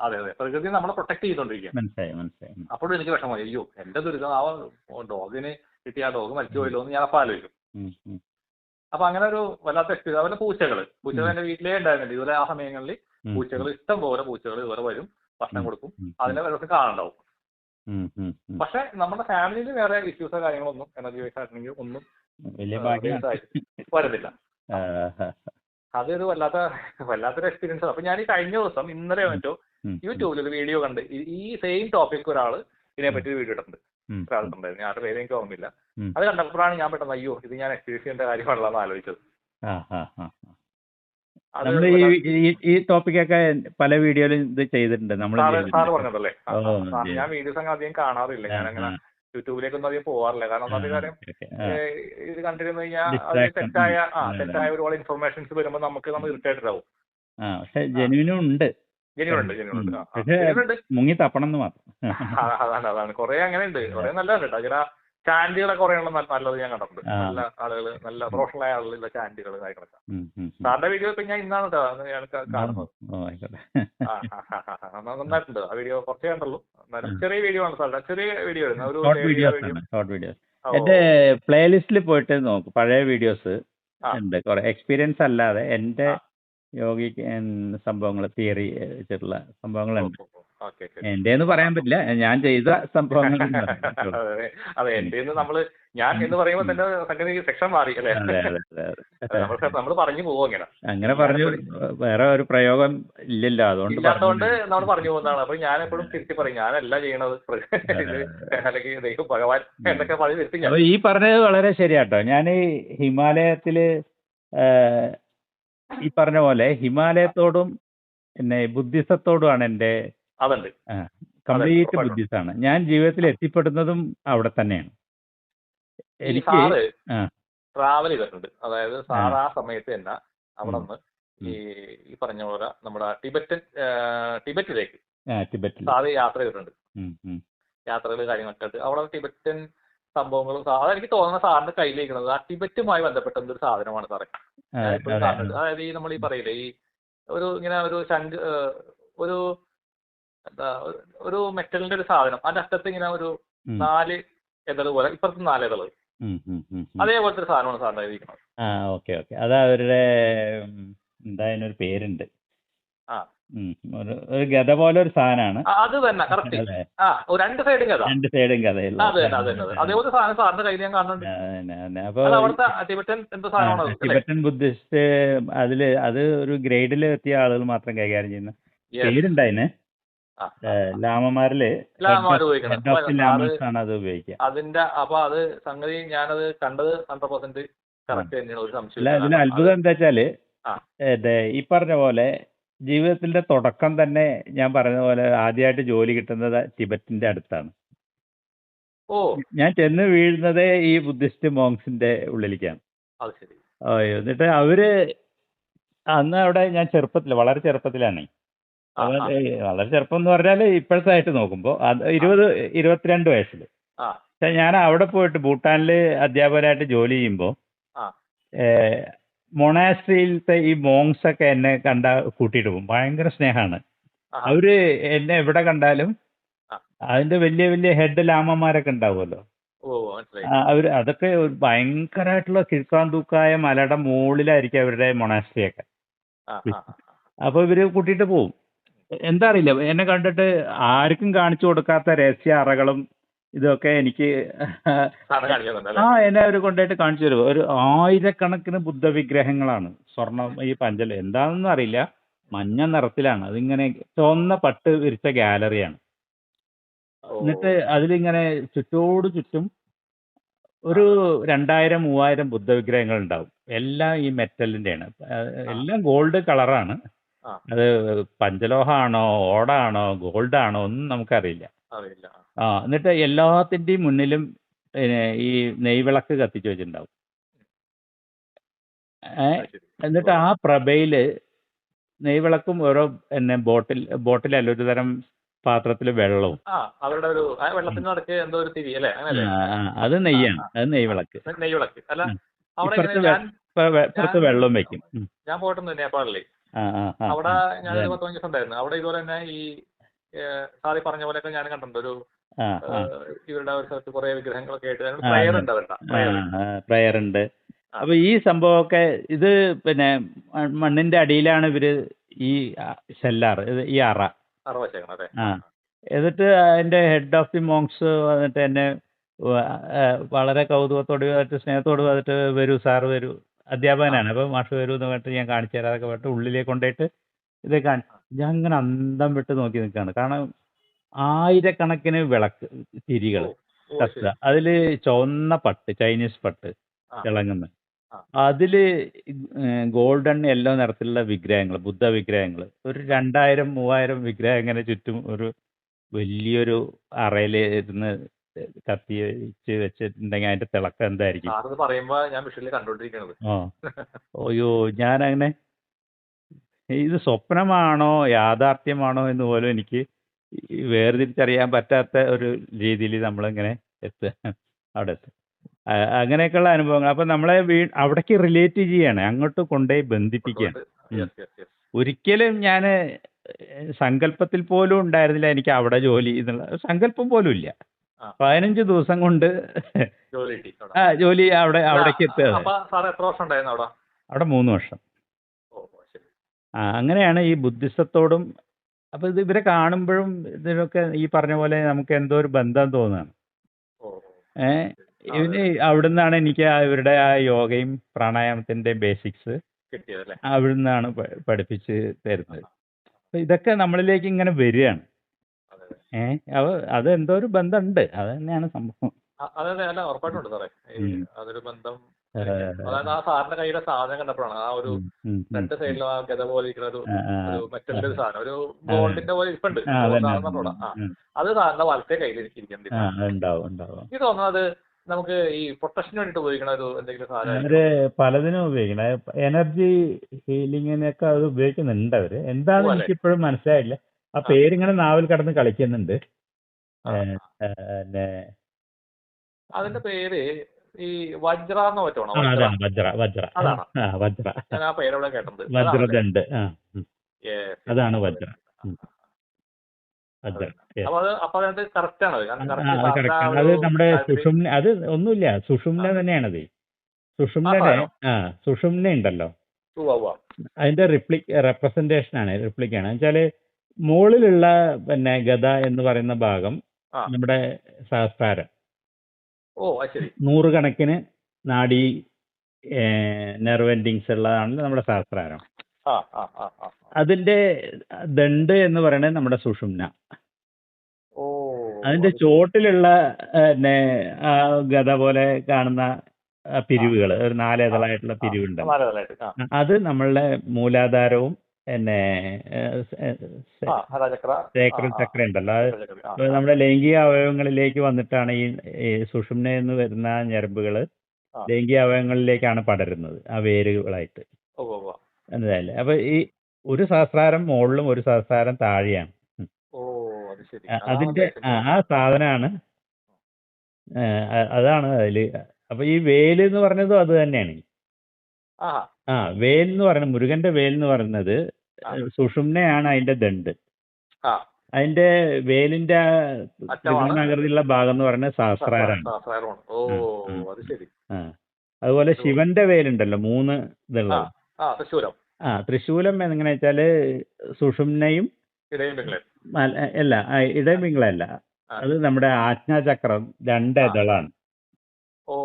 അതെ പ്രകൃതി നമ്മളെ പ്രൊട്ടക്ട് ചെയ്തോണ്ടിരിക്കുകയാണ്. അപ്പോഴും എനിക്ക് വിഷമമായി, അയ്യോ എന്റെ ദുരിതം ആ ഡോഗിന് കിട്ടിയ ആ ഡോഗ് മരിച്ചു പോയല്ലോ എന്ന് ഞാൻ അപ്പൊ ആലോചിക്കും. അപ്പൊ അങ്ങനെ ഒരു വല്ലാത്ത എക്സ്പീരിയൻസ്. അതുപോലെ പൂച്ചകൾ എന്റെ വീട്ടിലേ ഉണ്ടായിരുന്നില്ല. ഇതുപോലെ ആ സമയങ്ങളിൽ പൂച്ചകൾ ഇഷ്ടം പോലെ പൂച്ചകൾ ഇതുവരെ വരും, ഭക്ഷണം കൊടുക്കും, അതിനെ വല്ലതും കാണണ്ടാവും. പക്ഷെ നമ്മുടെ ഫാമിലിയിൽ വേറെ ഇഷ്യൂസോ കാര്യങ്ങളൊന്നും എനർജി വൈസ് ആയിട്ടുണ്ടെങ്കിൽ ഒന്നും വരുന്നില്ല. അതൊരു വല്ലാത്തൊരു എക്സ്പീരിയൻസ്. അപ്പൊ ഞാൻ ഈ കഴിഞ്ഞ ദിവസം ഇന്നലെ മറ്റോ യൂട്യൂബിൽ ഒരു വീഡിയോ കണ്ട് ഈ സെയിം ടോപ്പിക് ഒരാൾ ഇതിനെപ്പറ്റി ഒരു വീഡിയോ ഇട്ടിട്ടുണ്ട്. ഒരാളുണ്ടായിരുന്നു, ആരുടെ പേര് എനിക്ക് ഓർമ്മയില്ല. അത് കണ്ടപ്പോഴാണ് ഞാൻ പെട്ടെന്ന് അയ്യോ ഇത് ഞാൻ എക്സ്പീരിയൻസ് ചെയ്യേണ്ട കാര്യമാണല്ലോ എന്ന് ആലോചിച്ചത്. നമ്മൾ ഈ ടോപ്പിക്കൊക്കെ പല വീഡിയോയിലും ഇത് ചെയ്തിട്ടുണ്ട്. സാറ് പറഞ്ഞതല്ലേ, ഞാൻ വീഡിയോസ് അങ്ങനെ അധികം കാണാറില്ല. ഞാൻ അങ്ങനെ യൂട്യൂബിലേക്കൊന്നും അധികം പോവാറില്ല. കാരണം ഒന്നാമത്തെ കാര്യം ഇത് കണ്ടിരുന്നു കഴിഞ്ഞാൽ തെറ്റായ ഒരുപാട് ഇൻഫർമേഷൻസ് വരുമ്പോൾ നമ്മൾ ഇറിറ്റേറ്റഡ് ആവും. ജെന്യുനുണ്ട് മുങ്ങി തപ്പണം എന്ന് മാത്രം. അതാണ് കുറെ അങ്ങനെ ഉണ്ട്, കുറെ നല്ലതുണ്ട് കേട്ടോ. ചില ചാനലുകളൊക്കെ കുറെ നല്ലത് ഞാൻ കണ്ടിട്ടുണ്ട്. നല്ല ആളുകൾ, നല്ല പ്രൊഫഷണൽ ആയ ആളുകളുടെ ചാനലുകൾ കാര്യങ്ങളൊക്കെ. സാറിന്റെ വീഡിയോ ഇപ്പൊ ഞാൻ ഇന്നാണ് കാണുന്നത്. നന്നായിട്ടുണ്ട് ആ വീഡിയോ. കുറച്ചേ കണ്ടുള്ളൂ, ചെറിയ വീഡിയോ ആണ് സാറിന്റെ. ചെറിയ വീഡിയോ ഷോർട്ട് വീഡിയോസ്. എന്റെ പ്ലേലിസ്റ്റിൽ പോയിട്ട് നോക്കും, പഴയ വീഡിയോസ് ഉണ്ട് കുറെ. എക്സ്പീരിയൻസ് അല്ലാതെ എന്റെ യോഗിക് സംഭവങ്ങൾ, തിയറി വെച്ചിട്ടുള്ള സംഭവങ്ങളുണ്ട്. എന്റെന്ന് പറയാൻ പറ്റില്ല, ഞാൻ ചെയ്ത സംഭവങ്ങൾ. അതെ, എന്റെ ഞാൻ എന്ന് പറയുമ്പോൾ തന്നെ സംഗതി സെക്ഷൻ മാറി അല്ലേ, നമ്മൾ പറഞ്ഞു പോകും അങ്ങനെ പറഞ്ഞു. വേറെ ഒരു പ്രയോഗം ഇല്ലല്ലോ, അതുകൊണ്ട് നമ്മൾ പറഞ്ഞു പോകുന്നതാണ്. അപ്പൊ ഞാൻ എപ്പോഴും തിരിച്ച് പറയും ഞാനല്ല ചെയ്യണത്, അല്ലെങ്കിൽ ദൈവം ഭഗവാൻ എന്നൊക്കെ പറഞ്ഞ് തിരിച്ച്. അപ്പൊ ഈ പറഞ്ഞത് വളരെ ശരിയാട്ടോ. ഞാൻ ഹിമാലയത്തില് ഈ പറഞ്ഞ പോലെ ഹിമാലയത്തോടും പിന്നെ ബുദ്ധിസത്തോടുമാണ് എൻ്റെ കംപ്ലീറ്റ് ബുദ്ധിസാണ്. ഞാൻ ജീവിതത്തിൽ എത്തിപ്പെടുന്നതും അവിടെ തന്നെയാണ്. എനിക്ക് ട്രാവൽ ചെയ്തിട്ടുണ്ട്. അതായത് സാർ ആ സമയത്ത് തന്നെ അവിടെ നിന്ന് ഈ പറഞ്ഞ പോലെ നമ്മുടെ ടിബറ്റിലേക്ക് സാറ് യാത്ര ചെയ്തിട്ടുണ്ട്. യാത്രകൾ കാര്യങ്ങളൊക്കെ ആയിട്ട് അവിടെ ടിബറ്റൻ സംഭവങ്ങളും അതെനിക്ക് തോന്നുന്ന സാറിന്റെ കയ്യിലിരിക്കുന്നത് ആ ടിബറ്റുമായി ബന്ധപ്പെട്ട എന്തൊരു സാധനമാണ് സാറേ. ഞാൻ ഇപ്പോഴും കാണുന്നുണ്ട്. അതായത് ഈ നമ്മൾ ഈ പറയില്ലേ ഈ ഒരു ഇങ്ങനെ ഒരു ശംഖ് ഒരു എന്താ ഒരു മെറ്റലിന്റെ ഒരു സാധനം അതിന്റെ അറ്റത്ത് ഇങ്ങനെ ഒരു 4 എതള് പോലെ ഇപ്പുറത്ത് 4 എതള് അതേപോലത്തെ ഒരു സാധനമാണ് സാറിന്റെ ഇരിക്കുന്നത്. Okay okay. അത് അവരുടെ എന്താ അതിനൊരു പേരുണ്ട്. ആ ഒരു ഗത പോലെ ഒരു സാധനമാണ്. അത് തന്നെ കറക്റ്റ്. ആ 2 സൈഡും കഥ. 2 സൈഡും കഥയുള്ള അത് തന്നെ അത് തന്നെ അതേപോലത്തെ സാധനം സാറിന്റെ കയ്യിൽ ഞാൻ കാണുന്നുണ്ട്. അപ്പൊ അവിടുത്തെ ടിബറ്റൻ എന്തോ സാധനമാണ്. ടിബറ്റൻ ബുദ്ധിസ്റ്റ് അത് ഒരു ഗ്രേഡിൽ എത്തിയ ആളുകൾ മാത്രം കൈകാര്യം ചെയ്യുന്ന പേരുണ്ടതിന്. ലാമമാരില് ഹെഡ് ഓഫ് ദി ലാമേഴ്സ് ആണ് അത് ഉപയോഗിക്കുക. അതിന്റെ അപ്പൊ അത് സംഗതി ഞാനത് കണ്ടത് 100% കറക്റ്റ് തന്നെയാണ്. ഒരു സംശയം. ഇതിന് അത്ഭുതം എന്താ വെച്ചാല് ഈ പറഞ്ഞ പോലെ ജീവിതത്തിന്റെ തുടക്കം തന്നെ ഞാൻ പറഞ്ഞ പോലെ ആദ്യമായിട്ട് ജോലി കിട്ടുന്നത് ടിബറ്റിന്റെ അടുത്താണ്. ഓ ഞാൻ ചെന്ന് വീഴുന്നത് ഈ ബുദ്ധിസ്റ്റ് മോങ്സിന്റെ ഉള്ളിലേക്കാണ്. അത് ശരി. എന്നിട്ട് അവര് അന്ന് അവിടെ ഞാൻ വളരെ ചെറുപ്പത്തിലാണ്. വളരെ ചെറുപ്പം എന്ന് പറഞ്ഞാല് ഇപ്പോഴത്തെ ആയിട്ട് നോക്കുമ്പോ 22 വയസ്സിൽ. പക്ഷെ ഞാൻ അവിടെ പോയിട്ട് ഭൂട്ടാനില് അധ്യാപകരായിട്ട് ജോലി ചെയ്യുമ്പോ മൊണാസ്ട്രിയിലത്തെ ഈ മോങ്സ് ഒക്കെ എന്നെ കൂട്ടിയിട്ട് പോകും. ഭയങ്കര സ്നേഹമാണ്. അവര് എന്നെ എവിടെ കണ്ടാലും അതിന്റെ വലിയ വലിയ ഹെഡ് ലാമമാരൊക്കെ ഉണ്ടാവുമല്ലോ, അതൊക്കെ ഭയങ്കരമായിട്ടുള്ള കിഴ്ക്കാന്തൂക്കായ മലയുടെ മുകളിലായിരിക്കും അവരുടെ മൊണാസ്ട്രി ഒക്കെ. അപ്പൊ ഇവര് കൂട്ടിയിട്ട് പോകും. എന്താ അറിയില്ല, എന്നെ കണ്ടിട്ട് ആർക്കും കാണിച്ചു കൊടുക്കാത്ത രഹസ്യ അറകളും ഇതൊക്കെ എനിക്ക് എന്നെ അവർ കൊണ്ടുപോയിട്ട് കാണിച്ചു തരും. ഒരു 1000കണക്കിന് ബുദ്ധ വിഗ്രഹങ്ങളാണ്. സ്വർണം ഈ പഞ്ചല എന്താണെന്നും അറിയില്ല, മഞ്ഞ നിറത്തിലാണ്. അതിങ്ങനെ ചുവന്ന പട്ട് വിരിച്ച ഗാലറിയാണ്. എന്നിട്ട് അതിലിങ്ങനെ ചുറ്റോട് ചുറ്റും ഒരു 2000-3000 ബുദ്ധ വിഗ്രഹങ്ങൾ ഉണ്ടാവും. എല്ലാം ഈ മെറ്റലിന്റെയാണ്. എല്ലാം ഗോൾഡ് കളറാണ്. അത് പഞ്ചലോഹമാണോ ഓടാണോ ഗോൾഡാണോ ഒന്നും നമുക്കറിയില്ല. എന്നിട്ട് എല്ലാത്തിന്റെയും മുന്നിലും ഈ നെയ്വിളക്ക് കത്തിച്ചു വെച്ചിട്ടുണ്ടാവും. എന്നിട്ട് ആ പ്രഭയില് നെയ്വിളക്കും ഓരോ ബോട്ടിലല്ല ഒരു തരം പാത്രത്തില് വെള്ളവും. അത് നെയ്യാണ്, അത് നെയ്വിളക്ക്. ഇപ്പുറത്ത് വെള്ളവും വെക്കും. ഞാൻ പോയിട്ടുണ്ട് നേപ്പാളില്. അവിടെ ഞാൻ 15 ദിവസം ഉണ്ടായിരുന്നു. അവിടെ ഇതുപോലെ തന്നെ ഈ സാറി പറഞ്ഞ പോലെയൊക്കെ ഞാൻ കണ്ടിട്ടുണ്ട്. ഒരു ഇവരുടെ ഒരു സ്ഥലത്ത് കുറെ വിഗ്രഹങ്ങളൊക്കെ ആയിട്ട് പ്രയർ ഉണ്ട്. അപ്പൊ ഈ സംഭവമൊക്കെ ഇത് പിന്നെ മണ്ണിന്റെ അടിയിലാണ് ഇവര് ഈ സെല്ലാറ്, ഈ അറ. എന്നിട്ട് അതിന്റെ ഹെഡ് ഓഫ് ദി മോങ്സ് വന്നിട്ട് എന്നെ വളരെ കൗതുകത്തോട് സ്നേഹത്തോട് വന്നിട്ട് വരൂ സാറ് വരൂ, അധ്യാപകനാണ്, അപ്പൊ മാഷ് വരൂ എന്ന് പറഞ്ഞിട്ട് ഞാൻ കാണിച്ചു തരാതൊക്കെ പറഞ്ഞിട്ട് ഉള്ളിലേക്ക് കൊണ്ടുപോയിട്ട് ഇത് ഞാൻ അങ്ങനെ അന്തം വിട്ട് നോക്കി നിൽക്കുകയാണ്. കാരണം 1000കണക്കിന് വിളക്ക് തിരികൾ കത്തുക, അതില് ചുവന്ന പട്ട്, ചൈനീസ് പട്ട് തിളങ്ങുന്ന, അതില് ഗോൾഡൻ യെല്ലോ നിറത്തിലുള്ള വിഗ്രഹങ്ങൾ, ബുദ്ധ വിഗ്രഹങ്ങൾ, ഒരു 2000-3000 വിഗ്രഹം ഇങ്ങനെ ചുറ്റും ഒരു വലിയൊരു അറയിൽ ഇരുന്ന് കത്തി വെച്ചിട്ടുണ്ടെങ്കിൽ അതിന്റെ തിളക്കം എന്തായിരിക്കും. അയ്യോ, ഞാനങ്ങനെ ഇത് സ്വപ്നമാണോ യാഥാർത്ഥ്യമാണോ എന്ന് പോലും എനിക്ക് വേർതിരിച്ചറിയാൻ പറ്റാത്ത ഒരു രീതിയിൽ നമ്മളിങ്ങനെ അവിടെ എത്തും. അങ്ങനെയൊക്കെയുള്ള അനുഭവങ്ങൾ. അപ്പൊ നമ്മളെ അവിടേക്ക് റിലേറ്റ് ചെയ്യാണ്, അങ്ങോട്ട് കൊണ്ടുപോയി ബന്ധിപ്പിക്കുകയാണ്. ഒരിക്കലും ഞാൻ സങ്കല്പത്തിൽ പോലും ഉണ്ടായിരുന്നില്ല എനിക്ക് അവിടെ ജോലി എന്നുള്ള സങ്കല്പം പോലും ഇല്ല. 15 ദിവസം കൊണ്ട് ജോലി അവിടേക്ക് എത്തുക. അവിടെ 3 വർഷം. അങ്ങനെയാണ് ഈ ബുദ്ധിസത്തോടും. അപ്പൊ ഇത് ഇവരെ കാണുമ്പോഴും ഇതിനൊക്കെ ഈ പറഞ്ഞ പോലെ നമുക്ക് എന്തോ ഒരു ബന്ധം തോന്നുകയാണ്. ഇവന് അവിടെ നിന്നാണ് എനിക്ക് ഇവരുടെ ആ യോഗയും പ്രാണായാമത്തിന്റെ ബേസിക്സ് അവിടെ നിന്നാണ് പഠിപ്പിച്ച് തരുന്നത്. അപ്പൊ ഇതൊക്കെ നമ്മളിലേക്ക് ഇങ്ങനെ വരികയാണ്. അത് എന്തോ ഒരു ബന്ധമുണ്ട്, അത് തന്നെയാണ് സംഭവം. അതെ, ഉറപ്പായിട്ടുണ്ട് സാറേ, അതൊരു ബന്ധം. അതായത് ആ സാറിന്റെ കയ്യിലെ സാധനം കണ്ടപ്പോഴാണ് ആ ഒരു 2 സൈഡിലും ആ ഗത പോലെ ഇരിക്കുന്ന ഒരു മെറ്റലിന്റെ ഒരു സാധനം, ഒരു ഗോൾഡിന്റെ പോലെ ഇരിപ്പുണ്ട്. അത് സാറിന്റെ വലത്തെ കയ്യിൽ ഇരിക്കുന്നുണ്ട്. എനിക്ക് തോന്നുന്നത് നമുക്ക് ഈ പ്രൊട്ടക്ഷന് വേണ്ടിട്ട് ഉപയോഗിക്കണ ഒരു എന്തെങ്കിലും സാധനം പലതിനും ഉപയോഗിക്കണം. എനർജി ഹീലിങ്ങിനൊക്കെ അത് ഉപയോഗിക്കുന്നുണ്ട് അവര്. എന്താണെന്ന് എനിക്കിപ്പോഴും മനസ്സിലായില്ല. ആ പേരിങ്ങനെ നാവിൽ കടന്ന് കളിക്കുന്നുണ്ട്. ആ. പിന്നെ അതിന്റെ പേര് ഈ വജ്ര എന്ന് പറ്റുവാണോ? ആ വജ്ര അതാണ് വജ്ര വജ്ര അതാണോ? ആ വജ്ര ഞാൻ ആ പേരെവിടെ കേട്ടിട്ടുണ്ട്. അതാണല്ലേ? വജ്രദണ്ഡ് ആ ഉം. Yes, yes. അതാണ് അതെ. വജ്ര ഉം. വജ്ര അതെ. yes. അപ്പൊ അതിനകത്ത് കറക്റ്റ് ആണ്. കാരണം ആ കറക്റ്റ് അത് സാധാരണ കറക്റ്റ് ആണ്. ഒരു അത് നമ്മുടെ കാര്യത്തില് സുഷുമ്ന, അത് ഒന്നുമില്ല, സുഷുമ്ന ആ തന്നെയാണത്. ആ സുഷുമ്നയുടെ സാധനം സുഷുമ്ന ഉണ്ടല്ലോ, ഉവ്വ. അതിന്റെ റെപ്രസെന്റേഷൻ ആണ്, റിപ്ലിക്കാണ് വെച്ചാല് മുകളിലുള്ള പിന്നെ ഗദ എന്ന് പറയുന്ന ഭാഗം ആ നമ്മുടെ സഹസ്രാരം, ഓ അത് ശരി. നൂറുകണക്കിന് നാഡി നെർവ് എൻഡിങ്സ് ഉള്ളതാണ് നമ്മുടെ സഹസ്രാരം. ആ ആ ആ ആ അതിന്റെ ദണ്ട് എന്ന് പറയുന്നത് നമ്മുടെ സുഷുമ്ന. ഓ അതിന്റെ അത് ശരി. ചോട്ടിലുള്ള പിന്നെ ആ ഗദ പോലെ കാണുന്ന ആ പിരിവുകൾ, ഒരു ആ നാലേതളായിട്ടുള്ള ആ പിരിവുണ്ടല്ലോ, നാലുകാലായിട്ട് ആ അത് നമ്മളുടെ മൂലാധാരവും പിന്നെ ആ ഹരാചക്ര ആ സേക്രൽ ആ ചക്ര ഉണ്ടല്ലോ, അത് ചക്ര ആ ഇപ്പൊ ആ നമ്മുടെ ലൈംഗിക അവയവങ്ങളിലേക്ക് വന്നിട്ടാണ് ഈ സുഷുമ്നയിൽ നിന്ന് വരുന്ന ഞരമ്പുകൾ ആ ലൈംഗിക അവയവങ്ങളിലേക്കാണ് പടരുന്നത്, ആ വേരുകളായിട്ട്. ഉവ്വ. മനസ്സിലായില്ലേ? അപ്പൊ ഈ ഒരു സഹസ്രാരം മുകളിലും ഒരു സഹസ്രാരം താഴെയാണ്. ഓ അത് ശരി. അതാണല്ലേ അതിന്റെ സിംബോൾ. ആ സാധനമാണ്, അതാണ് അതില്. അപ്പൊ ഈ വേല് എന്ന് പറഞ്ഞതും അത് തന്നെയാണ്. ആ വേൽ എന്ന് പറയുന്നത്, മുരുകന്റെ വേൽ എന്ന് പറയുന്നത് ആ സുഷുമ്നയാണ് അതിന്റെ ദണ്ട്. ആ അതിന്റെ വേലിന്റെ അറ്റമാണ് ത്രികോണാകൃതിയിലുള്ള ഭാഗം എന്ന് പറയുന്നത് സഹസ്രാരാണ്. സഹസ്രാരമാണ്. ഓ ആ, ആ, അത് ശരി. ആ. അതുപോലെ ഒരു ശിവന്റെ വേലുണ്ടല്ലോ, 3 ആ ഇതുള്ളത്. ആ തൃശ്ശൂരം തൃശൂലം എങ്ങനെ വെച്ചാല് സുഷുമ്നയും ഇടയും പിങ്ങളെ അല്ല, ഇടമിങ്ങളല്ല, ആ അത് നമ്മുടെ ആജ്ഞാചക്രം 2 ആ ഇതളാണ്. ഓ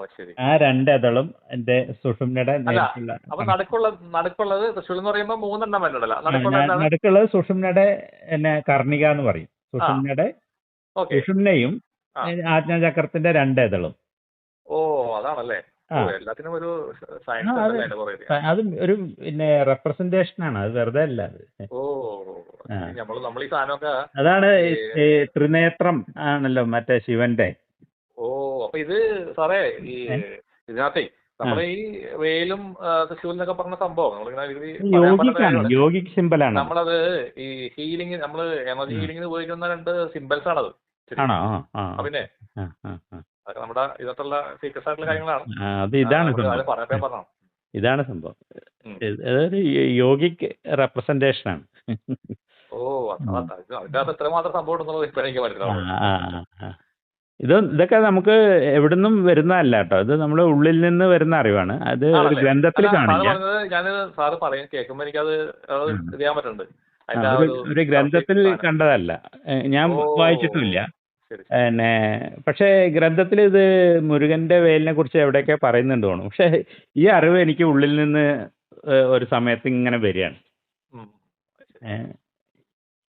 അത് ശരി. ആ 2 ഇതളും എന്റെ സുഷുമ്നയുടെ അല്ല നേരിട്ടുള്ള അപ്പൊ നടുക്കുള്ളത് തൃശ്ശൂർ എന്ന് പറയുമ്പോ 3 വരുന്നുണ്ടല്ലോ. നടുക്കുള്ള എന്താണ്? നടുക്കുള്ളത് സുഷുമ്നയുടെ കർണിക എന്ന് പറയും. ആ ഓക്കെ. സുഷുമ്നയും ആ ആജ്ഞാചക്രത്തിന്റെ 2 ഇതളും. ഓ അതാണല്ലേ. ആ ഓ എല്ലാത്തിനും ഒരു ആ, സയൻസ് അത് ഉണ്ടല്ലേ അതിന്റെ പുറകെ. അത് ഒരു പിന്നെ റെപ്രസെന്റേഷൻ ആണ്, അത് വെറുതെ അല്ല അത്. ഓ ആ. നമ്മൾ ഈ സാധനമൊക്കെ അതാണ് ഈ ഈ ത്രിനേത്രം ആണല്ലോ മറ്റേ ശിവന്റെ. ഓ അപ്പൊ ഇത് സാറേ ഈ ഏ? ഇതിനകത്തെ ആ. നമ്മുടെ ഈ വേലും തൃശ്ശൂർ എന്നൊക്കെ പറഞ്ഞ സംഭവം നമ്മളിങ്ങനെ ഇതിൽ പറയാൻ പറ്റുന്ന യോഗിക്കാണ്, കാര്യമാണ്. യോഗിക് സിമ്പലാണ്. നമ്മളത് ഈ ഹീലിംഗ് നമ്മൾ എനർജി ഹീലിംഗിന് ഉപയോഗിക്കുന്ന 2 സിമ്പിൾസ് ആണത്. ശരി. ആണോ? ആ ആ, പിന്നെ ആ ആ ആ. അതൊക്കെ നമ്മുടെ ഇതിനകത്തുള്ള സീക്രട്സ് ആയിട്ടുള്ള കാര്യങ്ങളാണ്. അത് ഇതാണ് നമ്മൾ സംഭവം. അത് പറഞ്ഞോ. ഇതാണ് സംഭവം. ഉം. അതൊരു യോഗിക് റെപ്രസെന്റേഷൻ ആണ്. ഓ ഉം. അതിന്റെ അകത്ത് എത്രമാത്രം സംഭവം ഉണ്ടെന്നുള്ളത് ഇപ്പൊ എനിക്ക് ആ, മനസ്സിലാവുന്നത്. ആ, ആ, ആ. ഇതൊക്കെ നമുക്ക് എവിടുന്നും വരുന്നതല്ല കേട്ടോ, ഇത് നമ്മുടെ ഉള്ളിൽ നിന്ന് വരുന്ന അറിവാണ്. അത് ഒരു ആണല്ലേ? ഗ്രന്ഥത്തിൽ അല്ല സാറ് കാണില്ല. പറഞ്ഞത് ഞാൻ സാറ് കേൾക്കുമ്പോ എനിക്കത് അത് ഉം. ചെയ്യാൻ പറ്റുന്നുണ്ട്. അതിന്റെ ആ ഒരു ഒരു ഒരു ഗ്രന്ഥത്തിൽ സാധനം. കണ്ടതല്ല, ഞാൻ ഓ വായിച്ചിട്ടുമില്ല. ശരി. പിന്നെ പക്ഷേ ഗ്രന്ഥത്തിൽ ഇത് മുരുകന്റെ വേലിനെ കുറിച്ച് എവിടെയൊക്കെ പറയുന്നുണ്ട് തോന്നുന്നു. പക്ഷേ ഈ അറിവ് എനിക്ക് ഉള്ളിൽ നിന്ന് ഒരു സമയത്ത് ഇങ്ങനെ വരികയാണ്. ഉം. ശരി. ഏ,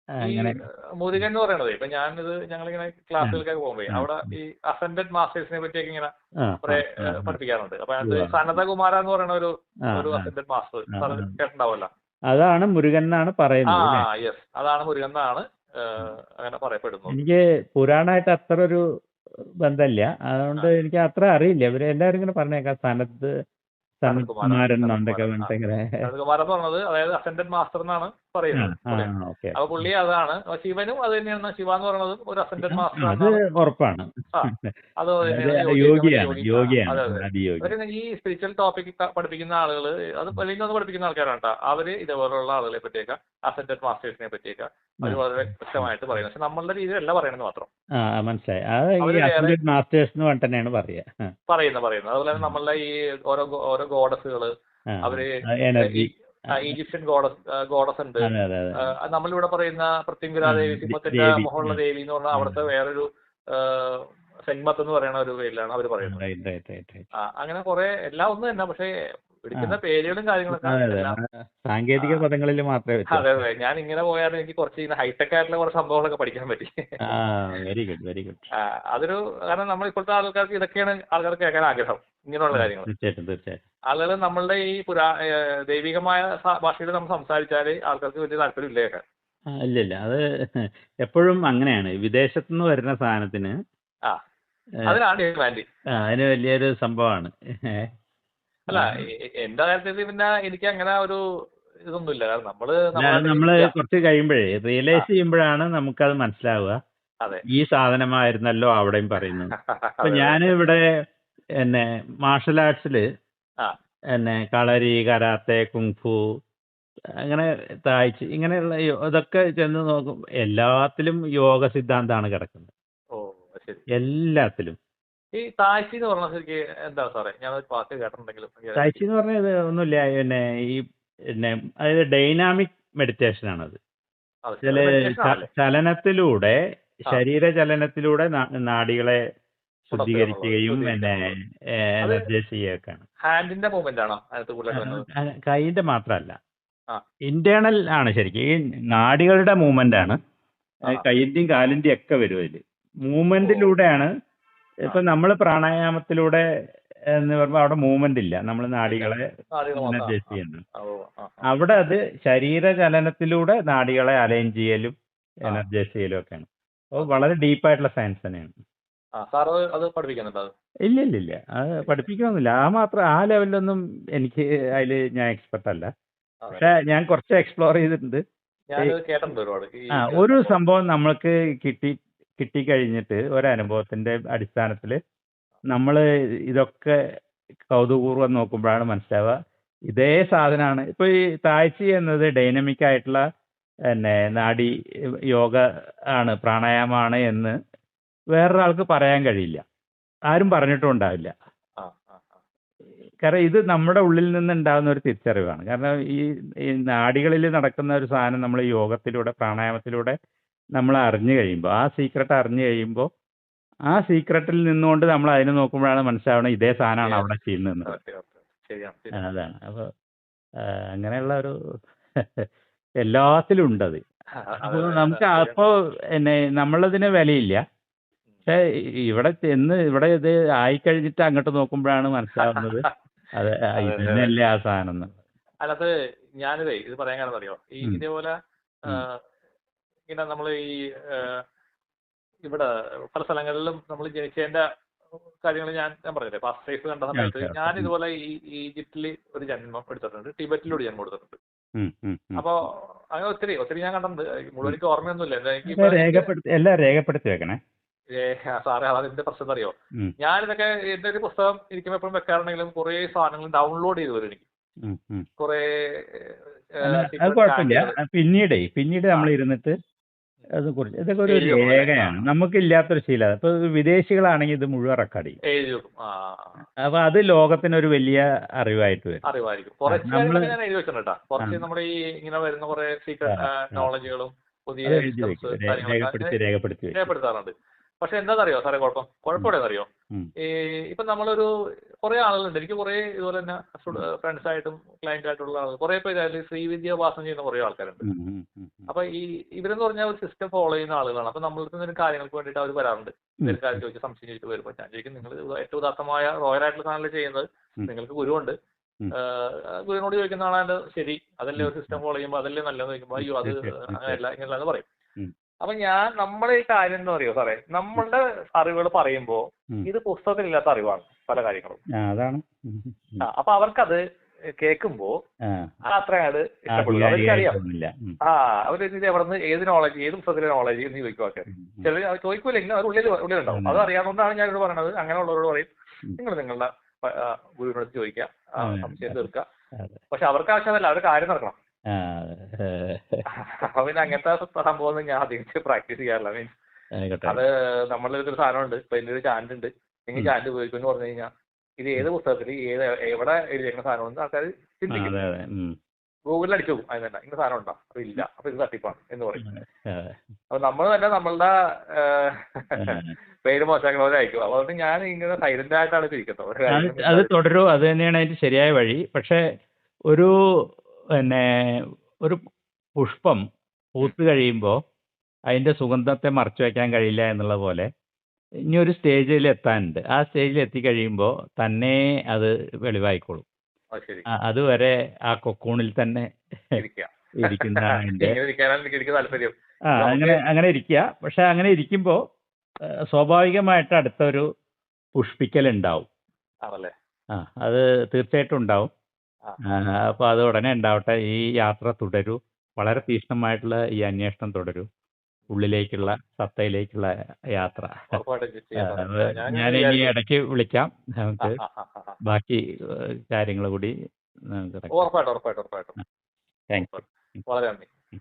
ഈ അങ്ങനെ. മുരുകൻ എന്ന് പറയണത് ഇപ്പൊ ഞങ്ങളിങ്ങനെ ആ, ക്ലാസ്സുകൾക്കൊക്കെ പോകുമ്പോ ആ, അവിടെ ഈ അസെൻഡഡ് മാസ്റ്റേഴ്സിനെ പറ്റിയൊക്കെ ഇങ്ങനെ ആ, കുറെ ആ, ആ, പഠിപ്പിക്കാറുണ്ട്. അപ്പൊ അതിനകത്ത് ഉവ്വ. സനതകുമാര എന്ന് പറയുന്ന ഒരു ആ, ഒരു ആ, അസെൻഡഡ് മാസ്റ്റർ ആ, സാറ് ആ. കേട്ടിട്ടുണ്ടാവല്ലോ. അതാണ് മുരുകൻ എന്നാണ് ആ പറയുന്നത് അല്ലേ? യെസ് അതാണ് മുരുകൻ എന്നാണ് അങ്ങനെ പറയപ്പെടുന്നത്. എനിക്ക് പുരാണമായിട്ട് അത്ര ഒരു ബന്ധമില്ല, ആ അതുകൊണ്ട് എനിക്ക് അത്ര അറിയില്ല. ഇവര് എല്ലാവരും ഇങ്ങനെ പറഞ്ഞേക്കാം, സനത് സനത് കുമാരൻ എന്നൊക്കെ പറഞ്ഞിട്ട് ഇങ്ങനെ. സനത്കുമാരൻ എന്ന് പറഞ്ഞത് അതായത് അസെൻഡഡ് മാസ്റ്റർ എന്നാണ് പറയുന്നത് പുള്ളിയെ. ഓക്കെ. അപ്പൊ പുള്ളി അതാണ്. ശിവനും അത് തന്നെയാണ്. ശിവ എന്ന് പറയുന്നതും ഒരു അസെൻഡഡ് മാസ്റ്റർ അത് എന്നാണ്. ഉറപ്പാണ്. ആ അത് തന്നെയാണ് അത് യോഗിയൊക്കെ വലിയ യോഗിയാണ്, യോഗി. യോഗിയാണ്, അതെ അതെ. അതിയോഗി. അവര് ഈ സ്പിരിച്വൽ ടോപ്പിക് പഠിപ്പിക്കുന്ന ആളുകൾ, അത് അല്ലെങ്കിൽ ഒന്ന് പഠിപ്പിക്കുന്ന ആൾക്കാരാണ് കേട്ടോ. അവര് ഇതേപോലുള്ള ആളുകളെ പറ്റിയൊക്കെ അസെൻഡഡ് മാസ്റ്റേഴ്സിനെ പറ്റിയൊക്കെ അവർ വളരെ വ്യക്തമായിട്ട് പറയുന്നത്. പക്ഷെ നമ്മളുടെ രീതിയിലല്ല പറയണമെന്ന് മാത്രം. മനസ്സിലായി. അത് ഈ അവര് വേറെ അസെൻഡഡ് മാസ്റ്റേഴ്സ് എന്ന് പറഞ്ഞിട്ട് തന്നെയാണ് പറയുക. പറയുന്നത്. അതുപോലെ തന്നെ നമ്മളുടെ ഈ ഓരോ ഗോഡസുകള് അവര് എനർജി. ഈജിപ്ഷ്യൻ ഗോഡസ് ഉണ്ട്. അതെ അതെ അതെ. നമ്മളിവിടെ പറയുന്ന പ്രത്യംഗുര ദേവി, സിംഹത്തിന്റെ ദേവി. മുഹമുള്ള ദേവി എന്ന് പറഞ്ഞാൽ അവിടുത്തെ വേറൊരു സെങ്മത്ത് എന്ന് പറയുന്ന ഒരു പേരിലാണ് അവർ പറയുന്നത്. റൈറ്റ്. അങ്ങനെ കുറെ എല്ലാം ഒന്ന് തന്നെ. പക്ഷേ പിടിക്കുന്ന പേരുകളും കാര്യങ്ങളൊക്കെ അതെ എല്ലാം സാങ്കേതിക പദങ്ങളിൽ മാത്രമേ അതെ വ്യത്യാസം. അതെ. ഞാൻ ഇങ്ങനെ പോയാൽ എനിക്ക് കുറച്ച് ഹൈടെക് ആയിട്ടുള്ള കുറച്ച് സംഭവങ്ങളൊക്കെ പഠിക്കാൻ പറ്റി. Very good. അതൊരു കാരണം നമ്മൾ ഇപ്പോഴത്തെ ആൾക്കാർക്ക് ഇതൊക്കെയാണ് ആൾക്കാർക്ക് കേൾക്കാൻ ആഗ്രഹം, ഇങ്ങനെയുള്ള കാര്യങ്ങൾ. തീർച്ചയായിട്ടും. ആളുകൾ നമ്മളുടെ ഈ ദൈവികമായ ഭാഷയിൽ നമ്മൾ സംസാരിച്ചാൽ ആൾക്കാർക്ക് വലിയ താല്പര്യം ഇല്ല കേൾക്കാൻ. ഇല്ല, അത് എപ്പോഴും അങ്ങനെയാണ്. വിദേശത്തു നിന്ന് വരുന്ന സാധനത്തിന് ആ അതിനാണ് ഡിമാൻഡ്. അതിന് വലിയൊരു സംഭവമാണ്. അല്ല എന്റെ കാര്യത്തിൽ പിന്നെ എനിക്ക് അങ്ങനെ ഒരു ഇതൊന്നുമില്ല. കാരണം നമ്മള് നമ്മള് കുറച്ച് കഴിയുമ്പോഴേ റിയലൈസ് ചെയ്യുമ്പോഴാണ് നമുക്കത് മനസ്സിലാവുക. അതെ. ഈ സാധനമായിരുന്നല്ലോ അവിടെയും പറയുന്നത്. അപ്പൊ അതെ, ഞാൻ അതെ. ഇവിടെ എന്നെ മാർഷൽ ആർട്സില് ആ. എന്നെ കളരി, കരാത്തെ, കുങ്ഫു, അങ്ങനെ തായ്ച്ച് ഇങ്ങനെയുള്ള ഇതൊക്കെ ചെന്ന് നോക്കും, എല്ലാത്തിലും യോഗ സിദ്ധാന്തമാണ് കിടക്കുന്നത്. ഓ, ശരി. എല്ലാത്തിലും. ഈ താഴ്ച എന്ന് പറഞ്ഞ ശരിക്ക് എന്താണ് സാറേ? ഞാൻ ഒരു വാക്ക് കേട്ടിട്ടുണ്ടെങ്കിലും എനിക്ക് തായ്ച്ചി എന്ന് പറഞ്ഞാൽ ഇത് ഒന്നുമില്ല, പിന്നെ ഈ പിന്നെ അതായത് ഡൈനാമിക് മെഡിറ്റേഷൻ ആണത്. അത് ശരി. ചില അത് മെഡിറ്റേഷൻ ആണല്ലേ? ചലനത്തിലൂടെ, ആ. ശരീരചലനത്തിലൂടെ നാഡികളെ ഉണർത്തുക എന്നുള്ളത്, ശുദ്ധീകരിക്കുകയും ശുദ്ധീകരിക്കുക പിന്നെ എന്നുള്ളത്. അത് എനർജൈസ് ചെയ്യുകയൊക്കെയാണ്. ഹാൻഡിന്റെ മൂവ്മെന്റ് ആണോ അതിനകത്ത് കൂടുതലായിട്ട് വരുന്നത്? കൈയിന്റെ മാത്രമല്ല, ആ. ഇന്റേണൽ ആണ് ശരിക്കും. ഈ നാഡികളുടെ മൂവ്മെന്റ് ആണ്. ആ. കൈയിന്റെയും കാലിന്റെയും ഒക്കെ വരും അതില്. ഓ. മൂവ്മെന്റിലൂടെയാണ്. ആ. ഇപ്പൊ നമ്മൾ പ്രാണായാമത്തിലൂടെ എന്ന് പറയുമ്പോൾ അവിടെ മൂവ്മെന്റ് ഇല്ല, നമ്മൾ ഇല്ല. നാഡികളെ നാടികൾ മാത്രം. എനർജൈസ് ആ. ചെയ്യുന്നു. ആ. ഓ. ആ. അവിടെ അത് ശരീരചലനത്തിലൂടെ നാഡികളെ അലൈൻ ചെയ്യലും ആ. എനർജൈസ് ചെയ്യലും ഒക്കെയാണ്. അപ്പോൾ ഓക്കെ. വളരെ ഡീപ്പായിട്ടുള്ള സയൻസ് തന്നെയാണ്. ആ, സാർ അത് പഠിപ്പിക്കുന്നുണ്ട് അത്? ഇല്ല ഇല്ല ഇല്ല, അത് പഠിപ്പിക്കണമെന്നില്ല. ആ ലെവലിലൊന്നും എനിക്ക് അതിൽ ഞാൻ എക്സ്പെർട്ട് അല്ല. പക്ഷെ അതല്ലേ. ഞാൻ കുറച്ച് എക്സ്പ്ലോർ ചെയ്തിട്ടുണ്ട്. ഞാനത് കേട്ടിട്ടുണ്ട് ഒരുപാട് ഈ ഒരു സംഭവം. സംഭവം നമ്മൾക്ക് കിട്ടിക്കഴിഞ്ഞിട്ട് ഒരനുഭവത്തിന്റെ അടിസ്ഥാനത്തിൽ നമ്മൾ ഇതൊക്കെ കൗതുകപൂർവ്വം നോക്കുമ്പോഴാണ് മനസ്സിലാവുക ഇതേ സാധനമാണ്. ഇപ്പൊ ഈ തായ്ച്ചി എന്നത് ഡൈനമിക് ആയിട്ടുള്ള പിന്നെ നാഡി യോഗ ആണ്, പ്രാണായാമമാണ് എന്ന് വേറൊരാൾക്ക് പറയാൻ കഴിയില്ല, ആരും പറഞ്ഞിട്ടും ഉണ്ടാവില്ല. ആ. ആ. ആ. കാരണം ഇത് നമ്മുടെ ഉള്ളിൽ നിന്ന് ഉണ്ടാകുന്ന ഒരു തിരിച്ചറിവാണ്. കാരണം ഈ നാഡികളിൽ നടക്കുന്ന ഒരു സാധനം നമ്മൾ യോഗത്തിലൂടെ, പ്രാണായാമത്തിലൂടെ നമ്മൾ അറിഞ്ഞു കഴിയുമ്പോൾ, ആ സീക്രട്ട് അറിഞ്ഞു കഴിയുമ്പോൾ, ആ സീക്രട്ടിൽ നിന്നുകൊണ്ട് നമ്മൾ അതിനെ നോക്കുമ്പോഴാണ് മനസ്സിലാവണം ഇതേ സാധനമാണ് Yes. അവിടെ ചെയ്യുന്നത്. Correct, correct. ശരിയാണ്, ശരിയാണ്. അതാണ്. അപ്പോൾ അങ്ങനെയുള്ള ഒരു എല്ലാത്തിലും ഉണ്ടത്. അതെ, അപ്പോൾ അതെ, നമുക്ക് ശരിയാണ്. അപ്പോൾ പിന്നെ നമ്മളതിന് വിലയില്ല. പക്ഷേ ഇവിടെ ചെന്ന് ഇവിടെ ഇത് ആയിക്കഴിഞ്ഞിട്ട് അങ്ങോട്ട് നോക്കുമ്പോഴാണ് മനസ്സിലാവുന്നത് അത് അതെ, ഇത് അതെ, അതെ. തന്നെയല്ലേ ആ സാധനം എന്ന്. അല്ലാതെ ഞാനിതേ ഇത് പറയാൻ കാരണം അറിയോ, ഈ ഉം. ഇതേപോലെ ആ, ഉം. ഇങ്ങനെ നമ്മൾ ഈ ഇവിടെ പല സ്ഥലങ്ങളിലും നമ്മൾ ജനിച്ചതിന്റെ കാര്യങ്ങൾ ഞാൻ പറഞ്ഞില്ലേ, ഫസ്റ്റ് ലൈഫ് കണ്ട സമയത്ത് ഓക്കെ, ഞാൻ ഓക്കെ. ഇതുപോലെ ഈ ഈജിപ്തിൽ ഒരു ജന്മം എടുത്തിട്ടുണ്ട്, ടിബറ്റിൽ ഒരു ജന്മം എടുത്തിട്ടുണ്ട്. ഉം, ഉം, ഉം. അപ്പോ അങ്ങനെ ഒത്തിരി ഒത്തിരി ഞാൻ കണ്ടിട്ടുണ്ട്. മുഴുവൻ എനിക്ക് ഓർമ്മയൊന്നുമില്ല. എന്താ എനിക്ക് എല്ലാം രേഖപ്പെടുത്തി വെക്കണേ. സാറേ അതിന്റെ പ്രശ്നം അറിയോ, ഉം, ഞാനിതൊക്കെ എന്റെ ഒരു പുസ്തകം ഇരിക്കുമ്പോൾ എപ്പോഴും വെക്കാറുണ്ടെങ്കിലും കുറെ സാധനങ്ങൾ ഡൗൺലോഡ് ചെയ്ത് വരും എനിക്ക്. ഉം, ഉം. കുറെ അല്ല, അത് കുഴപ്പമില്ല. പിന്നീട് നമ്മൾ ഇരുന്നിട്ട് അത് കുറിച്ച് ഇതൊക്കെ ഒരു എഴുതി വെക്കും അല്ലേ? രേഖയാണ്. നമുക്കില്ലാത്തൊരു ശീലമാണ്. ഇപ്പൊ വിദേശികളാണെങ്കിൽ ഇത് മുഴുവൻ റെക്കോർഡ് ചെയ്യും. എഴുതി വെക്കും. ആ. അപ്പൊ അത് ലോകത്തിനൊരു വലിയ അറിവായിട്ട് വരും. അറിവായിരിക്കും. കുറച്ച് നമ്മള് കാര്യങ്ങളൊക്കെ ഞാൻ എഴുതി വെച്ചിട്ടുണ്ട് കേട്ടോ. കുറച്ച് നമ്മുടെ ഈ ഇങ്ങനെ വരുന്ന കുറെ സീക്രട്ട് നോളജുകളും പുതിയ അത് എഴുതി wisdoms വെക്കും. കാര്യങ്ങളൊക്കെ രേഖപ്പെടുത്തി വെക്കും. രേഖപ്പെടുത്താറുണ്ട്. പക്ഷെ എന്താണെന്നറിയോ സാറേ കുഴപ്പം എവിടെയെന്നറിയോ, ഉം. ഈ ഇപ്പൊ നമ്മളൊരു കുറെ ആളുകളുണ്ട്, എനിക്ക് കുറെ ഇതുപോലെ തന്നെ ഫ്രണ്ട്സ് ആയിട്ടും ക്ലയന്റ് ആയിട്ടുള്ള ആളുകൾ കുറെ പേര് അതിൽ ശ്രീവിദ്യാഭാസം ചെയ്യുന്ന കുറെ ആൾക്കാരുണ്ട്. ഉം, ഉം, ഉം, ഉം. അപ്പൊ ഇവരെന്ന് പറഞ്ഞാൽ ഒരു സിസ്റ്റം ഫോളോ ചെയ്യുന്ന ആളുകളാണ്. അപ്പൊ നമ്മൾക്ക് എന്തെങ്കിലും കാര്യങ്ങൾക്ക് വേണ്ടിയിട്ട് അവർ വരാറുണ്ട്. എന്തെങ്കിലും കാര്യം ചോദിച്ച് സംശയം ചോദിച്ചിട്ട് വരുമ്പോൾ ഞാൻ ചോദിക്കും, നിങ്ങൾ ഏറ്റവും ഉദാത്തമായ റോയൽ ആയിട്ടുള്ള സാധനങ്ങൾ ചെയ്യുന്നത്, നിങ്ങൾക്ക് ഗുരുവുണ്ട്, ഉം. ഗുരുവിനോട് ചോദിക്കുന്ന ആളാണ്ട് ശരി, അതല്ലേ ഒരു സിസ്റ്റം ഫോളോ ചെയ്യുമ്പോൾ അതല്ലേ നല്ലതെന്ന് ചോദിക്കുമ്പോൾ അയ്യോ അത് അങ്ങനെയല്ല ഇങ്ങനെയല്ല എന്ന് പറയും. ഉം. അപ്പൊ നമ്മുടെ ഈ കാര്യം എന്താ പറയുക സാറേ, നമ്മളുടെ അറിവുകൾ പറയുമ്പോൾ ഇത് പുസ്തകത്തിലില്ലാത്ത അറിവാണ് പല കാര്യങ്ങളും. അതാണ്. അപ്പൊ അവർക്കത് കേൾക്കുമ്പോ അത്രയാണ് ഇഷ്ടപ്പെടുക. അവർക്കറിയാം. അവര് ഇത് എവിടെ നിന്ന് ഏത് നോളജ്, ഏത് പുസ്തകത്തിലെ നോളജ് എന്ന് ചോദിക്കും ആൾക്കാർ. ചിലർ ചോദിക്കൂല, ഇങ്ങനെ അവർ ഉള്ളിലുണ്ടാവും. അത് അറിയാവുന്നതാണ് ഞാനിവിടെ പറയണത്. അങ്ങനെയുള്ളവരോട് പറയും, നിങ്ങൾ നിങ്ങളുടെ ഗുരുവിനോട് ചോദിക്കുക, സംശയം തീർക്കുക. പക്ഷെ അവർക്ക് ആവശ്യമല്ല, അവർ കാര്യം നടക്കണം. അപ്പൊ പിന്നെ അങ്ങനത്തെ സംഭവം ഞാൻ അധികം പ്രാക്ടീസ് ചെയ്യാറില്ല. മീൻസ് അത് നമ്മളൊരു സാധനമുണ്ട്, ഇപ്പൊ എന്റെ ഒരു ചാനൽ ഉണ്ട്, നിങ്ങൾ ചാനൽ ഉപയോഗിക്കുമെന്ന് പറഞ്ഞു കഴിഞ്ഞാൽ ഇത് ഏത് പുസ്തകത്തിൽ എവിടെ എഴുതിയേക്കുന്ന സാധനം ആൾക്കാർ ചിന്തിക്കും. ഗൂഗിളിൽ അടിച്ചു പോകും, അതിന് തന്നെ ഇന്ന സാധനം ഉണ്ടോ, അപ്പൊ ഇല്ല, അപ്പൊ ഇത് തട്ടിപ്പാണ് എന്ന് പറയും. അപ്പൊ നമ്മൾ തന്നെ നമ്മളുടെ പേര് മോശമാക്കുന്നവരായിരിക്കും. അതുകൊണ്ട് ഞാൻ ഇങ്ങനെ സൈലന്റ് ആയിട്ടാണ് ഇരിക്കുന്നത്. അത് തുടരൂ, അത് തന്നെയാണ് അതിന്റെ ശരിയായ വഴി. പക്ഷെ ഒരു പുഷ്പം പൂത്ത് കഴിയുമ്പോൾ അതിന്റെ സുഗന്ധത്തെ മറച്ചു വയ്ക്കാൻ കഴിയില്ല എന്നുള്ള പോലെ ഇനി ഒരു സ്റ്റേജിൽ എത്താനുണ്ട്. ആ സ്റ്റേജിൽ എത്തിക്കഴിയുമ്പോൾ തന്നെ അത് വെളിവായിക്കോളും. അതുവരെ ആ കൊക്കൂണിൽ തന്നെ ഇരിക്കുന്നതാണ് എൻ്റെ അങ്ങനെ ഇരിക്കുക. പക്ഷെ അങ്ങനെ ഇരിക്കുമ്പോൾ സ്വാഭാവികമായിട്ട് അടുത്തൊരു പുഷ്പിക്കൽ ഉണ്ടാവും. അത് തീർച്ചയായിട്ടും ഉണ്ടാവും. അപ്പോൾ അത് ഉടനെ ഉണ്ടാവട്ടെ. ഈ യാത്ര തുടരൂ, വളരെ തീക്ഷ്ണമായിട്ടുള്ള ഈ അന്വേഷണം തുടരൂ. ഉള്ളിലേക്കുള്ള സത്തയിലേക്കുള്ള യാത്ര. ഉറപ്പായിട്ടും ചെയ്യാം സാറേ. അത് ഞാൻ ഞാൻ ഇനി വിചാരിക്കും. ഇടയ്ക്ക് വിളിക്കാം. ആ, നമുക്ക് ആ, ആ, ആ, ആ. ബാക്കി കാര്യങ്ങൾ കൂടി നമുക്ക് ഉറപ്പായിട്ടും ഉറപ്പായിട്ടും ഉറപ്പായിട്ടും താങ്ക് യു. വളരെ നന്ദി.